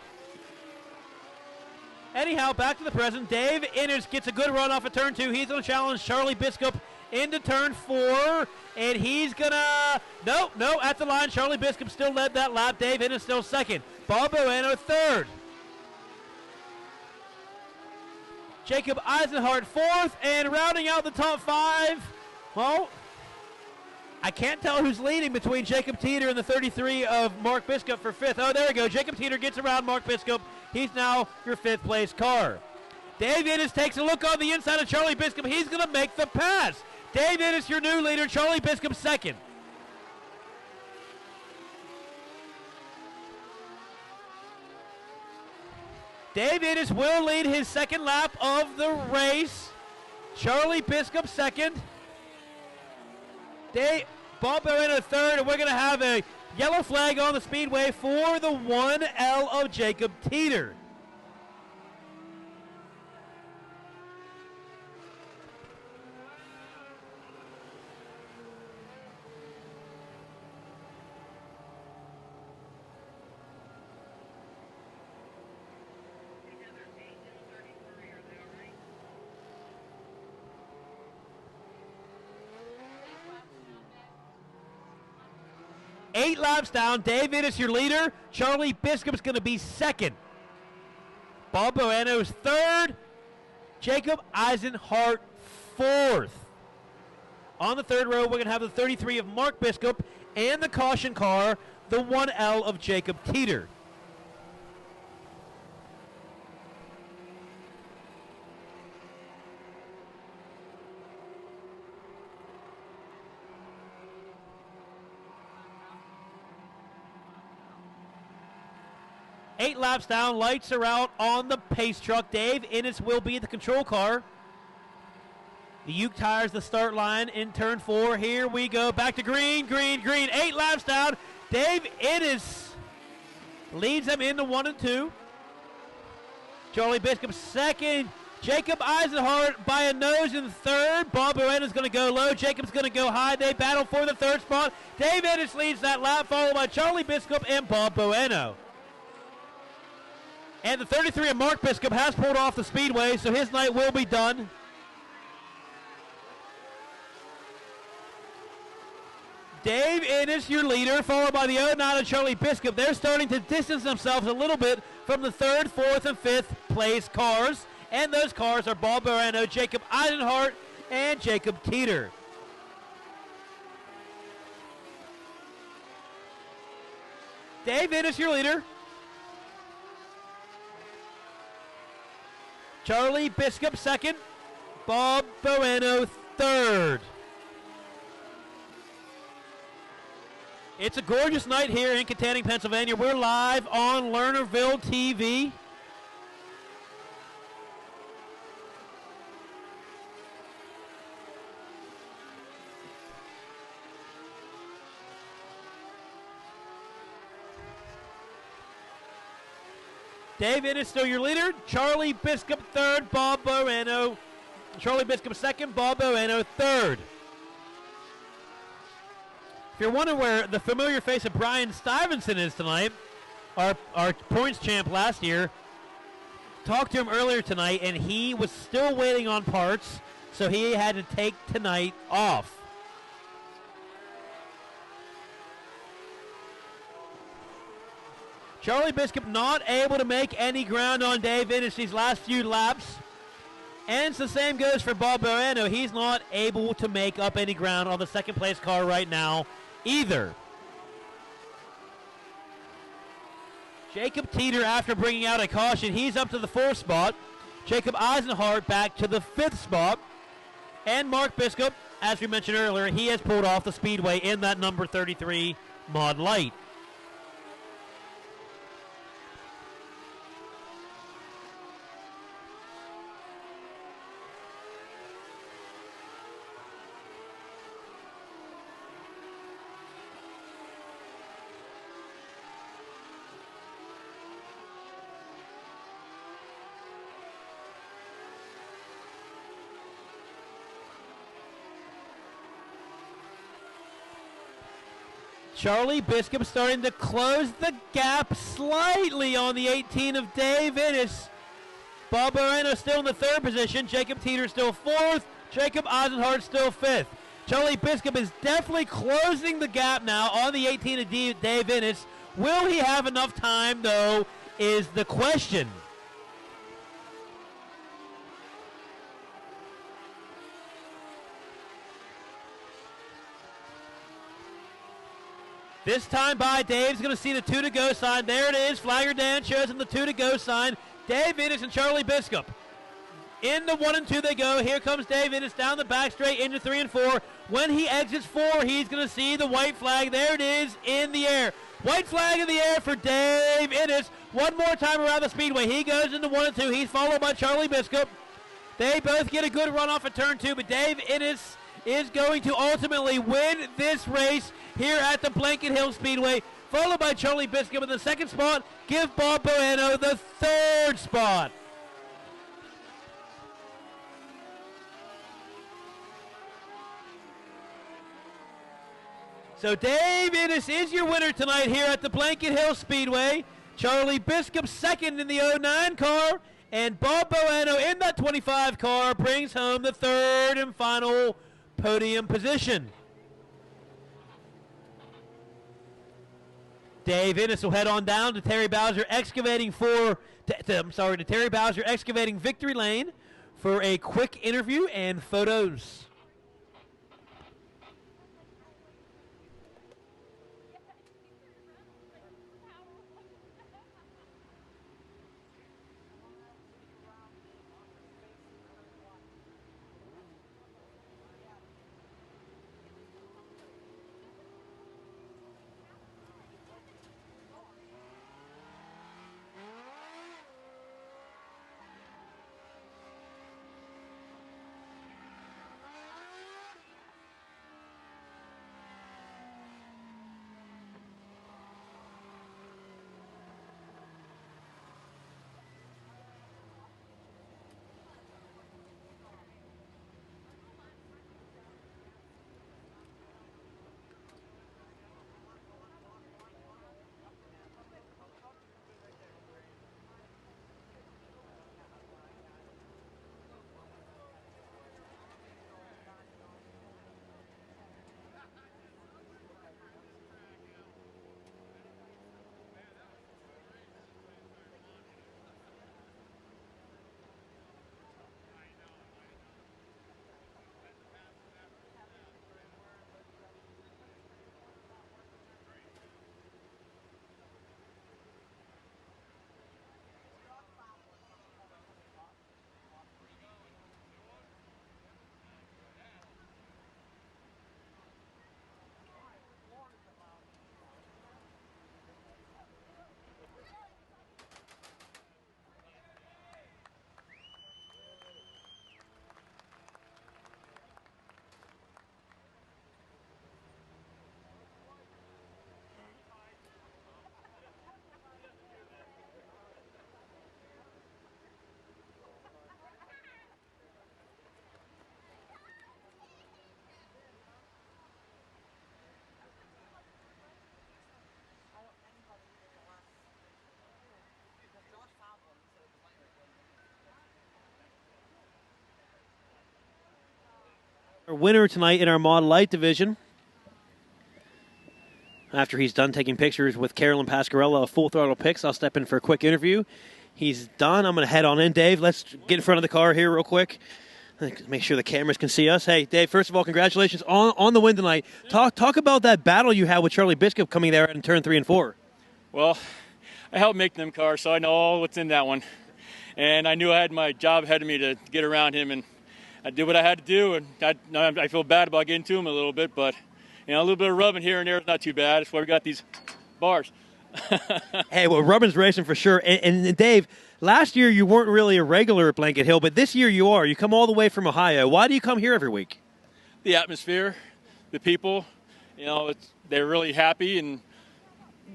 Anyhow, back to the present. Dave Innes gets a good run off of turn 2. He's going to challenge Charlie Biscup into turn 4. And he's going to... No, at the line. Charlie Biscup still led that lap. Dave Innes still second. Bob Bueno third. Jacob Eisenhart fourth. And rounding out the top 5, well, I can't tell who's leading between Jacob Teeter and the 33 of Mark Biscup for 5th. Oh, there we go. Jacob Teeter gets around Mark Biscup. He's now your 5th place car. Dave Innes takes a look on the inside of Charlie Biscup. He's going to make the pass. Dave Innes, your new leader. Charlie Biscup second. Dave Innes will lead his second lap of the race. Charlie Biscup second. Bob Bueno third, and we're going to have a yellow flag on the speedway for the 1L of Jacob Teeter. 8 laps down. Dave Innes, your leader. Charlie Biskup's going to be second. Bob Bueno is third. Jacob Eisenhart fourth. On the third row, we're going to have the 33 of Mark Biskup and the caution car, the 1L of Jacob Teeter. Eight laps down, lights are out on the pace truck. Dave Innes will be the control car. The Uke tires the start line in turn 4. Here we go. Back to green, green, green. 8 laps down. Dave Innes leads them into 1 and 2. Charlie Biskup second. Jacob Eisenhart by a nose in third. Bob Bueno's going to go low. Jacob's going to go high. They battle for the third spot. Dave Innes leads that lap, followed by Charlie Biskup and Bob Bueno. And the 33 of Mark Biskup has pulled off the speedway, so his night will be done. Dave Innes, your leader, followed by the 09 of Charlie Biskup. They're starting to distance themselves a little bit from the 3rd, 4th, and 5th place cars. And those cars are Bob Bueno, Jacob Eisenhart, and Jacob Teeter. Dave Innes, your leader. Charlie Biskup second. Bob Bueno third. It's a gorgeous night here in Katanning, Pennsylvania. We're live on Lernerville TV. Dave Innes still your leader. Charlie Biskup third. Bob Bueno. Charlie Biskup second. Bob Bueno third. If you're wondering where the familiar face of Brian Stuyvesant is tonight, our points champ last year, talked to him earlier tonight, and he was still waiting on parts, so he had to take tonight off. Charlie Biskup not able to make any ground on Dave Innes these last few laps. And the same goes for Bob Bueno. He's not able to make up any ground on the second place car right now either. Jacob Teeter, after bringing out a caution, he's up to the 4th spot. Jacob Eisenhart back to the 5th spot. And Mark Biskup, as we mentioned earlier, he has pulled off the speedway in that number 33 Mod Light. Charlie Biskup starting to close the gap slightly on the 18 of Dave Innes. Bob Bueno still in the 3rd position. Jacob Teeter still 4th. Jacob Eisenhart still 5th. Charlie Biskup is definitely closing the gap now on the 18 of Dave Innes. Will he have enough time, though, is the question. This time by Dave's going to see the 2 to go sign. There it is. Flagger Dan shows him the 2 to go sign. Dave Innes and Charlie Biskup. In the 1 and 2 they go. Here comes Dave Innes down the back straight into 3 and 4. When he exits 4, he's going to see the white flag. There it is in the air. White flag in the air for Dave Innes. One more time around the speedway. He goes into 1 and 2. He's followed by Charlie Biskup. They both get a good run off at turn 2, but Dave Innes is going to ultimately win this race here at the Blanket Hill Speedway, followed by Charlie Biskup in the 2nd spot. Give Bob Bueno the 3rd spot. So Dave Innes is your winner tonight here at the Blanket Hill Speedway. Charlie Biskup 2nd in the 09 car, and Bob Bueno in that 25 car brings home the 3rd and final podium position. Dave Innes will head on down to Terry Bowser Excavating to Terry Bowser Excavating Victory Lane for a quick interview and photos. Our winner tonight in our Model Light division, after he's done taking pictures with Carolyn Pasquarella of Full Throttle Picks, I'll step in for a quick interview. He's done. I'm going to head on in. Dave, let's get in front of the car here real quick. Make sure the cameras can see us. Hey, Dave, first of all, congratulations on the win tonight. Talk about that battle you had with Charlie Biscup coming there in turn 3 and 4. Well, I helped make them cars, so I know all what's in that one. And I knew I had my job ahead of me to get around him, and I did what I had to do, and I feel bad about getting to him a little bit, but a little bit of rubbing here and there is not too bad. That's why we got these bars. Hey, well, rubbing's racing for sure. And Dave, last year you weren't really a regular at Blanket Hill, but this year you are. You come all the way from Ohio. Why do you come here every week? The atmosphere, the people, they're really happy and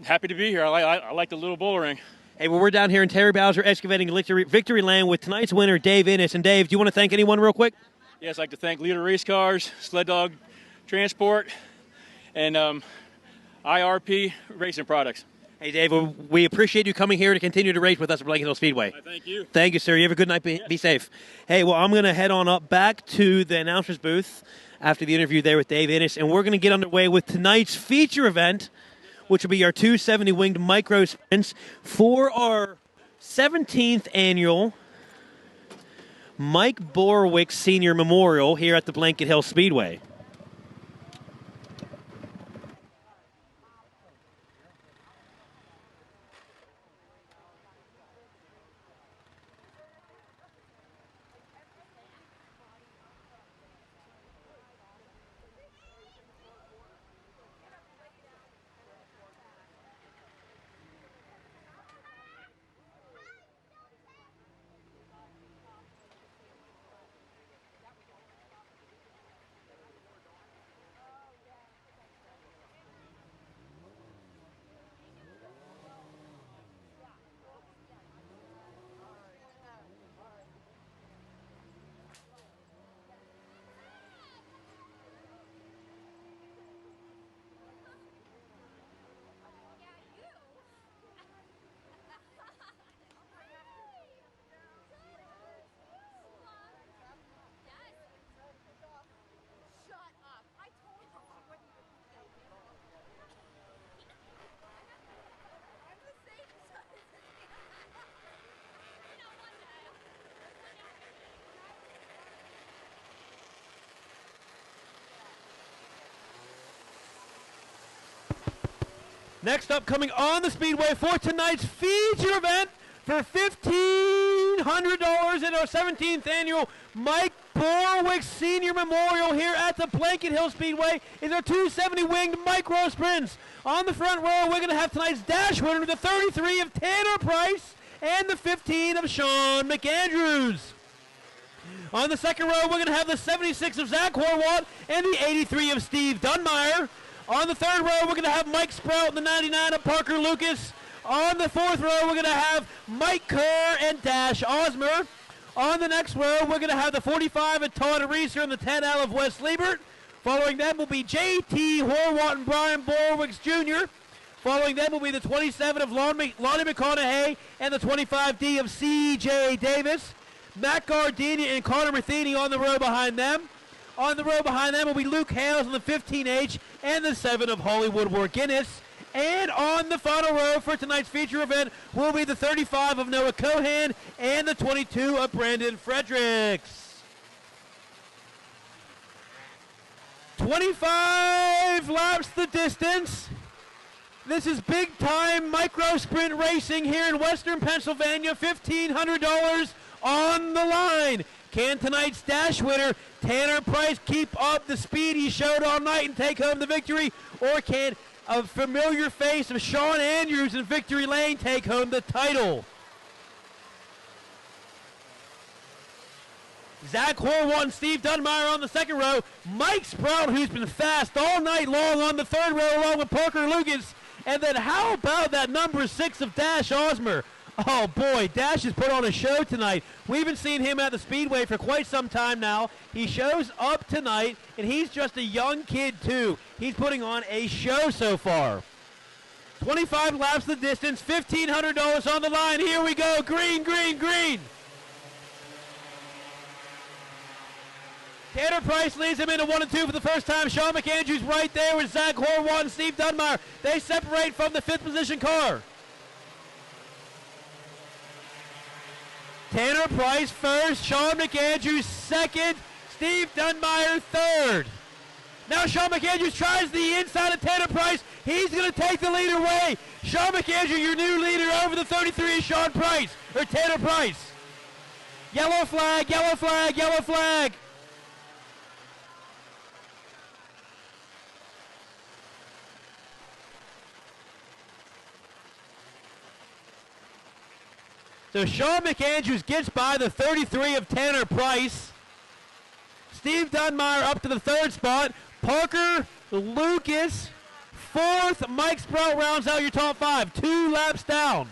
happy to be here. I like the little bull ring. Hey, well, we're down here in Terry Bowser Excavating Victory Lane with tonight's winner, Dave Innes. And Dave, do you want to thank anyone real quick? Yes, I'd like to thank Leader Race Cars, Sled Dog Transport, and IRP Racing Products. Hey, Dave, we appreciate you coming here to continue to race with us at Blanket Hill Speedway. Thank you. Thank you, sir. You have a good night. Be safe. Hey, well, I'm going to head on up back to the announcer's booth after the interview there with Dave Innes, and we're going to get underway with tonight's feature event, which will be our 270 winged micro sprints for our 17th annual Mike Borawiec Sr. Memorial here at the Blanket Hill Speedway. Next up, coming on the Speedway for tonight's feature event for $1,500 in our 17th annual Mike Borawiec Sr. Memorial here at the Blanket Hill Speedway is our 270 winged micro sprints. On the front row, we're going to have tonight's dash winner, the 33 of Tanner Price and the 15 of Sean McAndrews. On the second row, we're going to have the 76 of Zach Horwath and the 83 of Steve Dunmeyer. On the third row, we're going to have Mike Sprout and the 99 of Parker Lucas. On the fourth row, we're going to have Mike Kerr and Dash Osmer. On the next row, we're going to have the 45 of Todd Reeser and the 10L of Wes Liebert. Following them will be J.T. Horwath and Brian Borawiec Jr. Following them will be the 27 of Lonnie McConaughey and the 25D of C.J. Davis. Matt Gardenia and Connor Matheny on the row behind them. On the row behind them will be Luke Hales on the 15H and the 7 of Hollywood Warguinness. And on the final row for tonight's feature event will be the 35 of Noah Cohan and the 22 of Brandon Fredericks. 25 laps the distance. This is big time micro sprint racing here in Western Pennsylvania. $1,500 on the line. Can tonight's dash winner, Tanner Price, keep up the speed he showed all night and take home the victory? Or can a familiar face of Sean Andrews in Victory Lane take home the title? Zach Horwath and Steve Dunmeyer on the second row. Mike Sprout, who's been fast all night long, on the third row along with Parker Lucas. And then how about that number 6 of Dash Osmer? Oh boy, Dash has put on a show tonight. We've been seeing him at the Speedway for quite some time now. He shows up tonight, and he's just a young kid too. He's putting on a show so far. 25 laps the distance, $1,500 on the line. Here we go, green, green, green. Tanner Price leads him into 1 and 2 for the first time. Sean McAndrews right there with Zach Horwath and Steve Dunmeyer. They separate from the 5th position car. Tanner Price first, Sean McAndrews second, Steve Dunmeyer third. Now Sean McAndrews tries the inside of Tanner Price. He's going to take the lead away. Sean McAndrews, your new leader over the 33 is Sean Price, or Tanner Price. Yellow flag, yellow flag, yellow flag. So Sean McAndrews gets by the 33 of Tanner Price. Steve Dunmeyer up to the 3rd spot. Parker Lucas, 4th. Mike Sprout rounds out your top 5. 2 laps down.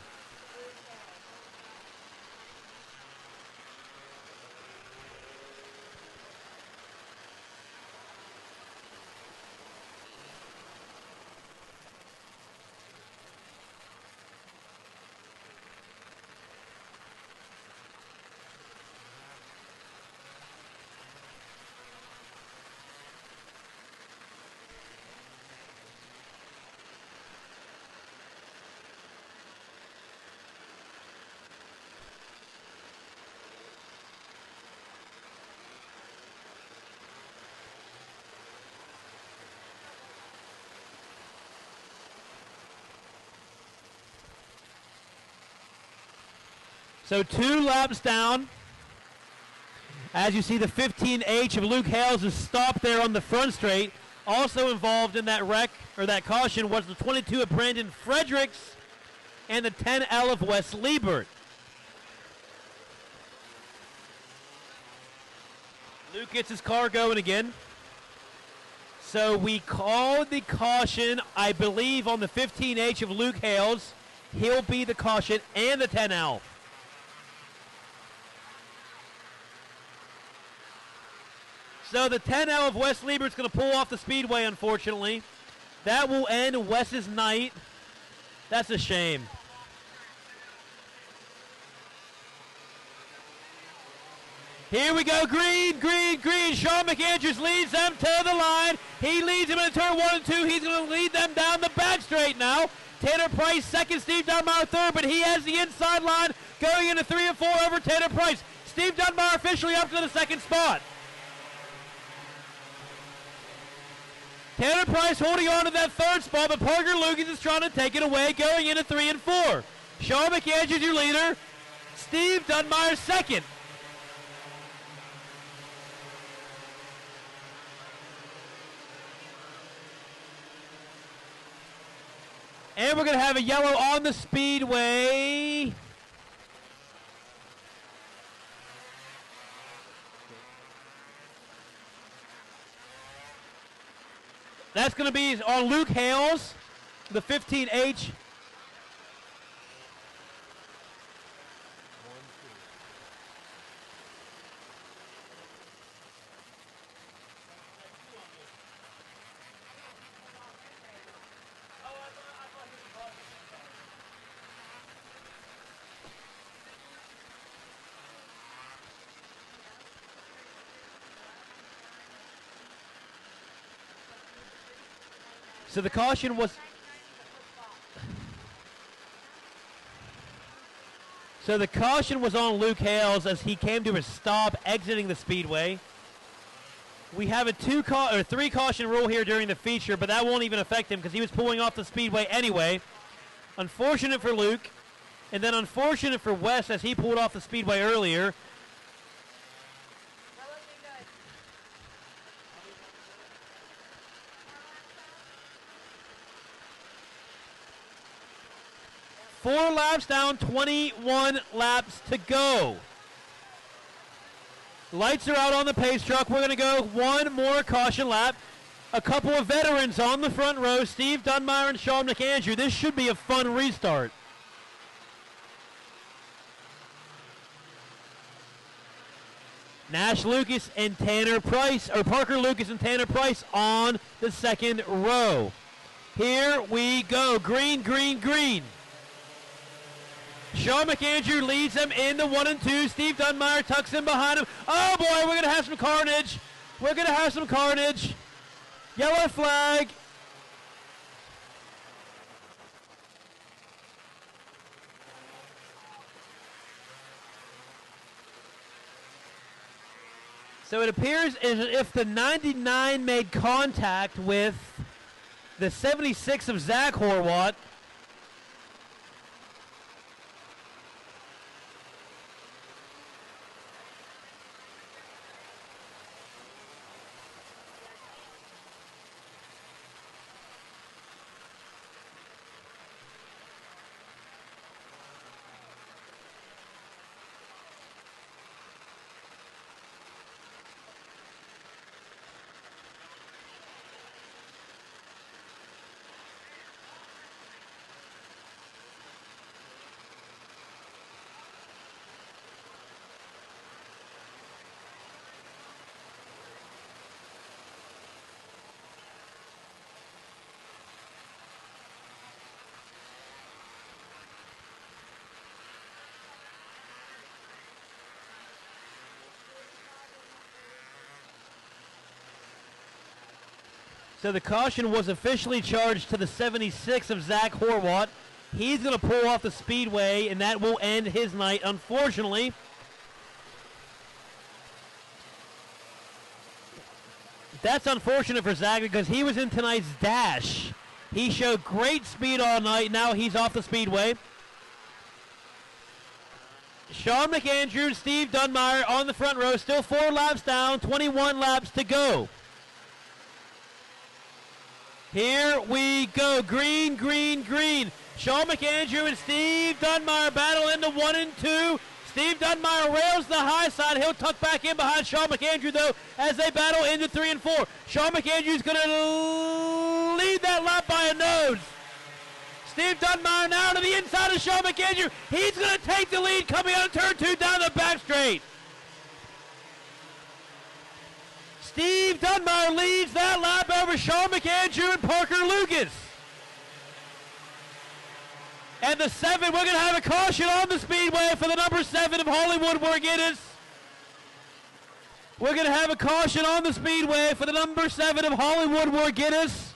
So 2 laps down. As you see, the 15H of Luke Hales is stopped there on the front straight. Also involved in that wreck, or that caution, was the 22 of Brandon Fredericks and the 10L of Wes Liebert. Luke gets his car going again. So we called the caution, I believe, on the 15H of Luke Hales. He'll be the caution and the 10L. So the 10L of Wes Liebert's going to pull off the speedway, unfortunately. That will end Wes's night. That's a shame. Here we go, green, green, green. Sean McAndrews leads them to the line. He leads them in turn 1 and 2. He's going to lead them down the back straight now. Tanner Price second, Steve Dunmeyer third, but he has the inside line going into 3 and 4 over Tanner Price. Steve Dunmeyer officially up to the 2nd spot. Tanner Price holding on to that third spot, but Parker Lucas is trying to take it away, going into 3 and 4. Sean McAndrews your leader. Steve Dunmeyer second. And we're going to have a yellow on the speedway. That's going to be on Luke Hales, the 15H. So the caution was... So the caution was on Luke Hales as he came to a stop exiting the speedway. We have a 3 caution rule here during the feature, but that won't even affect him because he was pulling off the speedway anyway. Unfortunate for Luke, and then unfortunate for Wes as he pulled off the speedway earlier. Four laps down, 21 laps to go. Lights are out on the pace truck. We're going to go one more caution lap. A couple of veterans on the front row, Steve Dunmeyer and Sean McAndrew. This should be a fun restart. Nash Lucas and Tanner Price, or Parker Lucas and Tanner Price on the second row. Here we go. Green, green, green. Sean McAndrew leads them in the 1 and 2. Steve Dunmeyer tucks in behind him. Oh boy, we're going to have some carnage. We're going to have some carnage. Yellow flag. So it appears as if the 99 made contact with the 76 of Zach Horwat. So the caution was officially charged to the 76 of Zach Horwat. He's going to pull off the speedway, and that will end his night, unfortunately. That's unfortunate for Zach because he was in tonight's dash. He showed great speed all night. Now he's off the speedway. Sean McAndrew, Steve Dunmeyer on the front row. Still 4 laps down, 21 laps to go. Here we go. Green, green, green. Sean McAndrew and Steve Dunmeyer battle into 1 and 2. Steve Dunmeyer rails the high side. He'll tuck back in behind Sean McAndrew, though, as they battle into 3 and 4. Sean McAndrew's going to lead that lap by a nose. Steve Dunmeyer now to the inside of Sean McAndrew. He's going to take the lead coming out of turn 2 down the back straight. Steve Dunmeyer leads that lap over Sean McAndrew and Parker Lucas. And the 7, we're going to have a caution on the speedway for the number 7 of Hollywood Warguinness. We're going to have a caution on the speedway for the number 7 of Hollywood Warguinness.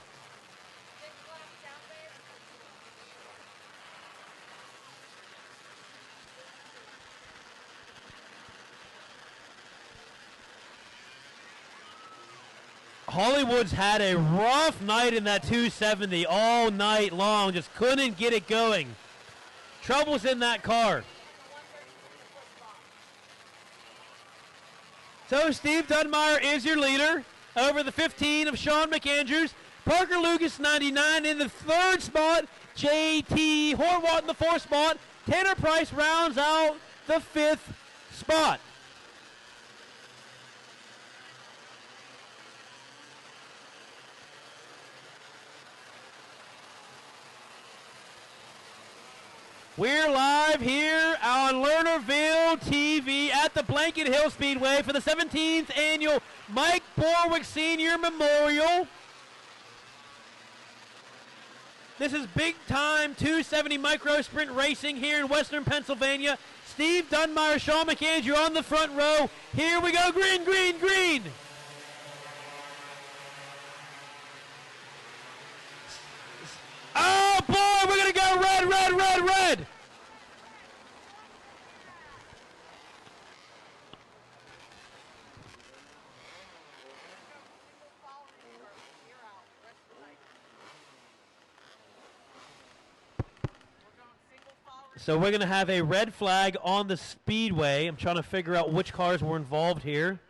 Hollywood's had a rough night in that 270 all night long. Just couldn't get it going. Troubles in that car. So Steve Dunmeyer is your leader over the 15 of Sean McAndrews. Parker Lucas, 99, in the third spot. J.T. Horwatt in the fourth spot. Tanner Price rounds out the fifth spot. We're live here on Lernerville TV at the Blanket Hill Speedway for the 17th annual Mike Borawiec Sr. Memorial. This is big time 270 micro sprint racing here in Western Pennsylvania. Steve Dunmeyer, Sean McAndrew on the front row. Here we go, green, green, green. Oh boy, we're gonna go red, red, red, red. So we're gonna have a red flag on the speedway. I'm trying to figure out which cars were involved here.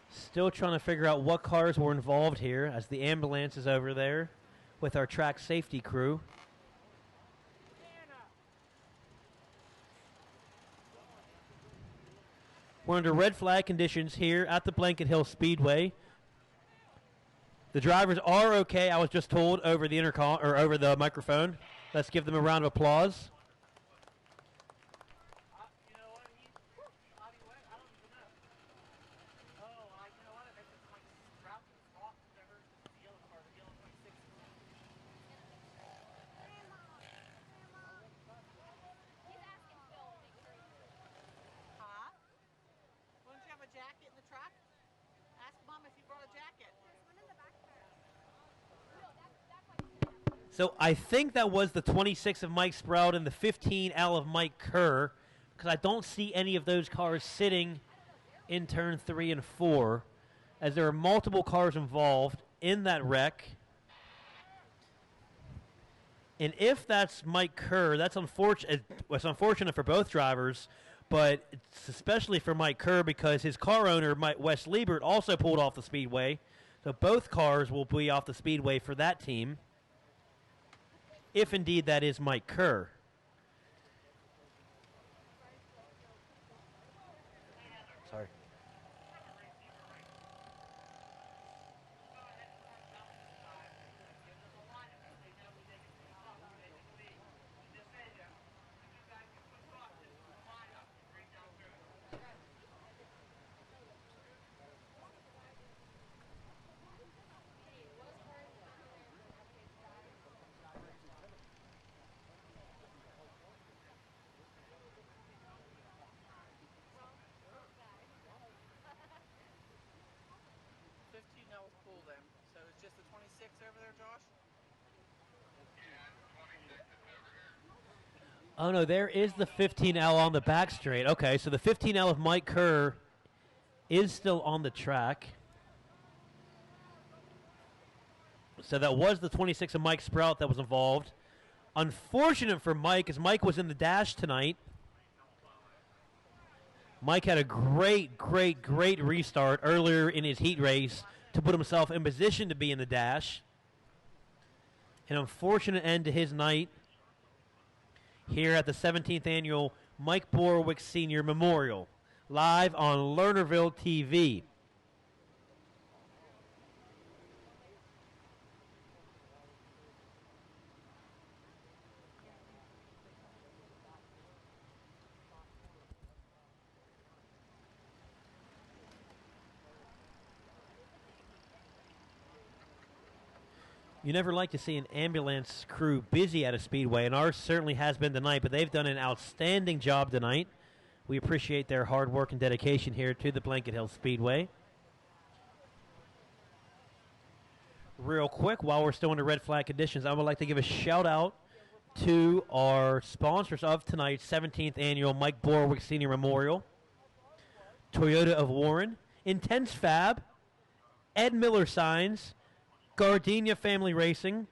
Still trying to figure out what cars were involved here as the ambulance is over there with our track safety crew. We're under red flag conditions here at the Blanket Hill Speedway. The drivers are okay, I was just told over the intercom or over the microphone. Let's give them a round of applause. So I think that was the 26 of Mike Sprout and the 15L of Mike Kerr, because I don't see any of those cars sitting in turn 3 and 4, as there are multiple cars involved in that wreck. And if that's Mike Kerr, that's unfortunate. It's unfortunate for both drivers, but it's especially for Mike Kerr because his car owner, Wes Liebert, also pulled off the speedway. So both cars will be off the speedway for that team, if indeed that is Mike Kerr. Sorry. Oh, no, there is the 15L on the back straight. Okay, so the 15L of Mike Kerr is still on the track. So that was the 26 of Mike Sprout that was involved. Unfortunate for Mike, as Mike was in the dash tonight. Mike had a great, great, great restart earlier in his heat race to put himself in position to be in the dash. An unfortunate end to his night here at the 17th annual Mike Borawiec Sr. Memorial, live on Lernerville TV. You never like to see an ambulance crew busy at a speedway, and ours certainly has been tonight, but they've done an outstanding job tonight. We appreciate their hard work and dedication here to the Blanket Hill Speedway. Real quick, while we're still under red flag conditions, I would like to give a shout out to our sponsors of tonight's 17th annual Mike Borawiec Sr. Memorial, Toyota of Warren, Intense Fab, Ed Miller Signs, Gardenia Family Racing,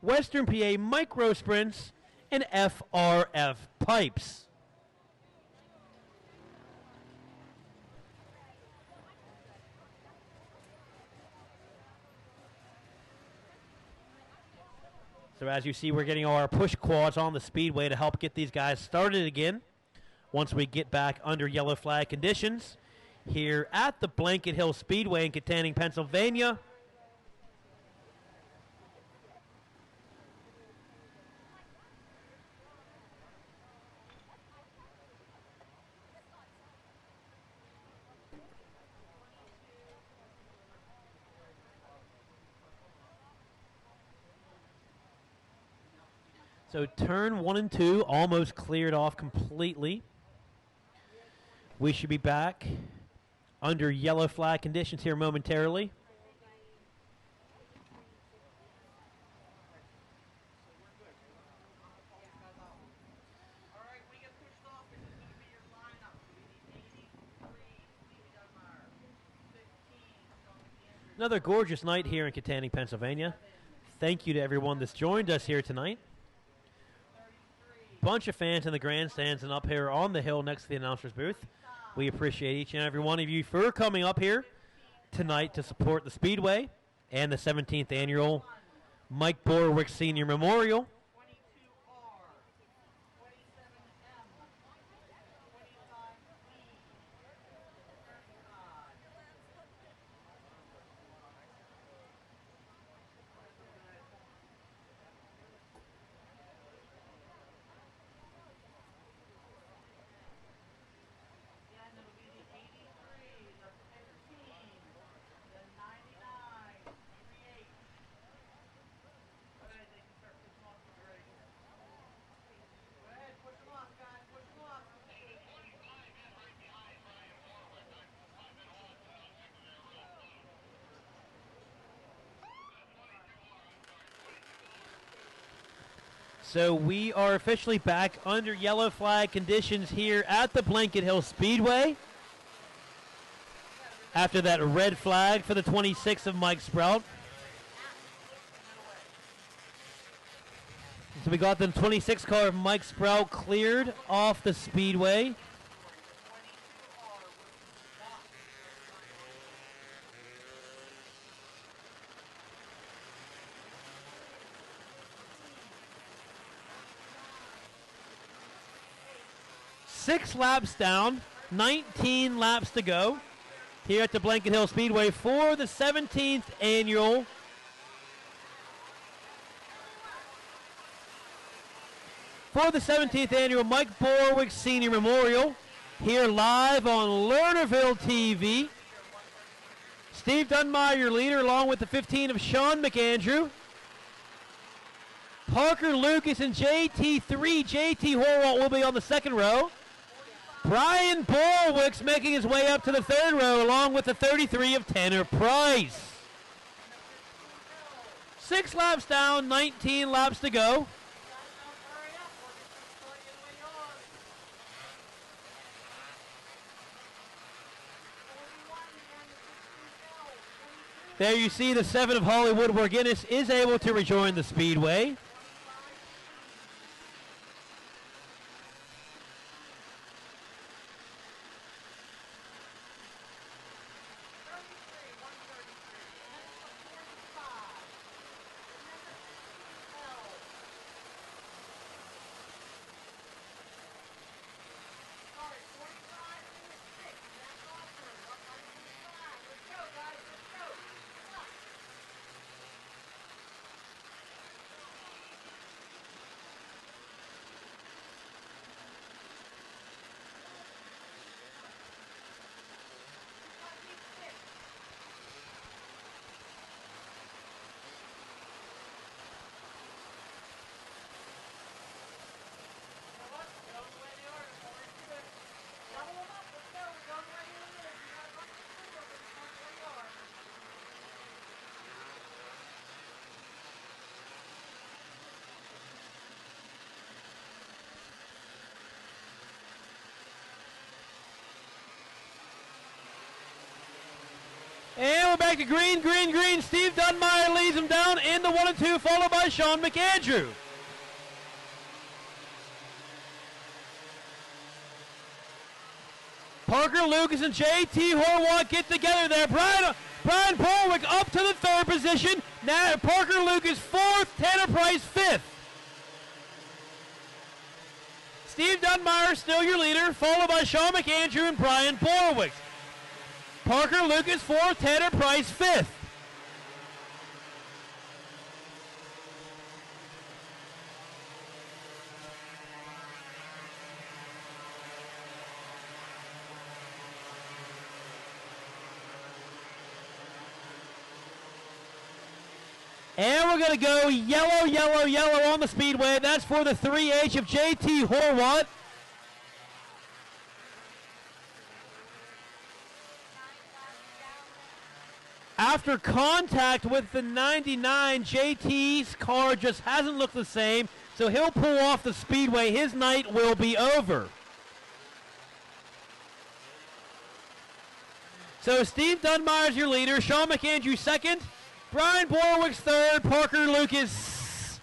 Western PA Micro Sprints, and FRF Pipes. So as you see, we're getting our push quads on the speedway to help get these guys started again once we get back under yellow flag conditions here at the Blanket Hill Speedway in Kittanning, Pennsylvania. So turn 1 and 2 almost cleared off completely. We should be back under yellow flag conditions here momentarily. Another gorgeous night here in Kittanning, Pennsylvania. Thank you to everyone that's joined us here tonight. Bunch of fans in the grandstands and up here on the hill next to the announcer's booth. We appreciate each and every one of you for coming up here tonight to support the Speedway and the 17th annual Mike Borawiec Sr. Memorial. So we are officially back under yellow flag conditions here at the Blanket Hill Speedway after that red flag for the 26 of Mike Sprout. So we got the 26 car of Mike Sprout cleared off the speedway. Six laps down, 19 laps to go here at the Blanket Hill Speedway for the 17th annual Mike Borawiec Sr. Memorial here live on Lernerville TV. Steve Dunmeyer, your leader, along with the 15 of Sean McAndrew. Parker Lucas and JT3. JT Horwalt will be on the second row. Brian Borawiec's making his way up to the third row along with the 33 of Tanner Price. 6 laps down, 19 laps to go. There you see the 7 of Hollywood, where Guinness is able to rejoin the speedway. back to green, green, green. Steve Dunmeyer leads him down in the 1 and 2, followed by Sean McAndrew. Parker Lucas and J.T. Horwath get together there. Brian Borawiec up to the 3rd position. Now Parker Lucas 4th, Tanner Price 5th. Steve Dunmeyer still your leader, followed by Sean McAndrew and Brian Borawiec. Parker Lucas 4th, Tanner Price 5th. And we're going to go yellow, yellow, yellow on the speedway. That's for the 3H of J.T. Horwath. After contact with the 99, JT's car just hasn't looked the same, so he'll pull off the speedway. His night will be over. So Steve Dunmeyer's your leader, Sean McAndrew 2nd, Brian Borawiec 3rd, Parker Lucas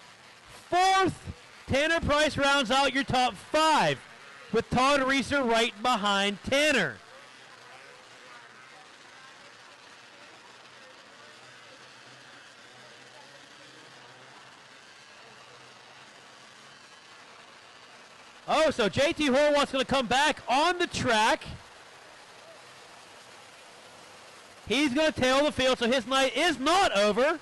4th. Tanner Price rounds out your top 5, with Todd Reeser right behind Tanner. Oh, so J.T. Horwath's going to come back on the track. He's going to tail the field, so his night is not over.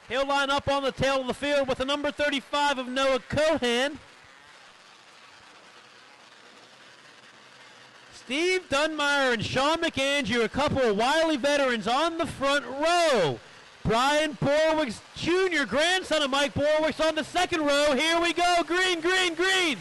He'll line up on the tail of the field with the number 35 of Noah Cohan. Steve Dunmeyer and Sean McAndrew, a couple of wily veterans on the front row. Brian Borawiec Jr., grandson of Mike Borawiec, on the 2nd row. Here we go, green, green, green.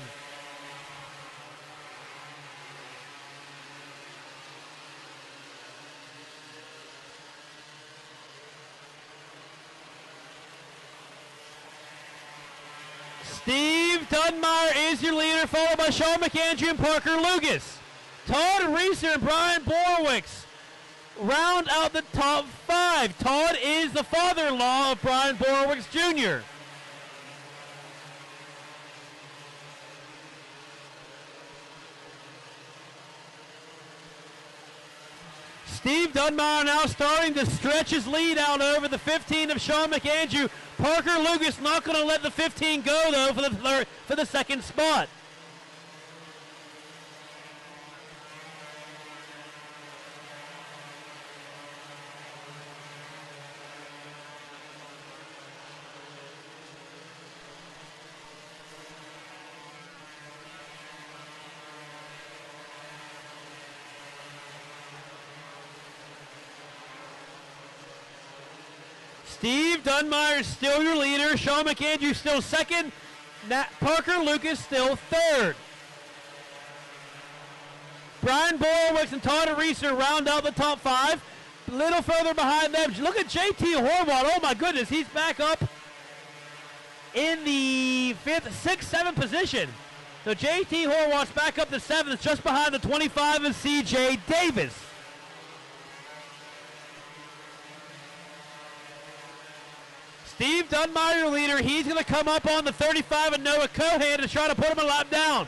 Steve Dunmeyer is your leader, followed by Sean McAndrew and Parker Lucas. Todd Reeser and Brian Borawiec round out the top 5. Todd is the father-in-law of Brian Borawiec Jr. Steve Dunmeyer now starting to stretch his lead out over the 15 of Sean McAndrew. Parker Lucas not going to let the 15 go, though, for the 2nd spot. Steve Dunmeyer is still your leader. Sean McAndrew still 2nd. Parker Lucas still 3rd. Brian Borawiec and Todd Reeser round out the top 5. A little further behind them. Look at J.T. Horwath. Oh, my goodness. He's back up in the 5th, 6th, 7th position. So J.T. Horwath's back up to 7th, just behind the 25 of C.J. Davis. Steve Dunmeyer, your leader. He's going to come up on the 35 of Noah Cohan to try to put him a lap down.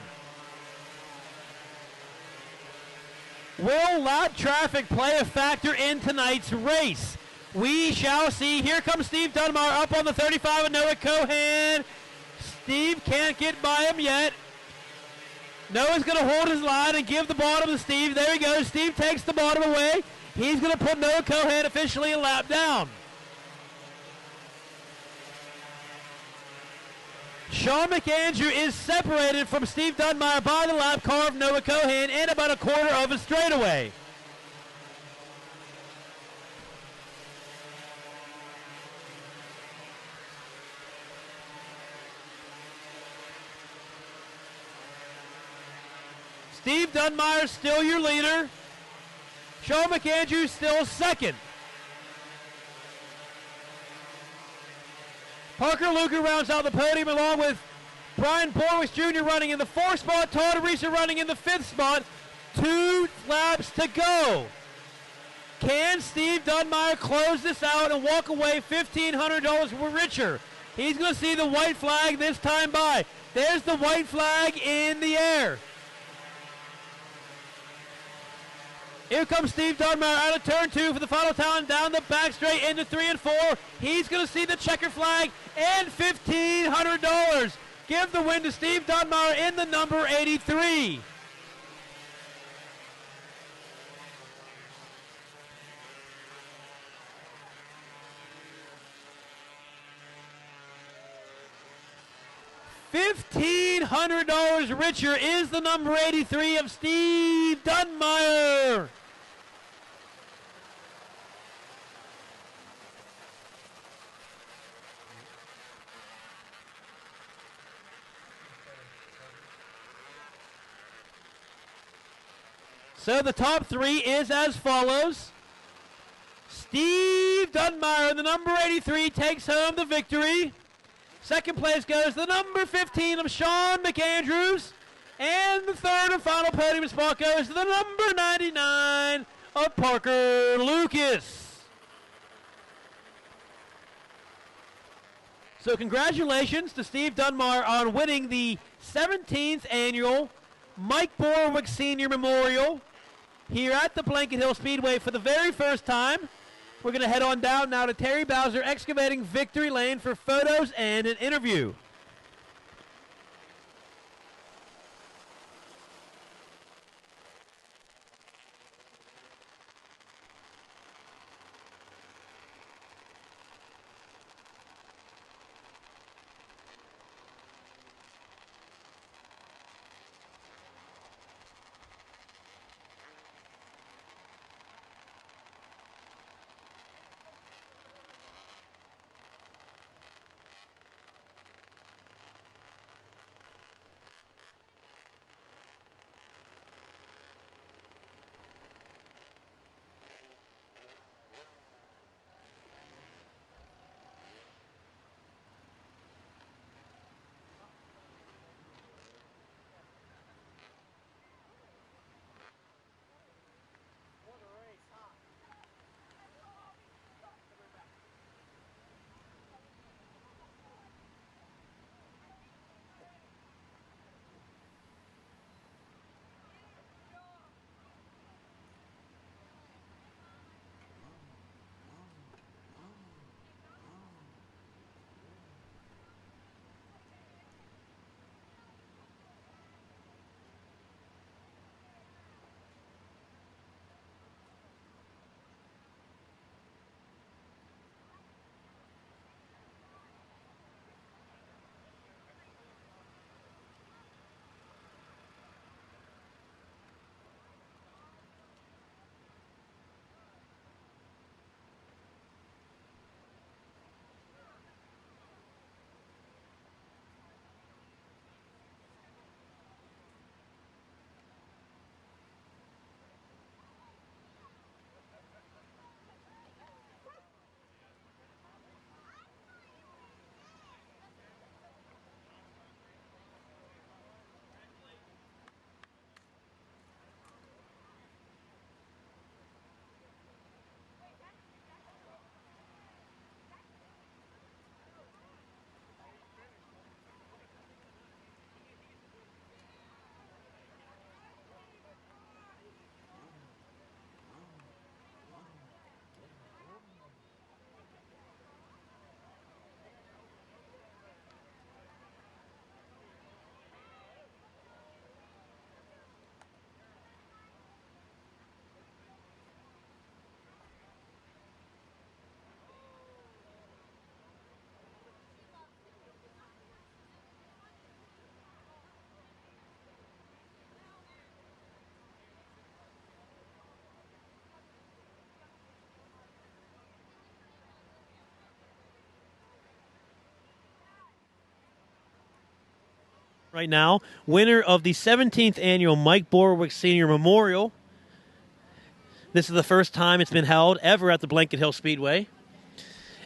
Will lap traffic play a factor in tonight's race? We shall see. Here comes Steve Dunmeyer up on the 35 of Noah Cohan. Steve can't get by him yet. Noah's going to hold his line and give the bottom to Steve. There he goes. Steve takes the bottom away. He's going to put Noah Cohan officially a lap down. Sean McAndrew is separated from Steve Dunmeyer by the lap car of Noah Cohan in about a quarter of a straightaway. Steve Dunmeyer still your leader. Sean McAndrew still 2nd. Parker Lucas rounds out the podium along with Brian Borawiec Jr. running in the 4th spot, Todd Reeser running in the 5th spot. 2 laps to go. can Steve Dunmeyer close this out and walk away $1,500 richer? He's going to see the white flag this time by. There's the white flag in the air. Here comes Steve Dunmeyer out of turn 2 for the final time, down the back straight into 3 and 4. He's going to see the checker flag and $1,500. Give the win to Steve Dunmeyer in the number 83. $1,500 richer is the number 83 of Steve Dunmeyer. So the top 3 is as follows. Steve Dunmeyer, the number 83, takes home the victory. Second place goes the number 15 of Sean McAndrews. And the third and final podium spot goes to the number 99 of Parker Lucas. So congratulations to Steve Dunmeyer on winning the 17th annual Mike Borawiec Sr. Memorial here at the Blanket Hill Speedway for the very first time. We're going to head on down now to Terry Bowser Excavating Victory Lane for photos and an interview. Right now, winner of the 17th annual Mike Borawiec Sr. Memorial. This is the first time it's been held ever at the Blanket Hill Speedway.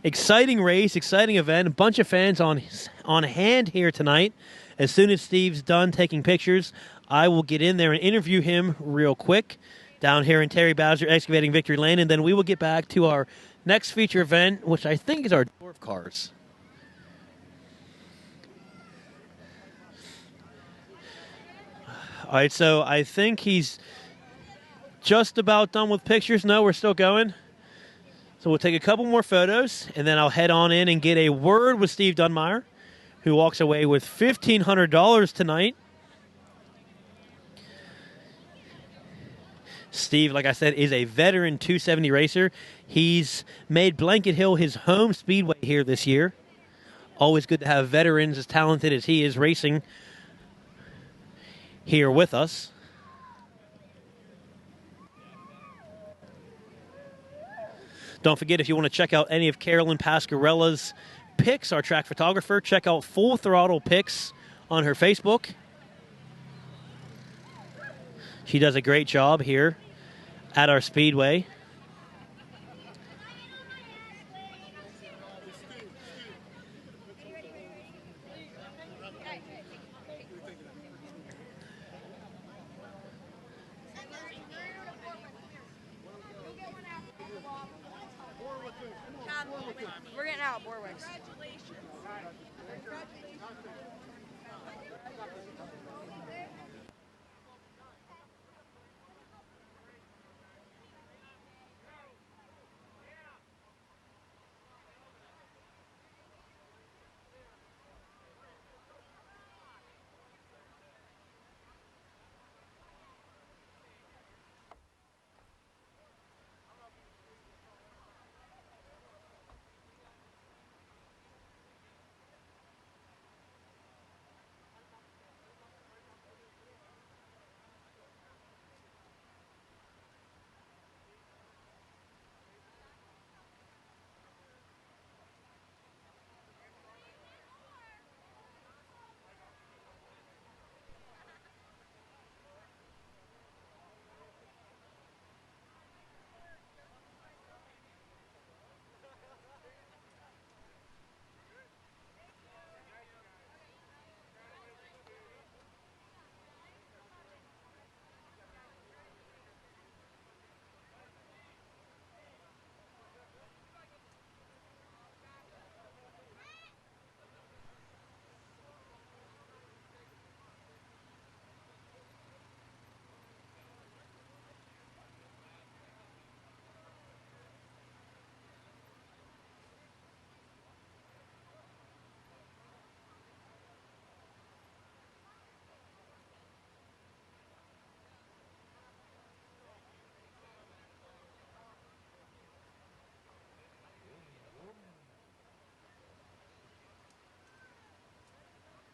Exciting race, exciting event. A bunch of fans on hand here tonight. As soon as Steve's done taking pictures, I will get in there and interview him real quick. down here in Terry Bowser Excavating Victory Lane, and then we will get back to our next feature event, which I think is our dwarf cars. All right, so I think he's just about done with pictures. No, we're still going. So we'll take a couple more photos, and then I'll head on in and get a word with Steve Dunmeyer, who walks away with $1,500 tonight. Steve, like I said, is a veteran 270 racer. He's made Blanket Hill his home speedway here this year. Always good to have veterans as talented as he is racing here with us. Don't forget, if you want to check out any of Carolyn Pascarella's pics, our track photographer, check out Full Throttle Pics on her Facebook. She does a great job here at our speedway. We're getting out of Borawiec's.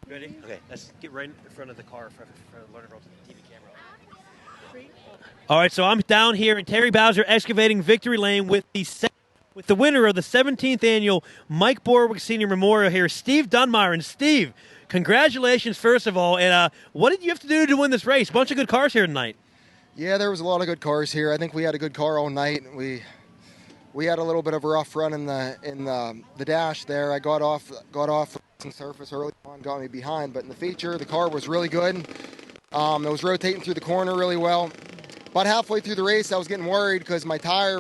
Ready? Okay, let's get right in front of the car for Learner Girls TV camera. All right, so I'm down here in Terry Bowser Excavating Victory Lane with the winner of the 17th annual Mike Borawiec Sr. Memorial here, Steve Dunmeyer. And Steve, congratulations first of all. And what did you have to do to win this race? Bunch of good cars here tonight. Yeah, there was a lot of good cars here. I think we had a good car all night. We had a little bit of a rough run in the dash there. I got off the surface early on, got me behind, but in the feature, the car was really good. It was rotating through the corner really well. About halfway through the race, I was getting worried because my tire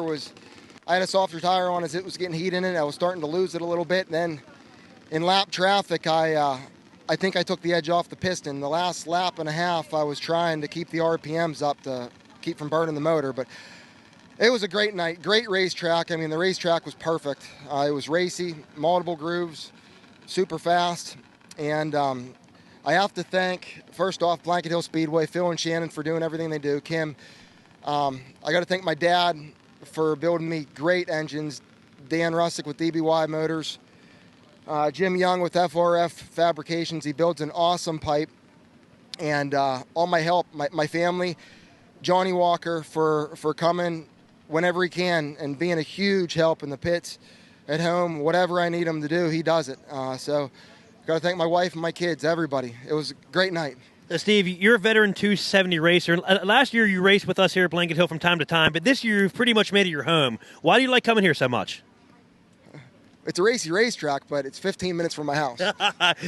I had a softer tire on as it was getting heat in it. I was starting to lose it a little bit. And then in lap traffic, I think I took the edge off the piston. The last lap and a half, I was trying to keep the RPMs up to keep from burning the motor, but it was a great night, great racetrack. I mean, the racetrack was perfect. It was racy, multiple grooves, super fast. And I have to thank, first off, Blanket Hill Speedway, Phil and Shannon for doing everything they do. Kim, I got to thank my dad for building me great engines. Dan Russick with DBY Motors. Jim Young with FRF Fabrications. He builds an awesome pipe. And all my help, my family, Johnny Walker for coming whenever he can and being a huge help in the pits, at home, whatever I need him to do, he does it. So got to thank my wife and my kids, everybody. It was a great night. Steve, you're a veteran 270 racer. Last year you raced with us here at Blanket Hill from time to time, but this year you've pretty much made it your home. Why do you like coming here so much? It's a racy racetrack, but it's 15 minutes from my house.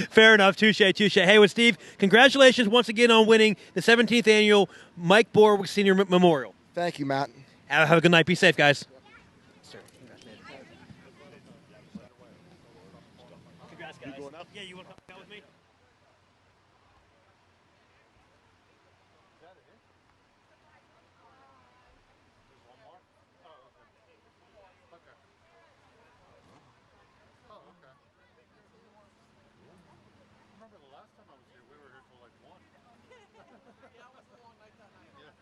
Fair enough. Touche, touche. Hey, with Steve, congratulations once again on winning the 17th annual Mike Borawiec Sr. Memorial. Thank you, Matt. Have a good night. Be safe, guys. Congrats, guys. Yeah, you want to come out with me? Remember the last time I was here, we were here for like 1. Yeah, it was a long night that night. Yeah.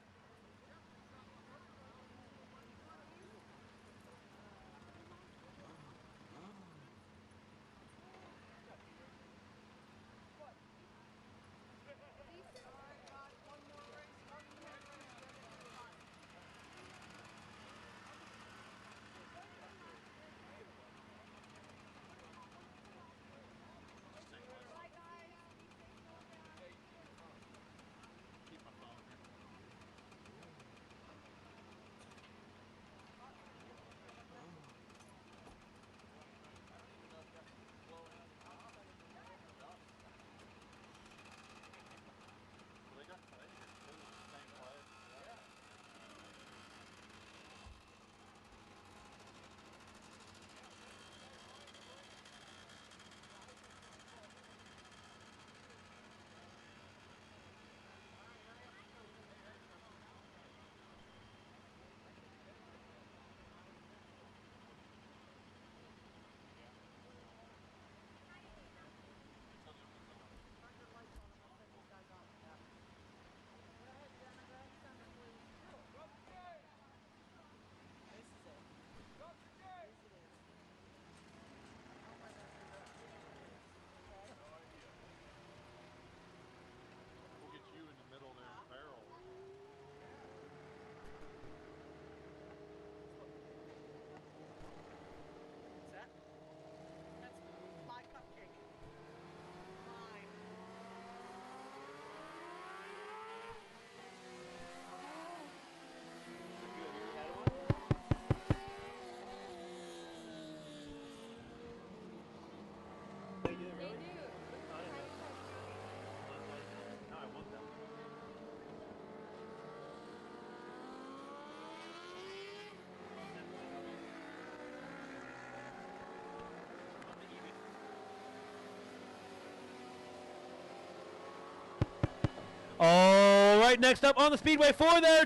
All right, next up on the Speedway for their...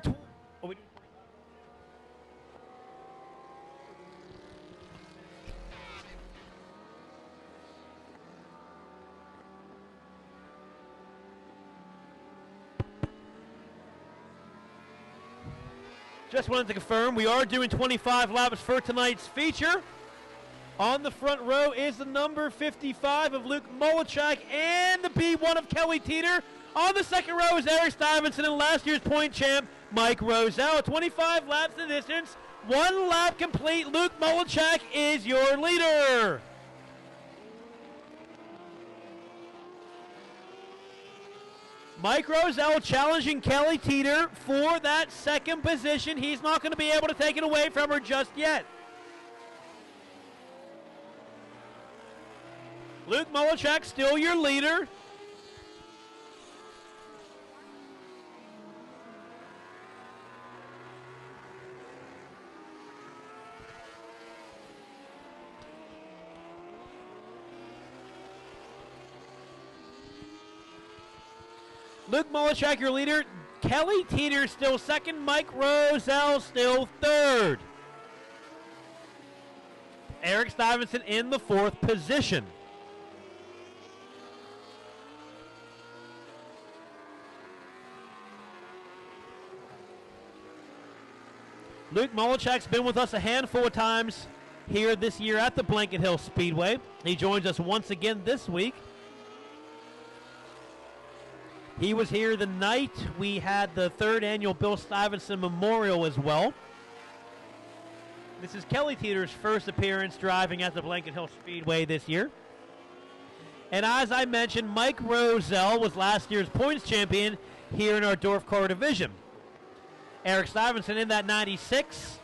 Just wanted to confirm, we are doing 25 laps for tonight's feature. On the front row is the number 55 of Luke Molichak and the B1 of Kelly Teeter. On the second row is Eric Stuyvesant and last year's point champ, Mike Roselle. 25 laps the distance, 1 lap complete. Luke Molichak is your leader. Mike Roselle challenging Kelly Teeter for that second position. He's not going to be able to take it away from her just yet. Luke Molichak still your leader. Luke Molichak, your leader. Kelly Teeter still second. Mike Roselle still third. Eric Stuyvesant in the 4th position. Luke Molichak's been with us a handful of times here this year at the Blanket Hill Speedway. He joins us once again this week. He was here the night we had the 3rd annual Bill Stuyvesant Memorial as well. This is Kelly Teeter's first appearance driving at the Blanket Hill Speedway this year. And as I mentioned, Mike Roselle was last year's points champion here in our Dwarf Car division. Eric Stuyvesant in that 96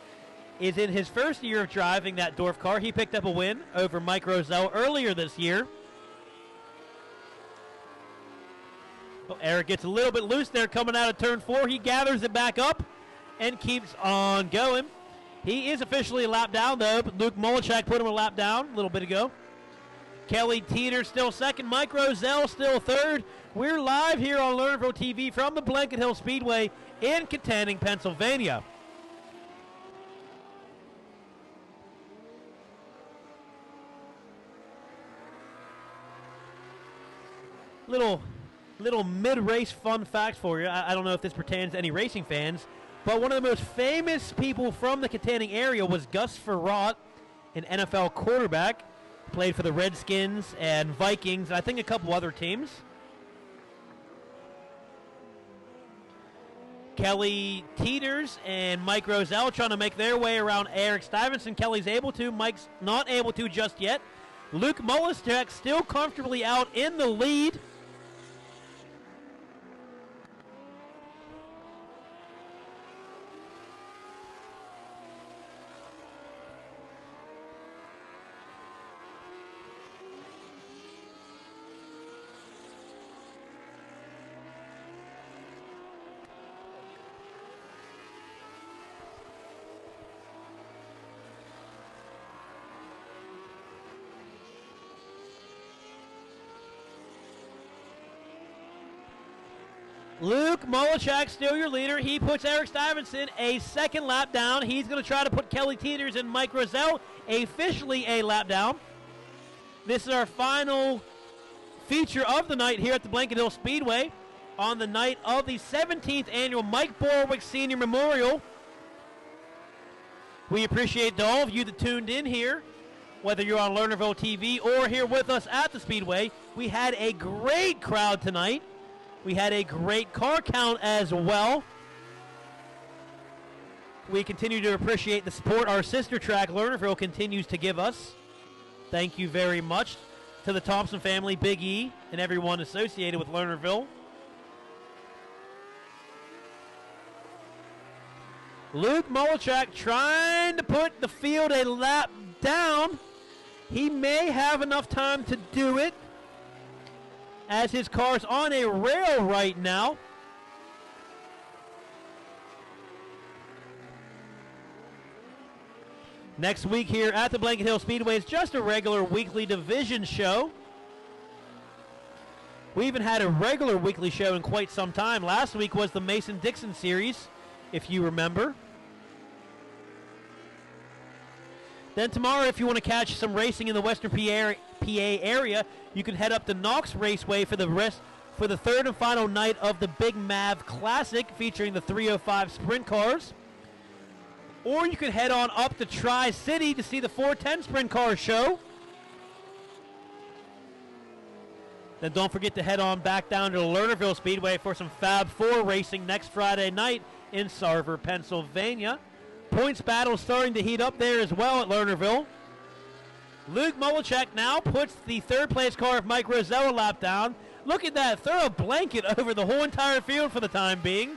is in his first year of driving that Dwarf car. He picked up a win over Mike Roselle earlier this year. Well, Eric gets a little bit loose there coming out of turn 4. He gathers it back up and keeps on going. He is officially a lap down, though. But Luke Molichak put him a lap down a little bit ago. Kelly Teeter still second. Mike Rozelle still third. We're live here on Lernerville TV from the Blanket Hill Speedway in Kittanning, Pennsylvania. Little mid-race fun fact for you. I don't know if this pertains to any racing fans, but one of the most famous people from the Kittanning area was Gus Frerotte, an NFL quarterback. Played for the Redskins and Vikings, and I think a couple other teams. Kelly Teeters and Mike Rozelle trying to make their way around Eric Stuyvesant. Kelly's able to. Mike's not able to just yet. Luke Molichak still comfortably out in the lead. Luke Molichak still your leader. He puts Eric Stuyvesant a second lap down. He's going to try to put Kelly Teeters and Mike Rozelle officially a lap down. This is our final feature of the night here at the Blanket Hill Speedway on the night of the 17th annual Mike Borawiec Sr. Memorial. We appreciate all of you that tuned in here, whether you're on Lernerville TV or here with us at the Speedway. We had a great crowd tonight. We had a great car count as well. We continue to appreciate the support our sister track, Lernerville, continues to give us. Thank you very much to the Thompson family, Big E, and everyone associated with Lernerville. Luke Molichak trying to put the field a lap down. He may have enough time to do it, as his car's on a rail right now. Next week here at the Blanket Hill Speedway is just a regular weekly division show. We even had a regular weekly show in quite some time. Last week was the Mason-Dixon Series, if you remember. Then tomorrow, if you want to catch some racing in the Western PA area, you can head up to Knox Raceway for the third and final night of the Big Mav Classic, featuring the 305 sprint cars. Or you can head on up to Tri-City to see the 410 sprint car show. Then don't forget to head on back down to the Lernerville Speedway for some Fab 4 racing next Friday night in Sarver, Pennsylvania. Points battle starting to heat up there as well at Lernerville. Luke Molichak now puts the third place car of Mike Rozelle a lap down. Look at that, throw a blanket over the whole entire field for the time being.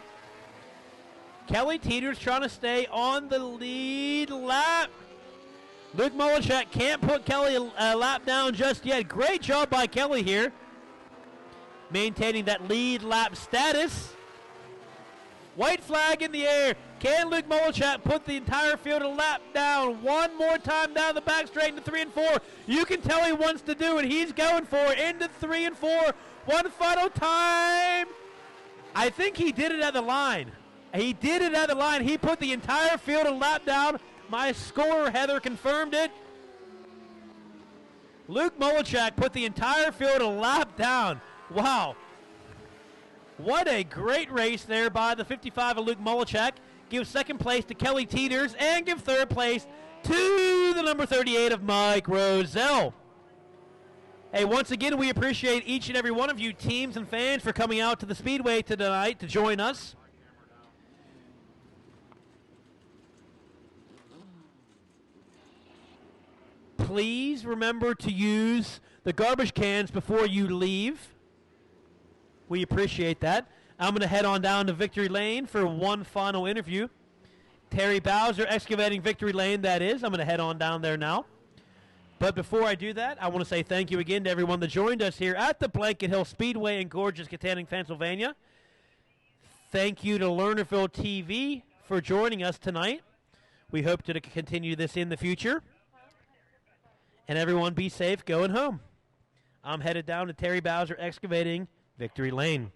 Kelly Teeters trying to stay on the lead lap. Luke Molichak can't put Kelly a lap down just yet. Great job by Kelly here, maintaining that lead lap status. White flag in the air. Can Luke Molichak put the entire field a lap down? One more time down the back straight into 3 and 4. You can tell he wants to do it. He's going for it into 3 and 4. One final time. I think he did it at the line. He did it at the line. He put the entire field a lap down. My scorer, Heather, confirmed it. Luke Molichak put the entire field a lap down. Wow. What a great race there by the 55 of Luke Molichak. Give second place to Kelly Teeters and give third place to the number 38 of Mike Rozelle. Hey, once again, we appreciate each and every one of you teams and fans for coming out to the Speedway tonight to join us. Please remember to use the garbage cans before you leave. We appreciate that. I'm going to head on down to Victory Lane for one final interview. Terry Bowser, Excavating Victory Lane, that is. I'm going to head on down there now. But before I do that, I want to say thank you again to everyone that joined us here at the Blanket Hill Speedway in gorgeous Kittanning, Pennsylvania. Thank you to Lernerville TV for joining us tonight. We hope to continue this in the future. And everyone be safe going home. I'm headed down to Terry Bowser Excavating Victory Lane.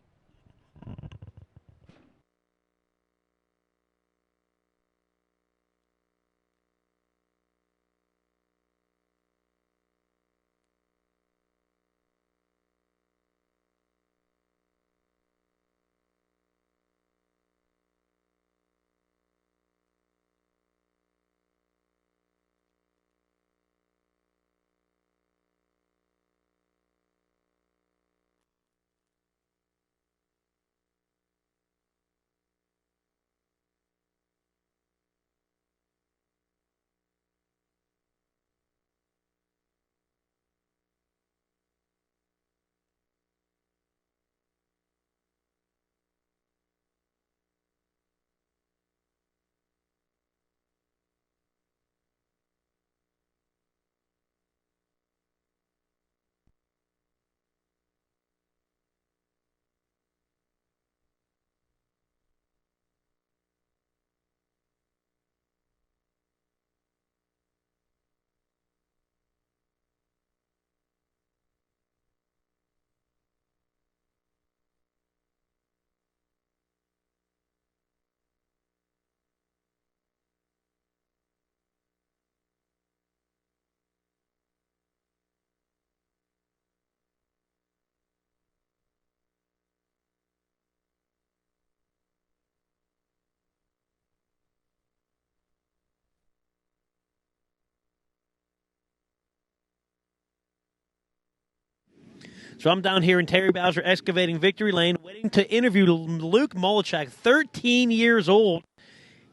So I'm down here in Terry Bowser Excavating Victory Lane waiting to interview Luke Molechak, 13 years old.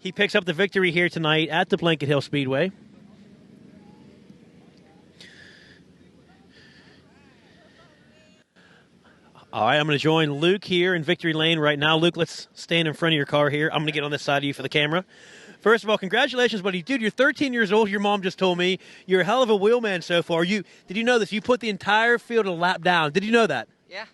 He picks up the victory here tonight at the Blanket Hill Speedway. All right, I'm going to join Luke here in Victory Lane right now. Luke, let's stand in front of your car here. I'm going to get on this side of you for the camera. First of all, congratulations, buddy. Dude, you're 13 years old. Your mom just told me you're a hell of a wheelman so far. Did you know this? You put the entire field a lap down. Did you know that? Yeah.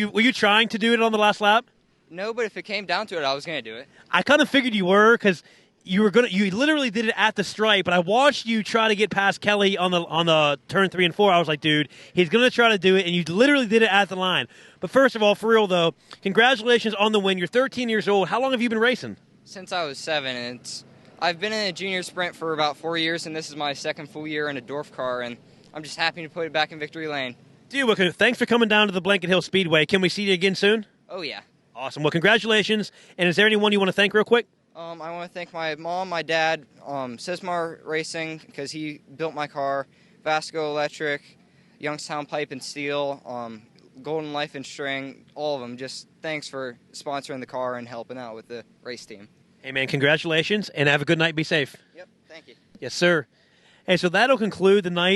Were you trying to do it on the last lap? No, but if it came down to it, I was going to do it. I kind of figured you were because you literally did it at the stripe, but I watched you try to get past Kelly on the turn 3 and 4. I was like, dude, he's going to try to do it, and you literally did it at the line. But first of all, for real though, congratulations on the win. You're 13 years old. How long have you been racing? Since I was 7, and I've been in a junior sprint for about 4 years, and this is my second full year in a Dwarf car, and I'm just happy to put it back in Victory Lane. Dude, well, thanks for coming down to the Blanket Hill Speedway. Can we see you again soon? Oh, yeah. Awesome. Well, congratulations. And is there anyone you want to thank real quick? I want to thank my mom, my dad, Sismar Racing, because he built my car, Vasco Electric, Youngstown Pipe and Steel, Golden Life and String, all of them. Just thanks for sponsoring the car and helping out with the race team. Hey, man, congratulations, and have a good night. Be safe. Yep, thank you. Yes, sir. Hey, so that'll conclude the night.